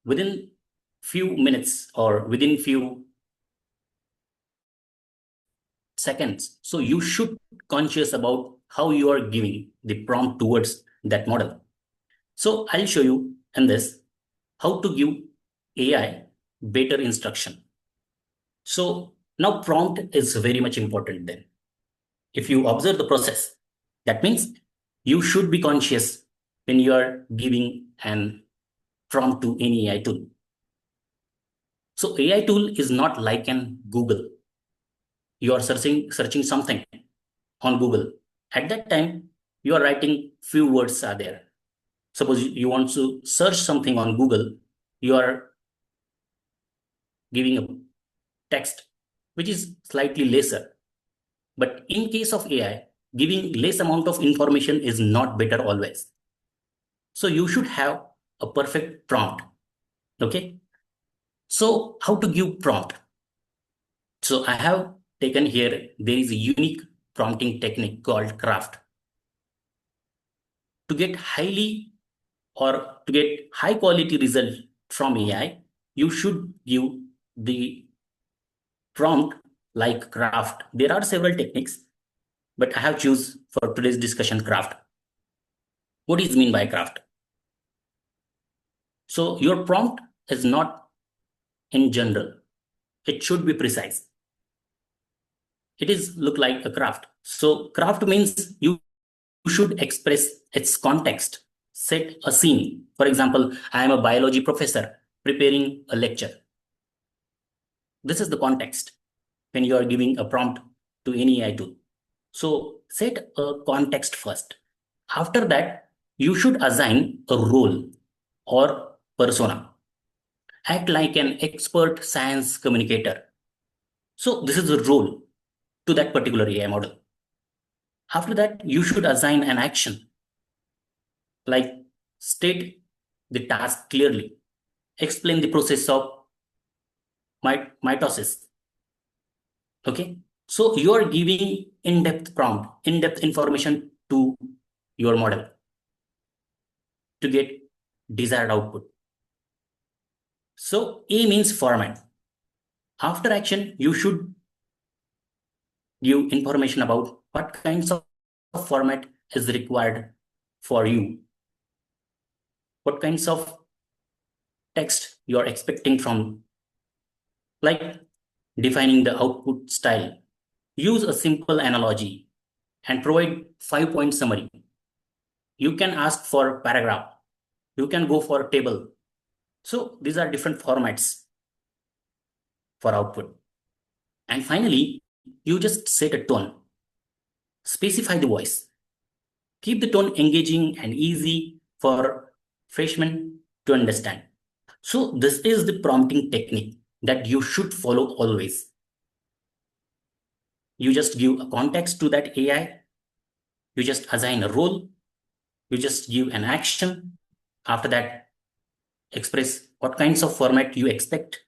within few minutes or within few seconds. So you should conscious about how you are giving the prompt towards that model. So I'll show you in this how to give AI better instruction. So now prompt is very much important then. If you observe the process, that means you should be conscious when you are giving an prompt to any AI tool. So AI tool is not like an Google. You are searching something on Google. At that time, you are writing few words are there. Suppose you want to search something on Google, you are giving a text which is slightly lesser. But in case of AI, giving less amount of information is not better always. So you should have a perfect prompt. Okay. So how to give prompt? So I have taken here, there is a unique prompting technique called craft. To get highly or to get high quality result from AI, you should give the prompt like craft. There are several techniques, but I have choose for today's discussion craft. What is mean by craft? So your prompt is not in general. It should be precise. It is look like a craft. So craft means you should express its context, set a scene. For example, I am a biology professor preparing a lecture. This is the context when you are giving a prompt to any AI tool. So set a context first. After that, you should assign a role or persona. Act like an expert science communicator. So this is a role to that particular AI model. After that, you should assign an action, like state the task clearly, explain the process of mitosis. Okay, so you are giving in-depth prompt, in-depth information to your model to get desired output. So A means format. After action, you should give information about what kinds of format is required for you, what kinds of text you are expecting from, like defining the output style. Use a simple analogy and provide 5-point summary. You can ask for paragraph. You can go for table. So these are different formats for output. And finally, you just set a tone, specify the voice, keep the tone engaging and easy for freshmen to understand. So this is the prompting technique that you should follow always. You just give a context to that AI, you just assign a role, you just give an action. After that, express what kinds of format you expect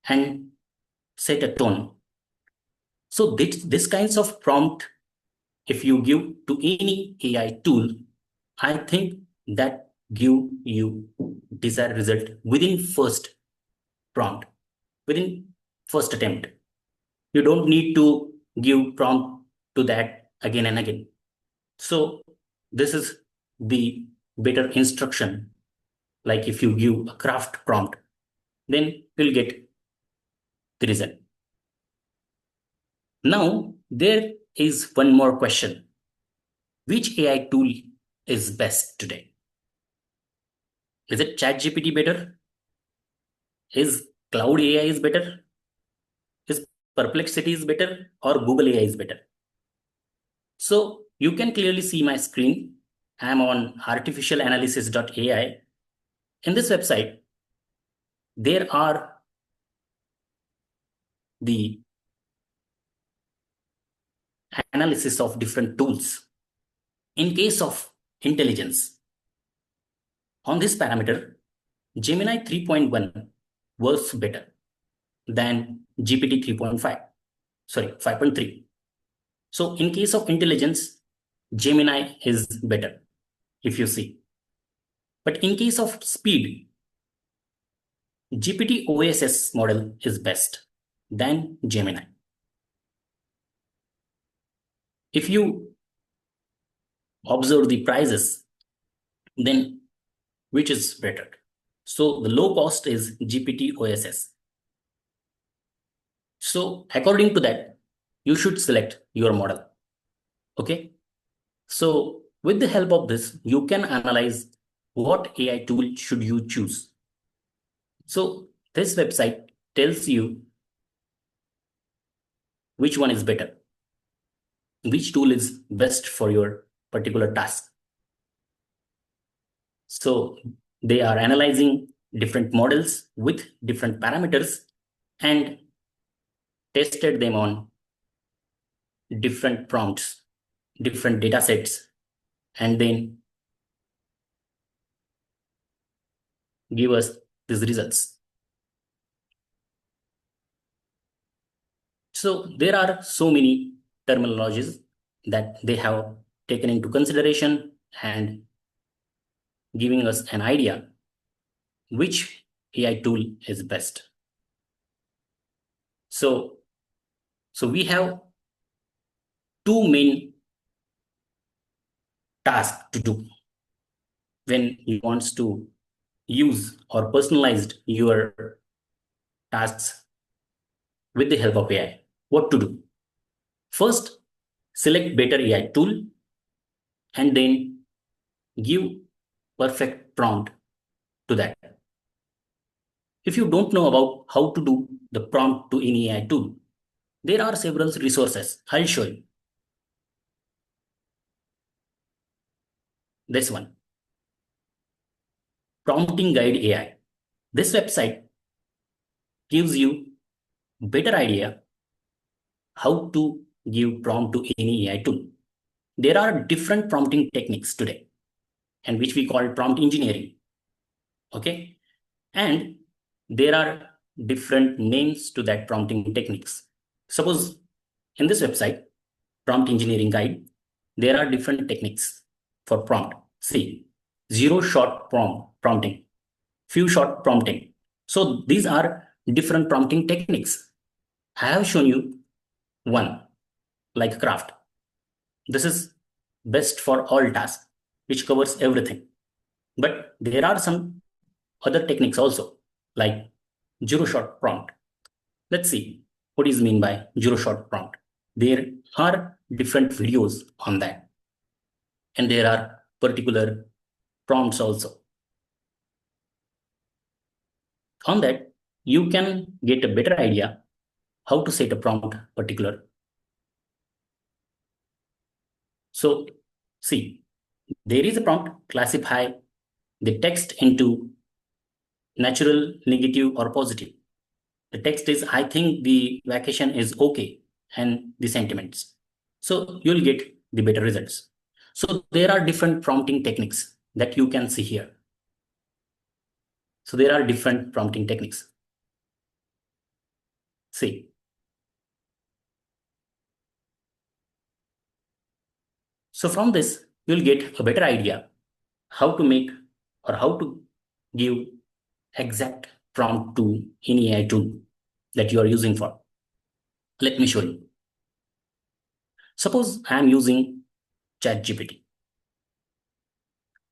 and set a tone. So this kinds of prompt, if you give to any AI tool, I think that give you desired result within first prompt, within first attempt. You don't need to give prompt to that again and again. So this is the better instruction. Like if you give a craft prompt, then you'll get the result. Now, there is one more question. Which AI tool is best today? Is it ChatGPT better? Is Cloud AI is better? Is Perplexity is better or Google AI is better? So you can clearly see my screen. I'm on artificialanalysis.ai. In this website, there are the analysis of different tools. In case of intelligence, on this parameter, Gemini 3.1 was better than GPT 5.3. So in case of intelligence, Gemini is better, if you see. But in case of speed, GPT OSS model is best than Gemini. If you observe the prices, then which is better? So the low cost is GPT OSS. So according to that, you should select your model. Okay. So with the help of this, you can analyze what AI tool should you choose. So this website tells you which one is better, which tool is best for your particular task. So they are analyzing different models with different parameters and tested them on different prompts, different data sets, and then give us these results. So there are so many terminologies that they have taken into consideration and giving us an idea which AI tool is best. So we have two main tasks to do when you want to use or personalized your tasks with the help of AI. What to do? First, select better AI tool and then give perfect prompt to that. If you don't know about how to do the prompt to any AI tool, there are several resources. I'll show you. This one, Prompting Guide AI. This website gives you better idea how to give prompt to any AI tool. There are different prompting techniques today, and which we call prompt engineering. Okay, and there are different names to that prompting techniques. Suppose in this website, Prompt Engineering Guide, there are different techniques for prompt. See, zero shot prompting, few shot prompting. So these are different prompting techniques. I have shown you one, like craft. This is best for all tasks, which covers everything. But there are some other techniques also, like zero shot prompt. Let's see what is mean by zero shot prompt. There are different videos on that, and there are particular prompts also. On that, you can get a better idea how to set a prompt particular. So see, there is a prompt, classify the text into natural, negative, or positive. The text is, I think the vacation is okay, and the sentiments. So you'll get the better results. So there are different prompting techniques that you can see here. So there are different prompting techniques. See. So from this, you'll get a better idea how to make or how to give exact prompt to any AI tool that you are using for. Let me show you. Suppose I am using ChatGPT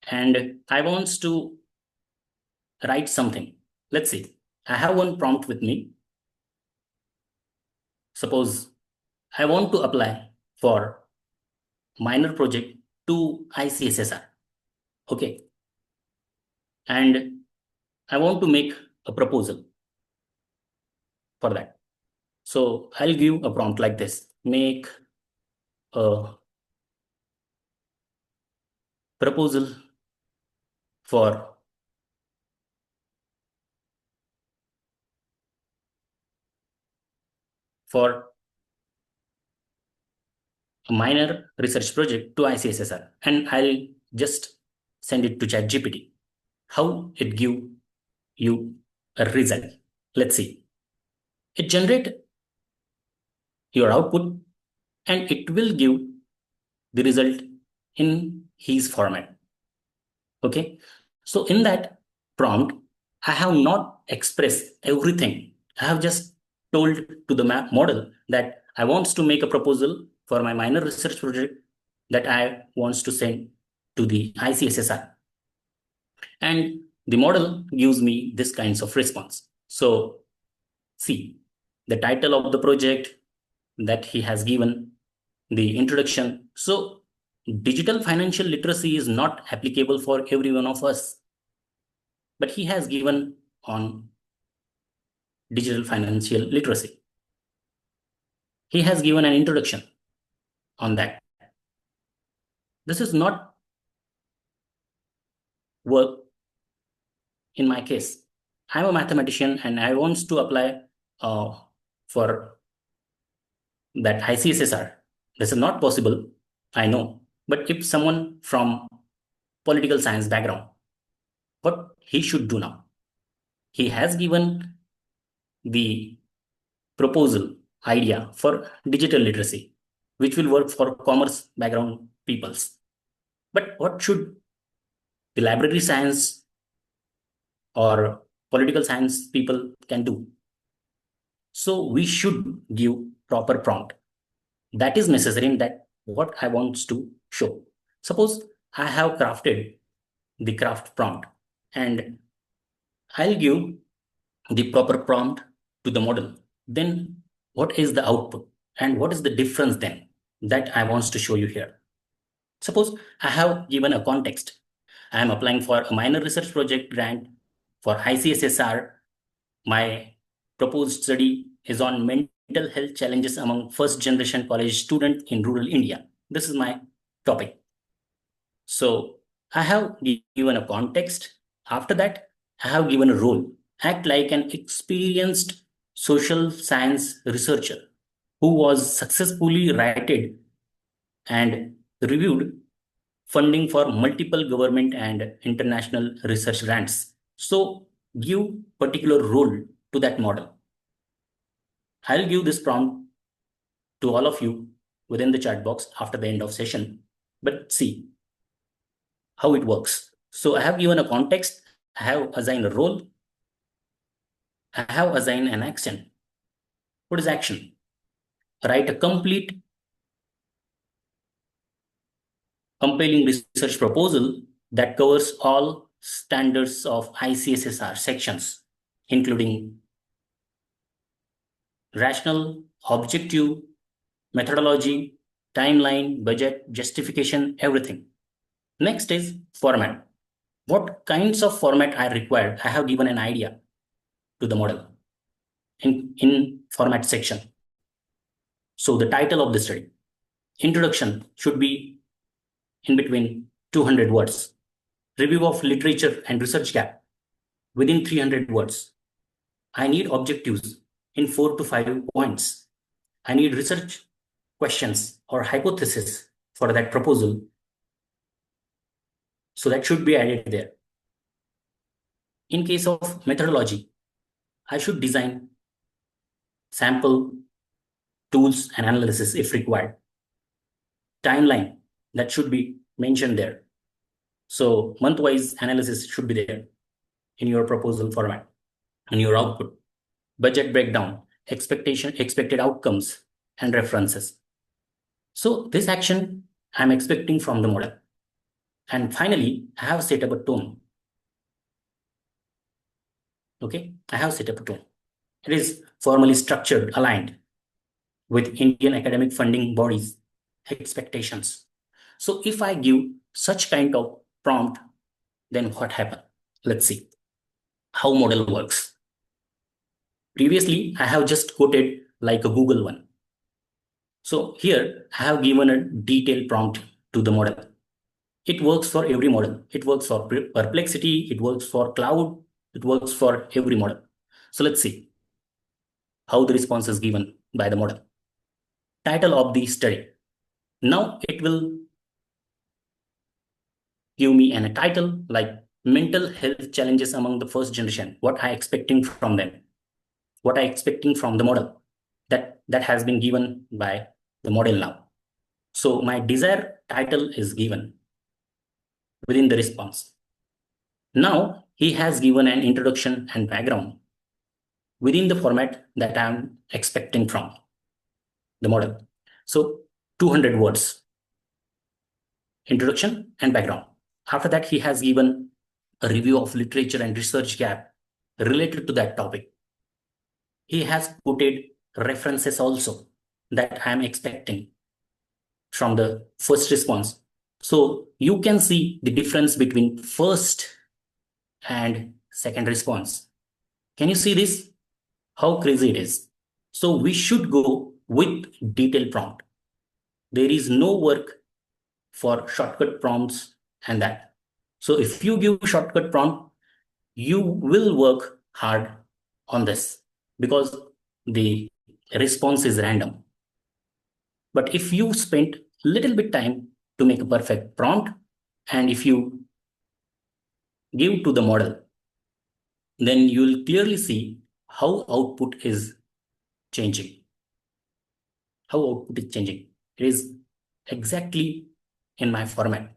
and I want to write something. Let's see. I have one prompt with me. Suppose I want to apply for minor project to ICSSR. Okay. And I want to make a proposal for that. So I'll give a prompt like this. Make a proposal for a minor research project to ICSSR, and I'll just send it to ChatGPT. How it give you a result? Let's see. It generate your output and it will give the result in his format. Okay. So in that prompt, I have not expressed everything. I have just told to the model that I want to make a proposal for my minor research project that I want to send to the ICSSR. And the model gives me this kinds of response. So see the title of the project that he has given, the introduction. So digital financial literacy is not applicable for every one of us, but he has given on digital financial literacy. He has given an introduction on that. This is not work in my case. I'm a mathematician and I want to apply for that ICSSR. This is not possible, I know. But if someone from political science background, what he should do now? He has given the proposal idea for digital literacy, which will work for commerce background peoples. But what should the library science or political science people can do? So we should give proper prompt. That is necessary in that what I want to show. Suppose I have crafted the craft prompt and I'll give the proper prompt to the model. Then what is the output and what is the difference then that I want to show you here? Suppose I have given a context. I am applying for a minor research project grant for ICSSR. My proposed study is on mental health challenges among first generation college students in rural India. This is my topic. So I have given a context. After that, I have given a role. Act like an experienced social science researcher who was successfully rated and reviewed funding for multiple government and international research grants. So give particular role to that model. I'll give this prompt to all of you within the chat box after the end of session. But see how it works. So I have given a context, I have assigned a role, I have assigned an action. What is action? Write a complete compelling research proposal that covers all standards of ICSSR sections, including rational, objective, methodology, timeline, budget, justification, everything. Next is format. What kinds of format I require? I have given an idea to the model. in format section. So the title of the study, introduction, should be in between 200 words. Review of literature and research gap within 300 words. I need objectives in 4 to 5 points. I need research questions or hypothesis for that proposal. So that should be added there. In case of methodology, I should design sample, tools, and analysis if required. Timeline, that should be mentioned there. So month-wise analysis should be there in your proposal format, in your output. Budget breakdown, expected outcomes, and references. So this action I'm expecting from the model. And finally, I have set up a tone. Okay, I have set up a tone. It is formally structured, aligned with Indian academic funding bodies' expectations. So if I give such kind of prompt, then what happens? Let's see how model works. Previously, I have just quoted like a Google one. So here I have given a detailed prompt to the model. It works for every model. It works for Perplexity, it works for Cloud, it works for every model. So let's see how the response is given by the model. Title of the study. Now it will give me a title like mental health challenges among the first generation. What I expecting from them, what I expecting from the model. That has been given by the model now. So my desired title is given within the response. Now he has given an introduction and background within the format that I'm expecting from the model. So 200 words, introduction and background. After that, he has given a review of literature and research gap related to that topic. He has quoted references also that I am expecting from the first response. So you can see the difference between first and second response. Can you see this? How crazy it is. So we should go with detailed prompt. There is no work for shortcut prompts and that. So if you give shortcut prompt, you will work hard on this because the response is random. But if you spend little bit time to make a perfect prompt, and if you give to the model, then you will clearly see how output is changing. How output is changing. It is exactly in my format.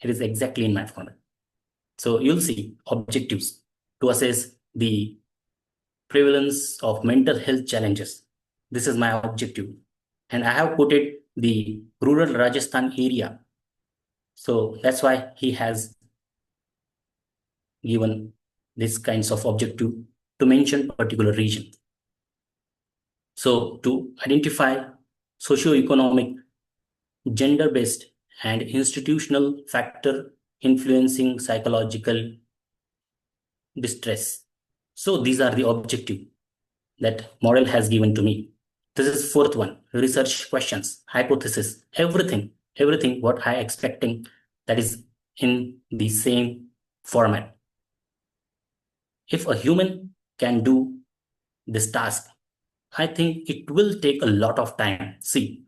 It is exactly in my format. So you'll see objectives to assess the prevalence of mental health challenges. This is my objective. And I have quoted the rural Rajasthan area. So that's why he has given this kinds of objective to mention particular region. So to identify socio-economic, gender-based, and institutional factor influencing psychological distress. So these are the objective that model has given to me. This is fourth one, research questions, hypothesis, everything what I expecting that is in the same format. If a human can do this task, I think it will take a lot of time. See,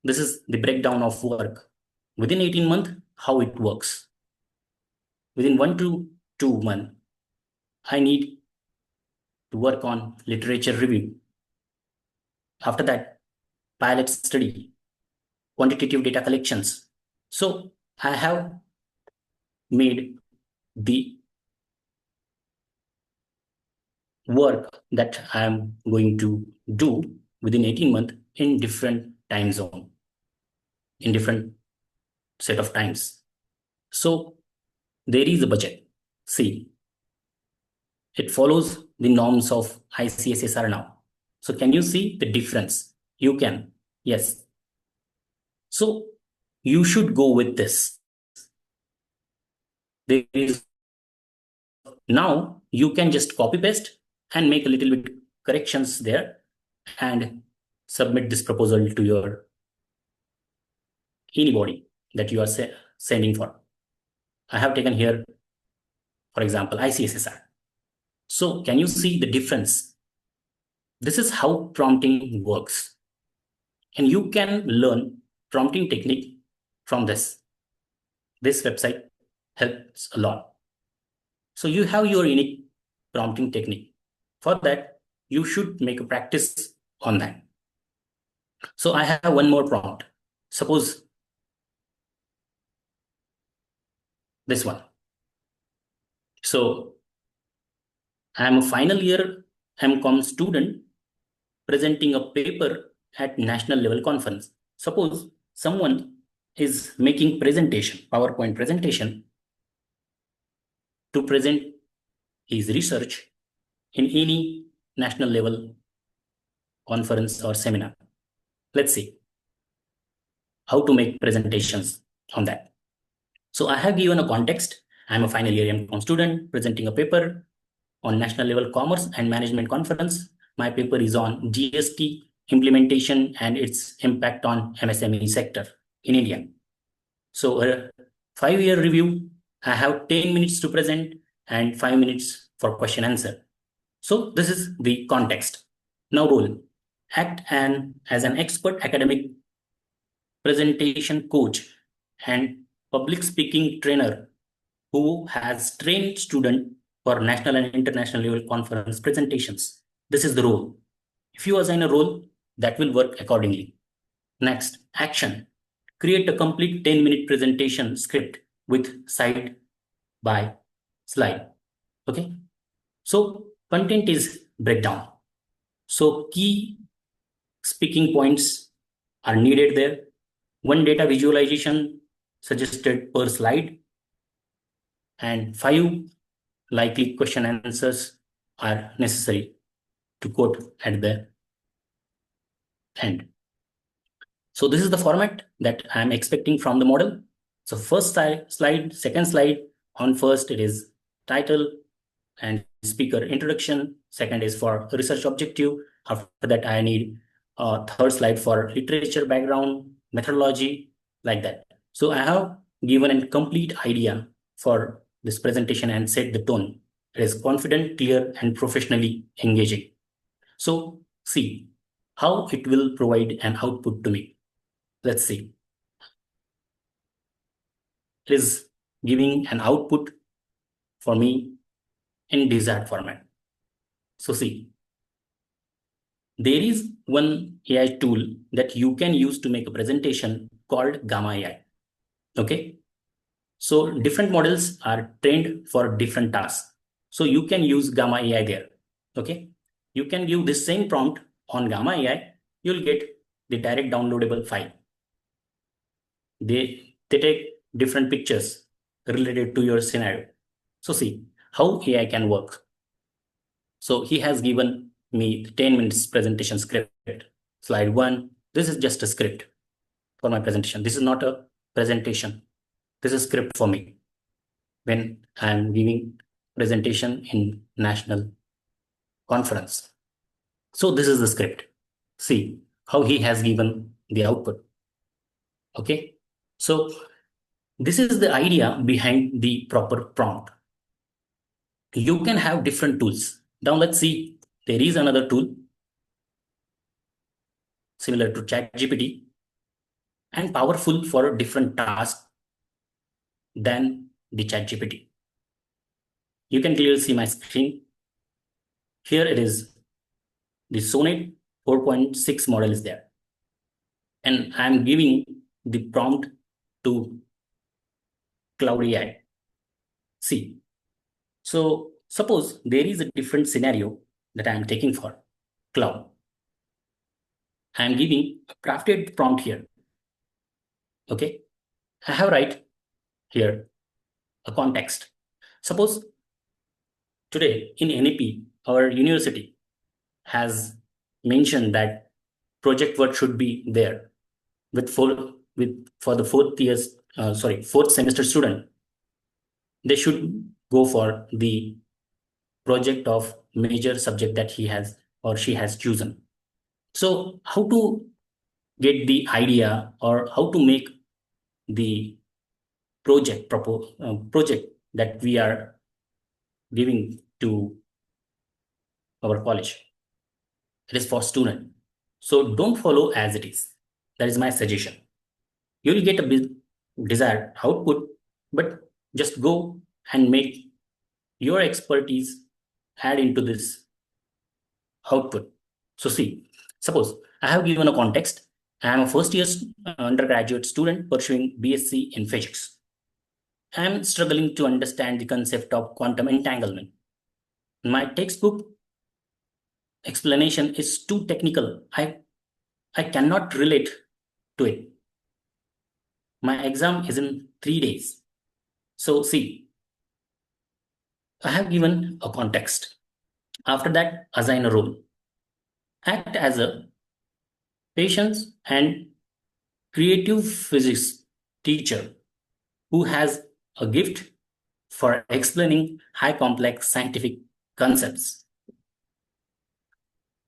this is the breakdown of work. Within 18 months, how it works. Within 1 to 2 months, I need to work on literature review. After that, pilot study, quantitative data collections. So I have made the work that I am going to do within 18 months in different time zone, in different set of times. So there is a budget. See, it follows the norms of ICSSR now. So can you see the difference? You can, yes. So you should go with this. There is now you can just copy paste and make a little bit corrections there and submit this proposal to your anybody that you are sending for. I have taken here, for example, ICSSR. So can you see the difference? This is how prompting works. And you can learn prompting technique from this. This website helps a lot. So you have your unique prompting technique. For that, you should make a practice on that. So I have one more prompt. Suppose this one. So I'm a final year MCOM student presenting a paper at national level conference. Suppose someone is making presentation, PowerPoint presentation, to present his research in any national level conference or seminar. Let's see how to make presentations on that. So I have given a context. I'm a final year MCOM student presenting a paper on national level commerce and management conference. My paper is on GST implementation and its impact on MSME sector in India. So a 5-year review, I have 10 minutes to present and 5 minutes for question answer. So this is the context. Now role, act as an expert academic presentation coach and public speaking trainer who has trained student for national and international level conference presentations. This is the role. If you assign a role, that will work accordingly. Next, action. Create a complete 10-minute presentation script with slide by slide. Okay. So content is breakdown. So key speaking points are needed there. One data visualization suggested per slide, and 5 likely question answers are necessary to quote at the end. So this is the format that I'm expecting from the model. So first slide, second slide, on first it is title and speaker introduction. Second is for research objective. After that, I need a third slide for literature background, methodology, like that. So I have given a complete idea for this presentation and set the tone. It is confident, clear, and professionally engaging. So see how it will provide an output to me. Let's see. It is giving an output for me in desired format. So see, there is one AI tool that you can use to make a presentation called Gamma AI. Okay. So different models are trained for different tasks. So you can use Gamma AI there. Okay. You can give this same prompt on Gamma AI, you'll get the direct downloadable file. They take different pictures related to your scenario. So see how AI can work. So he has given me 10 minutes presentation script. Slide 1. This is just a script for my presentation. This is not a presentation. This is script for me when I'm giving presentation in national conference. So this is the script. See how he has given the output. Okay. So this is the idea behind the proper prompt. You can have different tools. Now let's see, there is another tool similar to ChatGPT and powerful for different tasks than the ChatGPT. You can clearly see my screen. Here it is, the Sonnet 4.6 model is there. And I'm giving the prompt to Cloud AI. See, so suppose there is a different scenario that I'm taking for cloud. I'm giving a crafted prompt here. Okay, I have write here a context. Suppose today in NEP, our university has mentioned that project work should be there for the fourth semester student. They should go for the project of major subject that he has or she has chosen. So how to get the idea or how to make the project that we are giving to our college. It is for student. So don't follow as it is. That is my suggestion. You will get a desired output, but just go and make your expertise add into this output. So see, suppose I have given a context. I am a first year undergraduate student pursuing BSc in physics. I am struggling to understand the concept of quantum entanglement. My textbook explanation is too technical. I cannot relate to it. My exam is in 3 days. So see, I have given a context. After that, assign a role. Act as a patience and creative physics teacher who has a gift for explaining high complex scientific concepts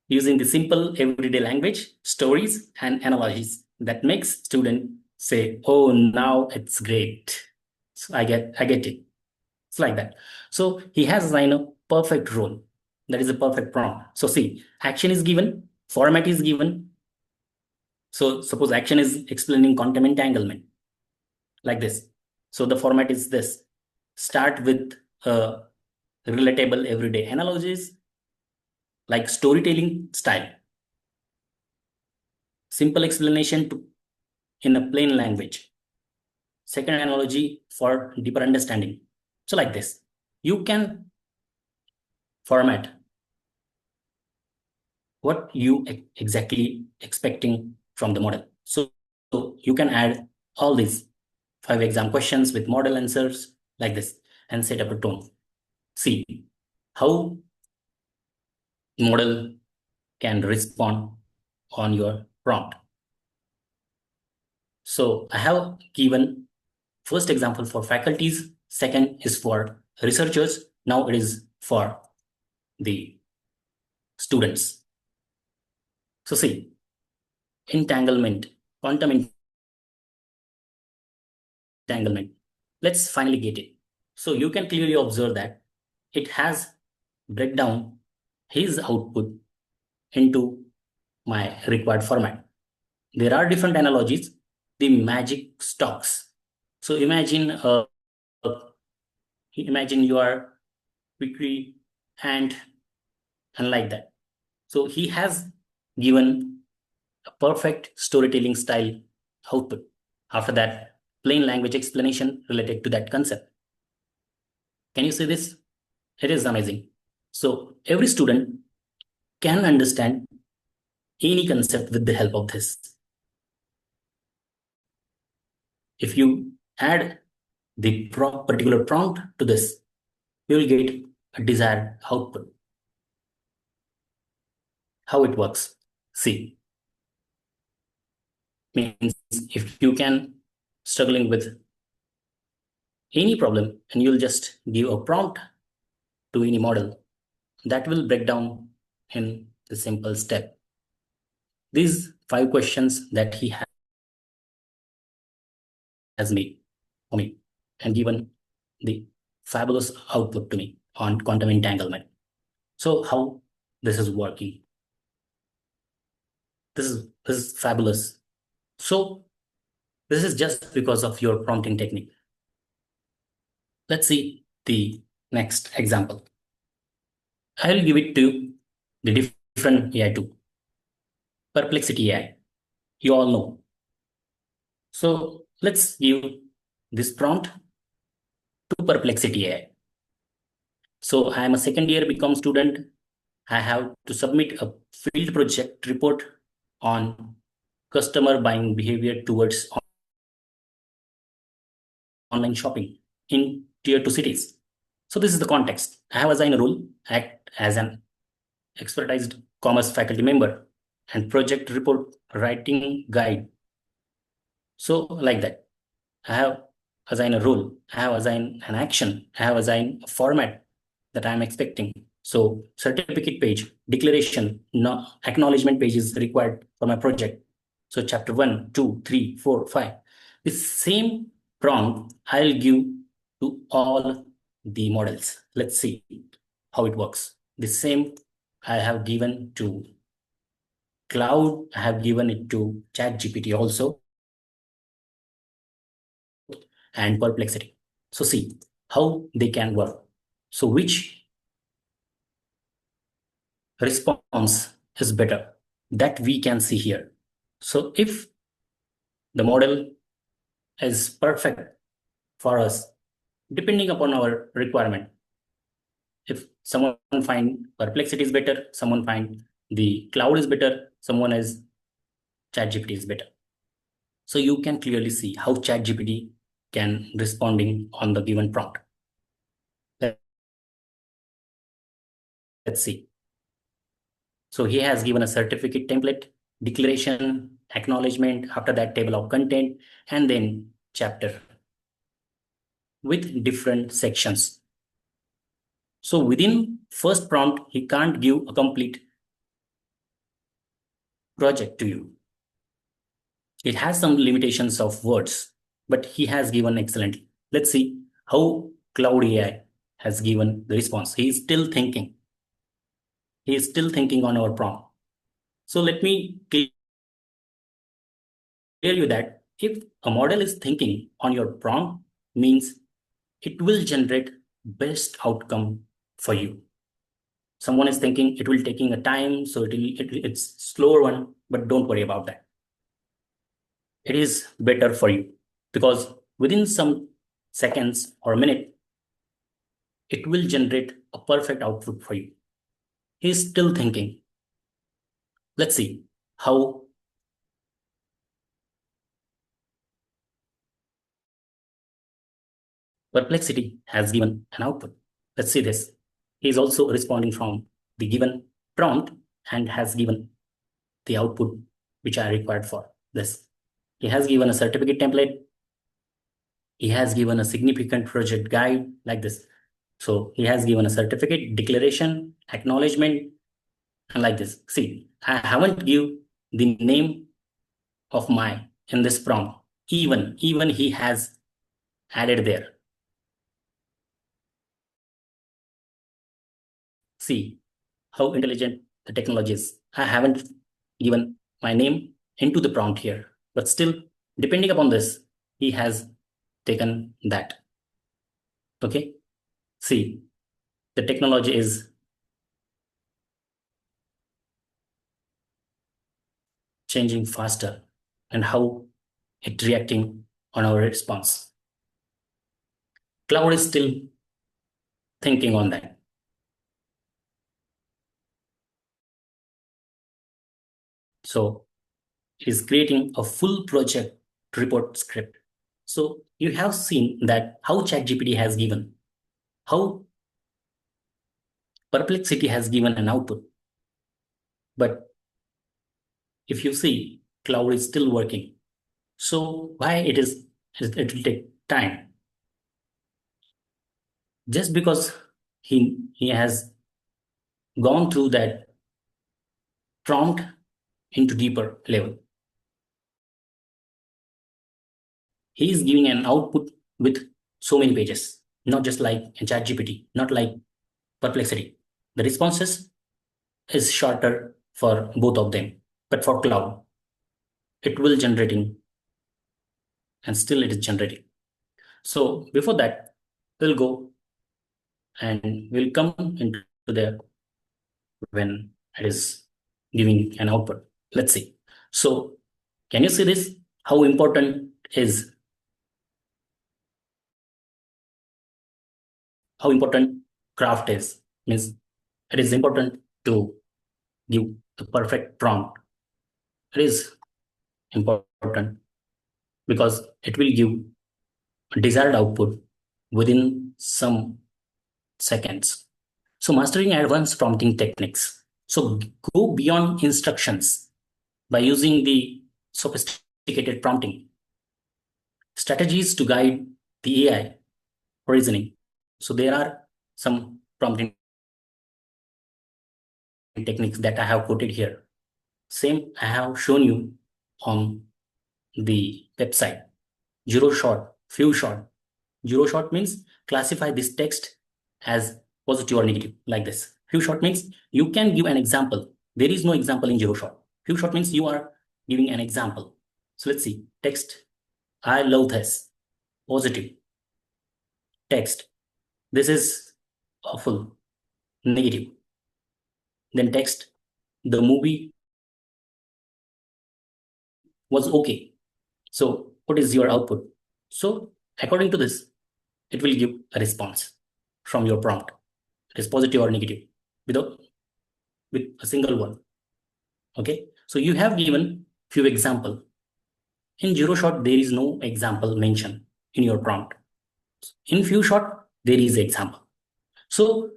using the simple everyday language, stories, and analogies that makes student say, "Oh, now it's great. So I get it." It's like that. So he has assigned a perfect role. That is a perfect prompt. So see, action is given, format is given. So suppose action is explaining quantum entanglement like this. So the format is this. Start with relatable everyday analogies like storytelling style. Simple explanation in a plain language. Second analogy for deeper understanding. So like this, you can format what you exactly expecting from the model. So you can add all these 5 exam questions with model answers like this and set up a tone. See how model can respond on your prompt. So I have given first example for faculties, second is for researchers, now it is for the students. So see, entanglement, quantum entanglement. Let's finally get it. So you can clearly observe that it has break down his output into my required format. There are different analogies, the magic stocks. So imagine you are quickly and like that. So he has given a perfect storytelling style output. After that, plain language explanation related to that concept. Can you see this? It is amazing. So every student can understand any concept with the help of this. If you add the particular prompt to this, you will get a desired output. How it works? See, means if you can struggling with any problem and you'll just give a prompt to any model, that will break down in the simple step. These 5 questions that he has made for me and given the fabulous output to me on quantum entanglement. So how this is working? This is fabulous. So this is just because of your prompting technique. Let's see the next example. I will give it to the different AI tool. Perplexity AI. You all know. So let's give this prompt to Perplexity AI. So I am a second year BCom student. I have to submit a field project report on customer buying behavior towards online shopping in tier 2 cities. So this is the context. I have assigned a role, act as an expertised commerce faculty member and project report writing guide. So like that, I have assigned a role, I have assigned an action, I have assigned a format that I'm expecting. So certificate page, declaration, no, acknowledgement page is required for my project. So chapter 1, 2, 3, 4, 5. The same prompt I'll give to all the models. Let's see how it works. The same I have given to Cloud, I have given it to ChatGPT also, and Perplexity. So see how they can work. So which response is better, that we can see here. So if the model is perfect for us, depending upon our requirement, if someone find Perplexity is better, someone find the Cloud is better, someone is ChatGPT is better. So you can clearly see how ChatGPT can responding on the given prompt. Let's see. So he has given a certificate template, declaration, acknowledgement, after that table of content, and then chapter with different sections. So within first prompt, he can't give a complete project to you. It has some limitations of words, but he has given excellently. Let's see how Cloud AI has given the response. He is still thinking. He is still thinking on our prompt. So let me clear you that if a model is thinking on your prompt, means it will generate best outcome for you. Someone is thinking it will taking a time, so it's slower one, but don't worry about that. It is better for you because within some seconds or a minute, it will generate a perfect output for you. He's still thinking. Let's see how Perplexity has given an output. Let's see this. He is also responding from the given prompt and has given the output which are required for this. He has given a certificate template. He has given a significant project guide like this. So he has given a certificate, declaration, acknowledgement, and like this. See, I haven't give the name of my in this prompt. Even he has added there. See how intelligent the technology is. I haven't given my name into the prompt here, but still, depending upon this, he has taken that. Okay. See, the technology is changing faster and how it reacting on our response. Cloud is still thinking on that. So it is creating a full project report script. So you have seen that how ChatGPT has given, how Perplexity has given an output. But if you see, Cloud is still working. So why it will take time? Just because he has gone through that prompt into deeper level. He is giving an output with so many pages, not just like in ChatGPT, not like Perplexity. The responses is shorter for both of them, but for Cloud, it will generating, and still it is generating. So before that, we'll go and we'll come into there when it is giving an output. Let's see. So can you see this? How important is how important craft is? Means it is important to give the perfect prompt. It is important because it will give a desired output within some seconds. So mastering advanced prompting techniques. So go beyond instructions by using the sophisticated prompting strategies to guide the AI reasoning. So there are some prompting techniques that I have quoted here. Same I have shown you on the website. Zero shot, few shot. Zero shot means classify this text as positive or negative, like this. Few shot means you can give an example. There is no example in zero shot. Few shot means you are giving an example. So let's see. Text, I love this. Positive. Text, this is awful. Negative. Then text, the movie was okay. So what is your output? So according to this, it will give a response from your prompt. It is positive or negative with a single one. Okay, so you have given few example. In zero shot, there is no example mentioned in your prompt. In few shot, there is example. So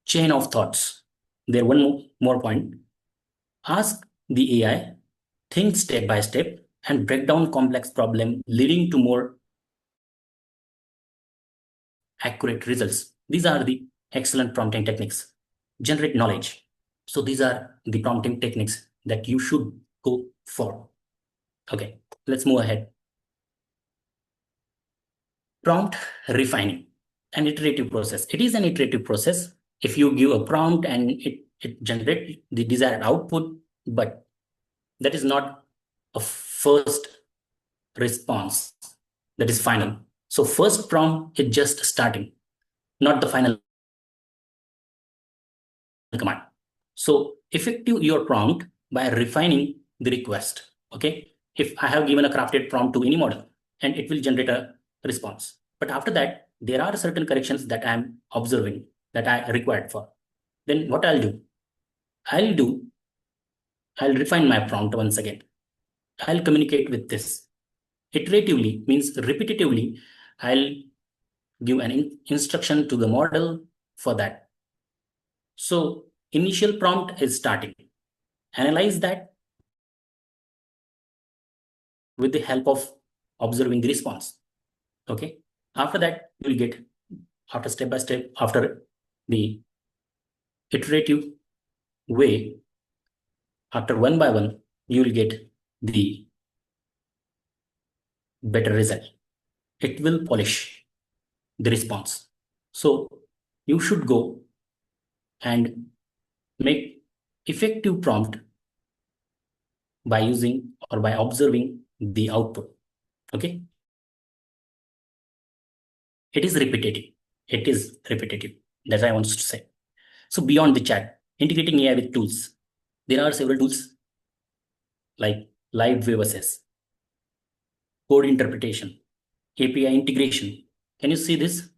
chain of thoughts. There one more point. Ask the AI, think step by step and break down complex problem leading to more accurate results. These are the excellent prompting techniques. Generate knowledge. So these are the prompting techniques that you should go for. Okay, let's move ahead. Prompt refining, an iterative process. It is an iterative process. If you give a prompt and it generates the desired output, but that is not a first response that is final. So first prompt is just starting, not the final command. So effective your prompt by refining the request. Okay, if I have given a crafted prompt to any model and it will generate a response, but after that there are certain corrections that I'm observing that I required for, then what I'll do, I'll refine my prompt once again. I'll communicate with this iteratively, means repetitively. I'll give an instruction to the model for that. So initial prompt is starting. Analyze that with the help of observing the response. Okay. After that, you will get, after step by step, after the iterative way, after one by one, you will get the better result. It will polish the response. So you should go and make effective prompt by using or by observing the output. Okay. It is repetitive. It is repetitive. That's what I want to say. So beyond the chat, integrating AI with tools. There are several tools like live wave assess, code interpretation, API integration. Can you see this?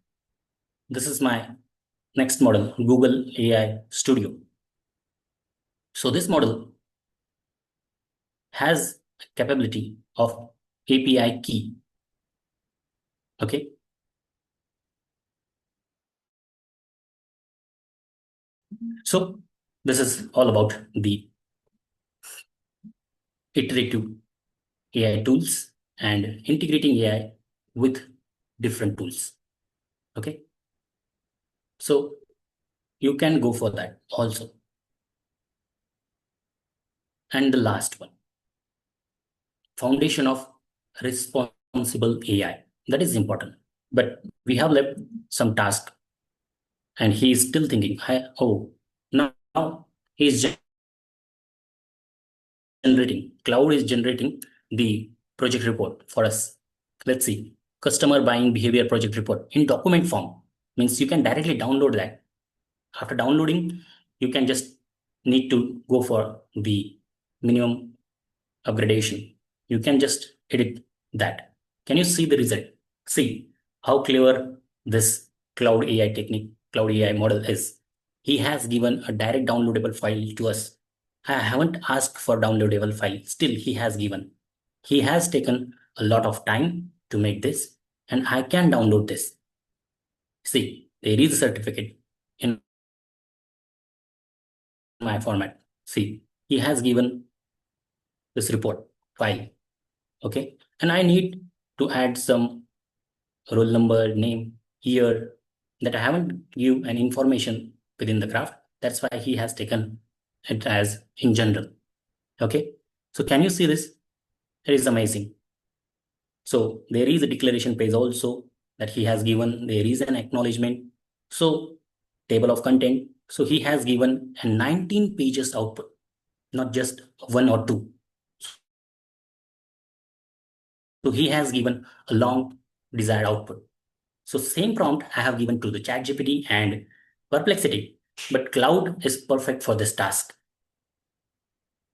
This is my next model, Google AI Studio. So this model has capability of API key. Okay. So this is all about the iterative AI tools and integrating AI with different tools. Okay. So you can go for that also. And the last one, foundation of responsible AI. That is important. But we have left some task and he is still thinking, oh, now he is generating, cloud is generating the project report for us. Let's see, customer buying behavior project report in document form, means you can directly download that. After downloading, you can just need to go for the minimum upgradation. You can just edit that. Can you see the result? See how clever this cloud AI technique, cloud AI model is. He has given a direct downloadable file to us. I haven't asked for downloadable file. Still, he has given. He has taken a lot of time to make this, and I can download this. See, there is a certificate in my format. See, he has given this report file. Okay, and I need to add some roll number, name, year, that I haven't give an information within the graph. That's why he has taken it as in general. Okay. So can you see this? It is amazing. So there is a declaration page also that he has given. There is an acknowledgement. So table of content. So he has given a 19 pages output, not just one or two. So he has given a long desired output. So same prompt I have given to the ChatGPT and Perplexity, but Cloud is perfect for this task.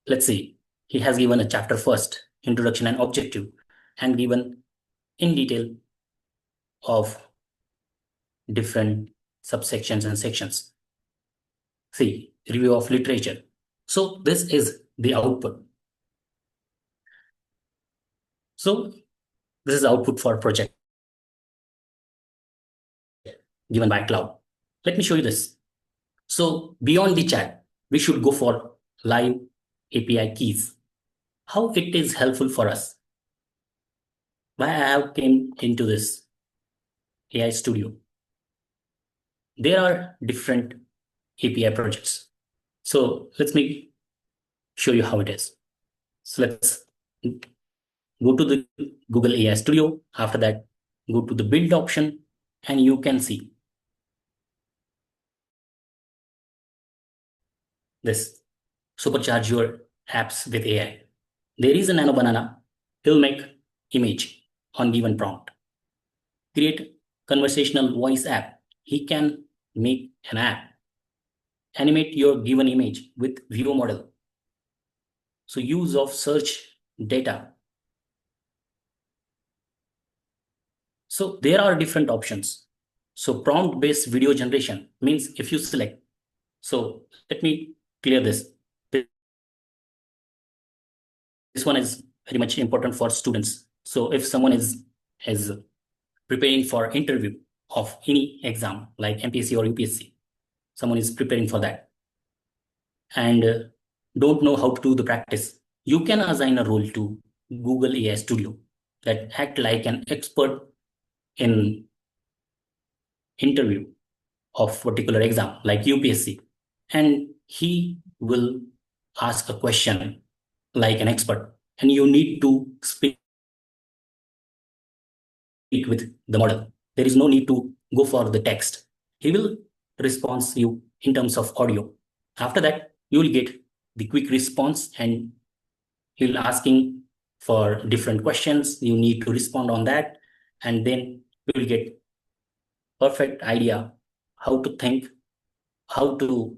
Let's see. He has given a chapter first, introduction and objective, and given in detail of different subsections and sections. See, review of literature. So this is the output. So this is output for project given by Cloud. Let me show you this. So beyond the chat, we should go for live API keys. How it is helpful for us. Why I have came into this AI Studio. There are different API projects. So let me show you how it is. So let's go to the Google AI Studio. After that, go to the build option and you can see this. Supercharge your apps with AI. There is a nano banana. He'll make image on given prompt. Create conversational voice app. He can make an app. Animate your given image with view model. So use of search data. So there are different options. So prompt-based video generation means if you select. So let me clear this. This one is very much important for students. So if someone is preparing for interview of any exam like MPSC or UPSC, someone is preparing for that and don't know how to do the practice, you can assign a role to Google AI Studio that act like an expert in interview of particular exam like UPSC, and he will ask a question like an expert, and you need to speak with the model. There is no need to go for the text. He will respond you in terms of audio. After that, you will get the quick response and he will asking for different questions. You need to respond on that, and then you will get perfect idea how to think, how to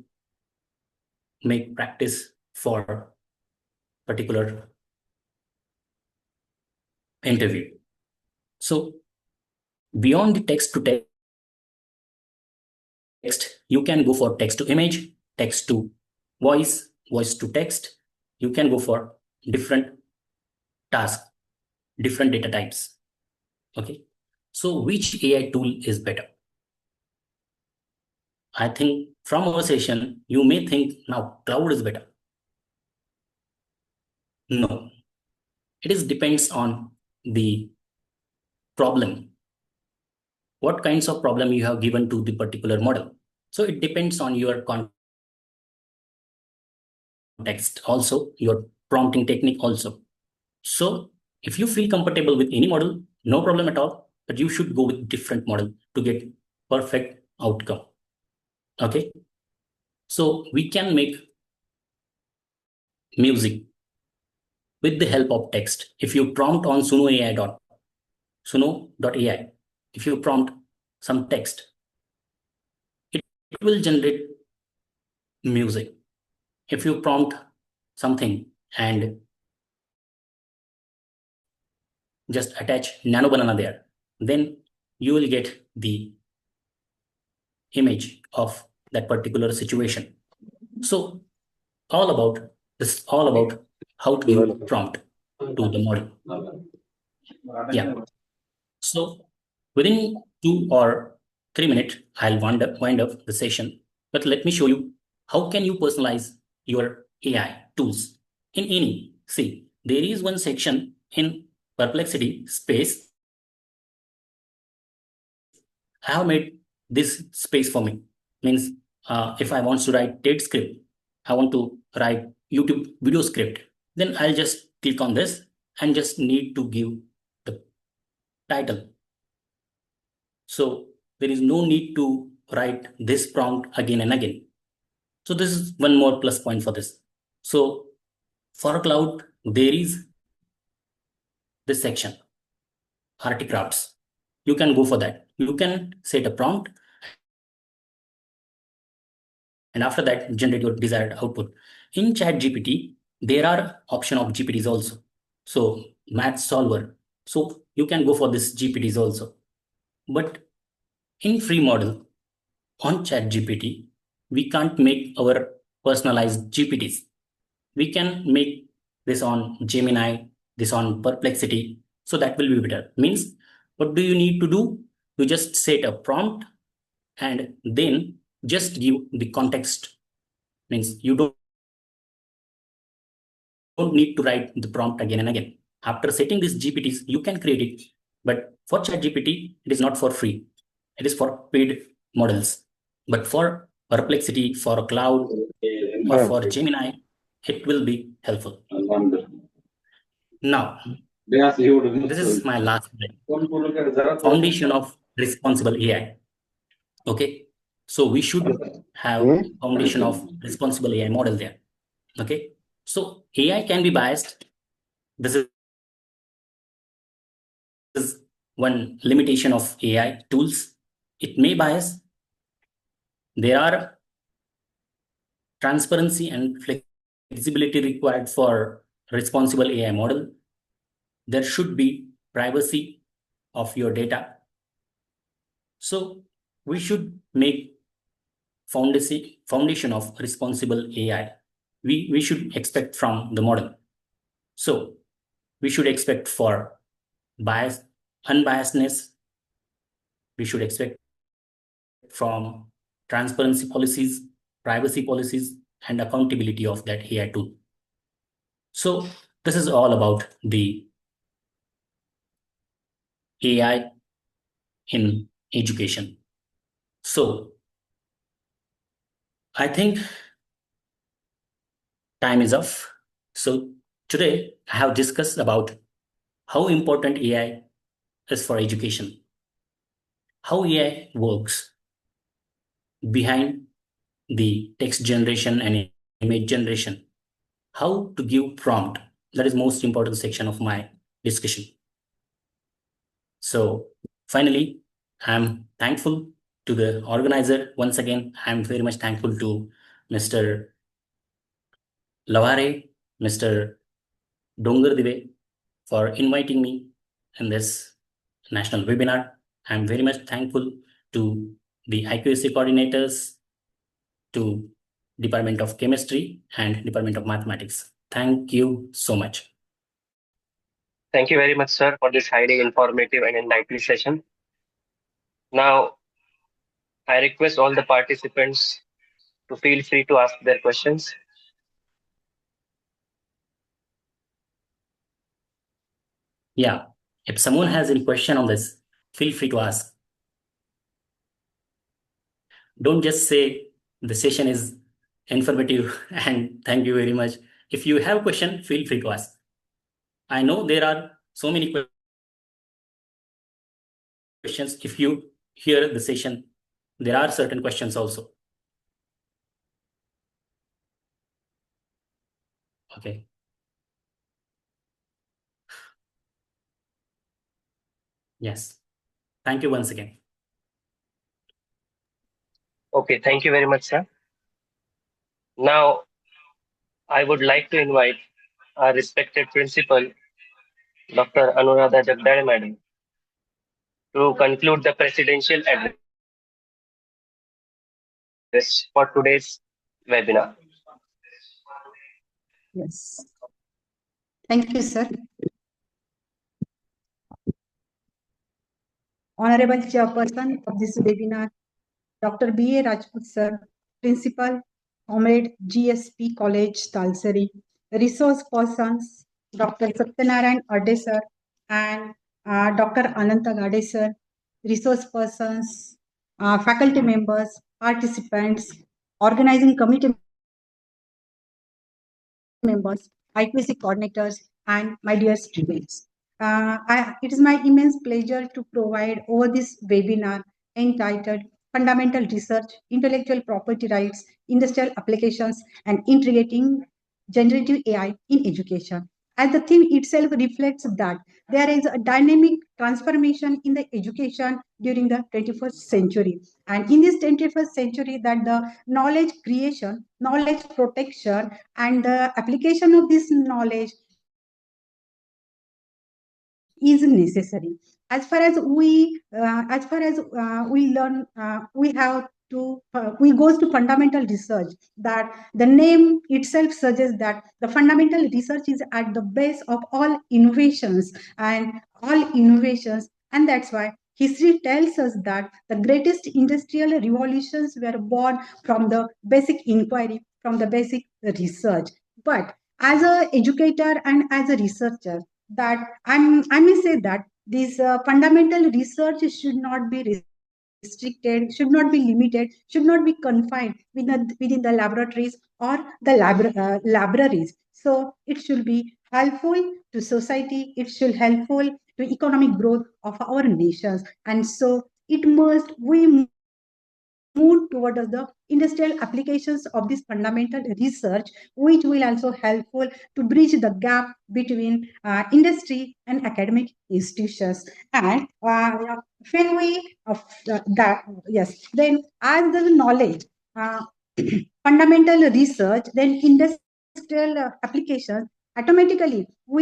make practice for particular interview. So beyond the text to text, you can go for text to image, text to voice, voice to text. You can go for different tasks, different data types. Okay. So which AI tool is better? I think from our session, you may think now cloud is better. No, it is depends on the problem. What kinds of problem you have given to the particular model. So it depends on your context also, your prompting technique also. So if you feel comfortable with any model, no problem at all, but you should go with different model to get perfect outcome. Okay. So we can make music with the help of text. If you prompt on suno.ai, if you prompt some text, it will generate music. If you prompt something and just attach nano banana there, then you will get the image of that particular situation. So all about how to give prompt to the model. Yeah. So within 2 or 3 minutes, I'll wind up the session. But let me show you how can you personalize your AI tools in any. See, there is one section in Perplexity space. I have made this space for me. Means if I want to write TED script, I want to write YouTube video script, then I'll just click on this and just need to give the title. So there is no need to write this prompt again and again. So this is one more plus point for this. So for cloud, there is this section, articrafts. You can go for that. You can set a prompt and after that generate your desired output. In ChatGPT, there are option of GPTs also. So math solver. So you can go for this GPTs also. But in free model on ChatGPT, we can't make our personalized GPTs. We can make this on Gemini, this on Perplexity. So that will be better. Means what do you need to do? You just set a prompt and then just give the context. Means you don't need to write the prompt again and again. After setting these GPTs, you can create it. But for ChatGPT, it is not for free. It is for paid models. But for Perplexity, for cloud, or for Gemini, it will be helpful. Now, this is my last slide. Foundation of responsible AI. Okay, so we should have foundation of responsible AI model there. Okay, so AI can be biased. This is one limitation of AI tools. It may bias. There are transparency and flexibility required for responsible AI model. There should be privacy of your data. So we should make foundation of responsible AI. We should expect from the model. So we should expect for bias, unbiasedness. We should expect from transparency policies, privacy policies, and accountability of that AI tool. So this is all about the AI in education. So I think time is up. So today I have discussed about how important AI is for education, how AI works behind the text generation and image generation, how to give prompt. That is most important section of my discussion. So finally, I'm thankful to the organizer. Once again, I'm very much thankful to Mr. Lavare, Mr. Dongardive for inviting me in this national webinar. I'm very much thankful to the IQAC coordinators, to Department of Chemistry and Department of Mathematics. Thank you so much. Thank you very much, sir, for this highly informative and enlightening session. Now, I request all the participants to feel free to ask their questions. Yeah, if someone has any question on this, feel free to ask. Don't just say the session is informative and thank you very much. If you have a question, feel free to ask. I know there are so many questions. If you hear the session, there are certain questions also. Okay. Yes. Thank you once again. Okay, thank you very much, sir. Now, I would like to invite our respected principal, Dr. Anuradha Jagdale Madam, to conclude the presidential address for today's webinar. Yes. Thank you, sir. Honorable Chairperson of this webinar, Dr. B.A. Rajput, sir, Principal, Comrade GSP College, Talsari, resource persons, Dr. Satyanarayan Ade, sir, and Dr. Ananta Gade, sir, resource persons, faculty members, participants, organizing committee members, IPC coordinators, and my dear students. It is my immense pleasure to provide over this webinar entitled Fundamental Research, Intellectual Property Rights, Industrial Applications, and Integrating Generative AI in Education. As the theme itself reflects that there is a dynamic transformation in the education during the 21st century. And in this 21st century, that the knowledge creation, knowledge protection, and the application of this knowledge is necessary. As far as we learn, we have to we goes to fundamental research. That the name itself suggests that the fundamental research is at the base of all innovations, and that's why history tells us that the greatest industrial revolutions were born from the basic inquiry, from the basic research. But as a educator and as a researcher, that I may say that this fundamental research should not be restricted, should not be limited, should not be confined within the laboratories or the libraries. So it should be helpful to society, it should helpful to economic growth of our nations. And so we move towards the industrial applications of this fundamental research, which will also helpful to bridge the gap between industry and academic institutions. And when we that yes, then as the knowledge, fundamental research, then industrial applications, automatically to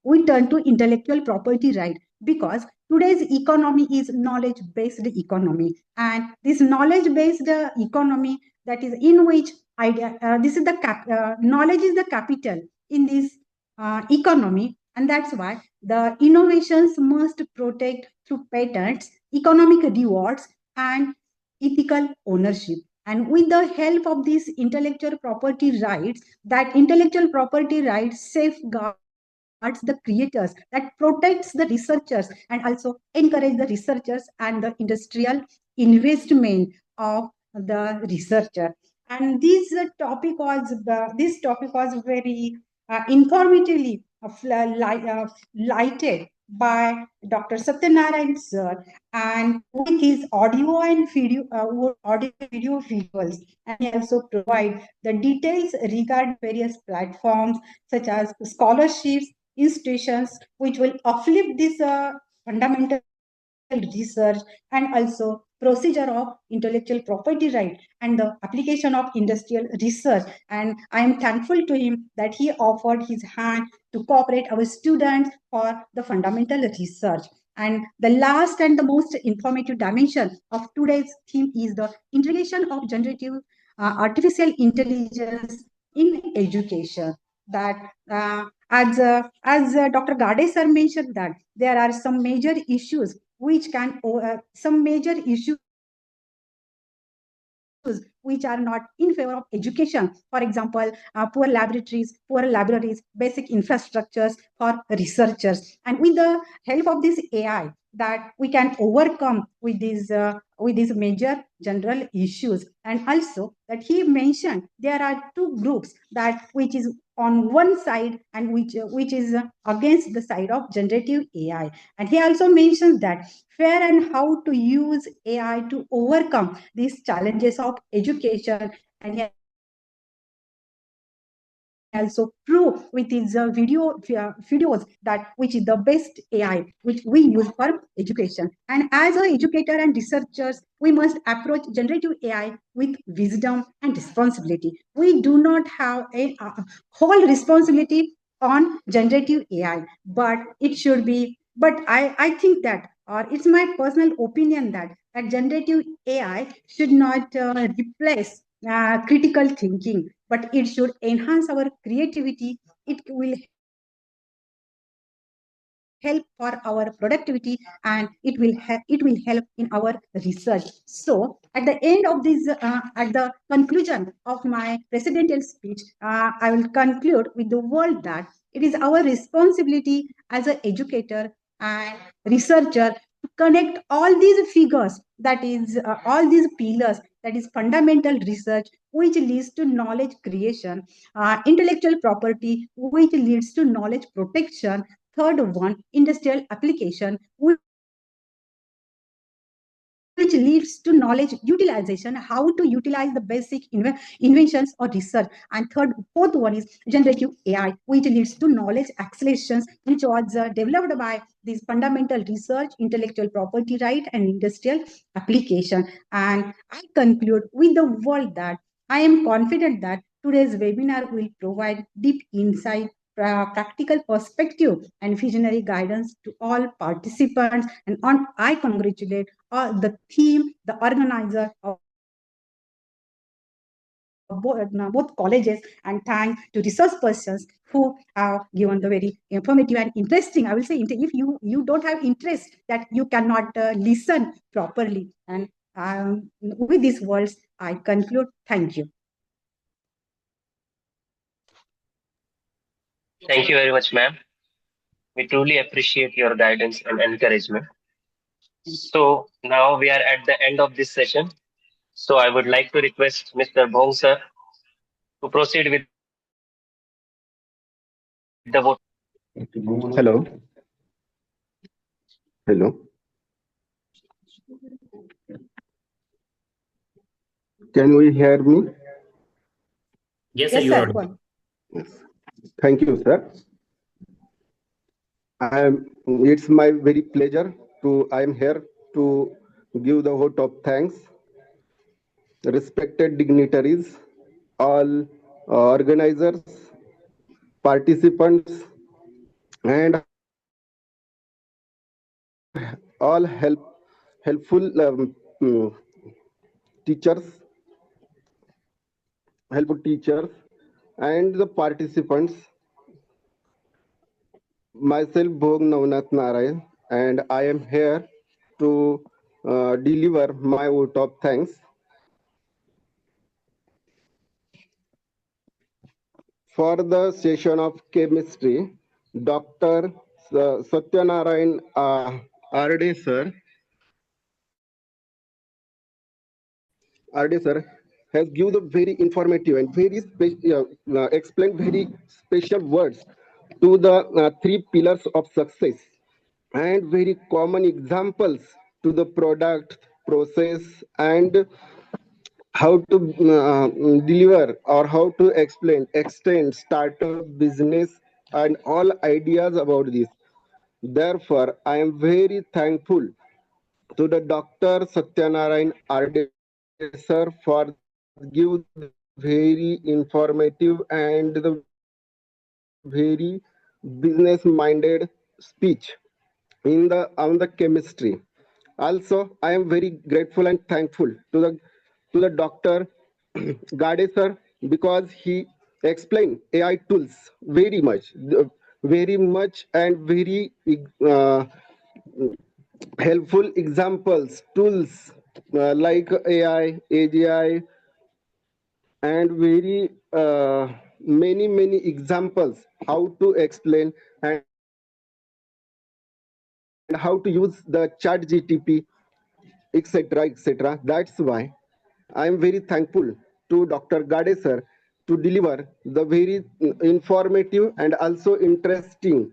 we turn to intellectual property right, because today's economy is knowledge based economy, and this knowledge based economy, that is in which idea this is the knowledge is the capital in this economy, and that's why the innovations must protect through patents, economic rewards, and ethical ownership. And with the help of these intellectual property rights, that intellectual property rights safeguards the creators, that protects the researchers, and also encourage the researchers and the industrial investment of the researcher. And this topic was very informatively lighted by Dr. Satyanarayan sir, and with his audio and video visuals, and he also provide the details regarding various platforms such as scholarships, institutions which will uplift this fundamental research, and also procedure of intellectual property right and the application of industrial research. And I am thankful to him that he offered his hand to cooperate our students for the fundamental research. And the last and the most informative dimension of today's theme is the integration of generative artificial intelligence in education. That as Dr. Gade sir mentioned, that there are some major issues which are not in favor of education. For example, poor libraries, basic infrastructures for researchers. And with the help of this AI, that we can overcome with these major general issues. And also that he mentioned there are two groups, that which is on one side and which is against the side of generative AI. And he also mentions that where and how to use AI to overcome these challenges of education. And he also prove with his videos that which is the best AI which we use for education. And as an educator and researchers, we must approach generative AI with wisdom and responsibility. We do not have a whole responsibility on generative AI, but it should be. But I think that, or it's my personal opinion, that generative AI should not replace critical thinking, but it should enhance our creativity. It will help for our productivity, and it will help in our research. So at the end of this, at the conclusion of my presidential speech, I will conclude with the word that it is our responsibility as an educator and researcher to connect all these figures, that is all these pillars, that is fundamental research, which leads to knowledge creation, intellectual property, which leads to knowledge protection, third one, industrial application, which leads to knowledge utilization, how to utilize the basic inventions or research. And fourth one is generative AI, which leads to knowledge accelerations, which was developed by these fundamental research, intellectual property right, and industrial application. And I conclude with the word that I am confident that today's webinar will provide deep insight, practical perspective, and visionary guidance to all participants. And I congratulate the team, the organizer of both colleges, and thank to resource persons who have given the very informative and interesting. I will say, if you don't have interest, that you cannot listen properly. And with these words, I conclude. Thank you. Thank you very much, ma'am. We truly appreciate your guidance and encouragement. So now we are at the end of this session. So I would like to request Mr. Bhong sir to proceed with the vote. Hello. Hello. Can we hear me? Yes, sir, Yes, you sir. are. Go on. Yes. Thank you, sir. It's my very pleasure I am here to give the vote of thanks. Respected dignitaries, all organizers, participants, and all helpful teachers, and the participants. Myself, Bhog Navnath Narayan, and I am here to deliver my vote of thanks. For the session of chemistry, Dr. Satyanarayan RD sir has given the very informative and very explained very special words to the three pillars of success and very common examples to the product, process, and how to deliver or how to extend startup business and all ideas about this. Therefore, I am very thankful to the Dr. Satyanarayan RD sir for give very informative and the very business-minded speech on the chemistry. Also, I am very grateful and thankful to the Dr. Gade sir because he explained AI tools very much, and very helpful examples, tools like AI, AGI, and very many examples how to explain and how to use the chat GTP, etc. That's why I am very thankful to Dr. Gade sir to deliver the very informative and also interesting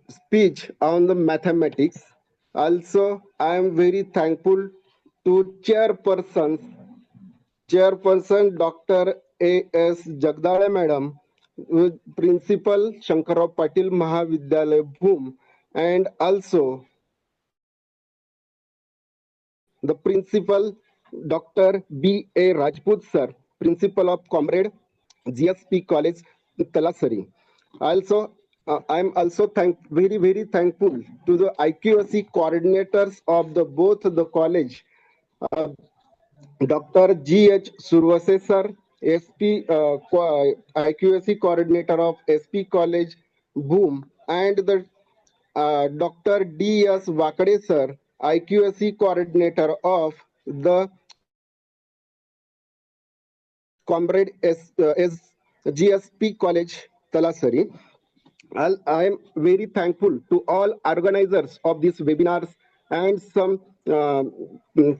speech on the mathematics. Also, I am very thankful to Chairperson Dr. A.S. Jagdale Madam, Principal Shankarao Patil Mahavidyalaya Bhum, and also the Principal Dr. B.A. Rajput Sir, Principal of Comrade GSP College, Talasari. Also, I am also very thankful to the IQSC coordinators of both the college, Dr. G.H. Survase sir, IQSC coordinator of SP College, Boom, and the Dr. D.S. Wakade sir, IQSC coordinator of the Comrade GSP College, Talasari. I am very thankful to all organizers of these webinars and some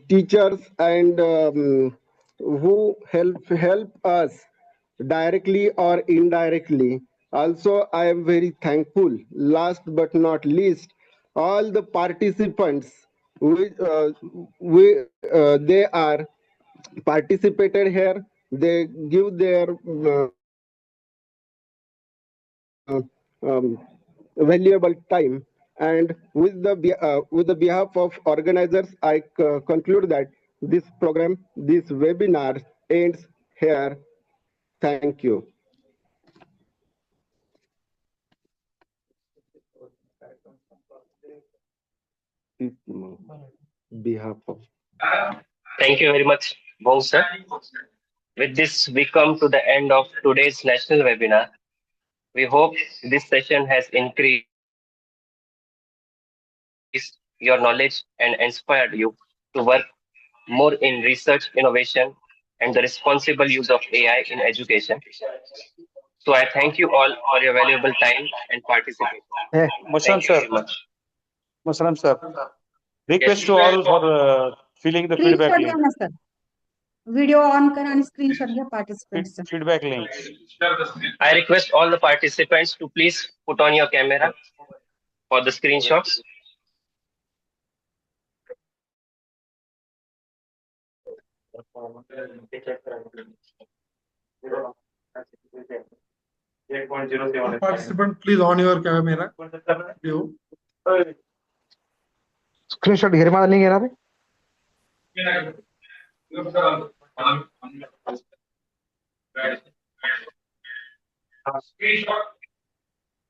teachers and who help us directly or indirectly. Also, I am very thankful, last but not least, all the participants. They are participated here. They give their valuable time. And with the behalf of organizers, I conclude that this program, this webinar ends here. Thank you. Behalf of. Thank you very much, Bong sir. With this, we come to the end of today's national webinar. We hope this session has increased your knowledge and inspired you to work more in research, innovation, and the responsible use of AI in education. So I thank you all for your valuable time and participation. Muslim Thank you sir, very much. Muslim sir, Yes. request to all for filling the feedback screenshot घ्या link. ना sir. Video on करा आणि screenshot घ्या पार्टिसिपेंटचा. Feedback links. I request all the participants to please put on your camera for the screenshots. Participant, please on your camera. You. Screenshot घे रे, मला नाही घेणार.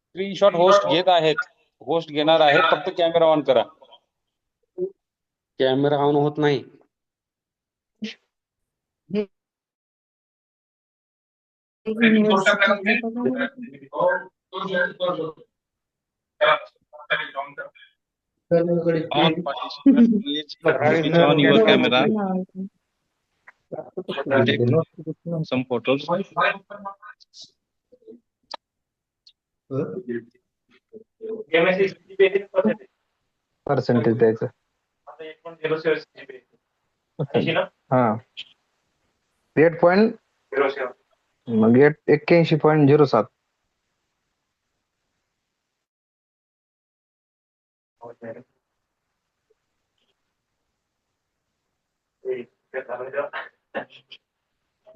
स्क्रीनशॉट होस्ट घेत आहेत, होस्ट घेणार आहेत, फक्त कॅमेरा ऑन करा. कॅमेरा ऑन होत नाही. All participants, please switch on your camera to take some photos. Percentage द्यायचं. हा 8.07 मग 81.07.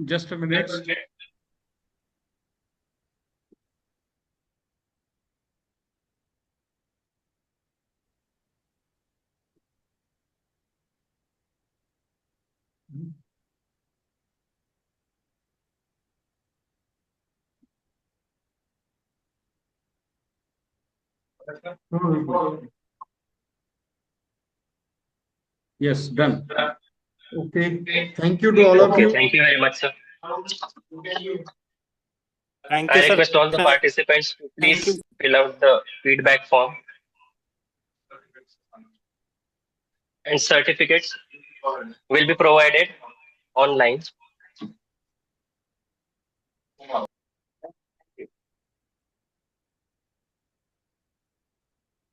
Just a minute. Yes, done. Okay. Thank you to all of you. Thank you very much, sir. Thank I you, sir. request all the participants to please fill out the feedback form. And certificates will be provided online.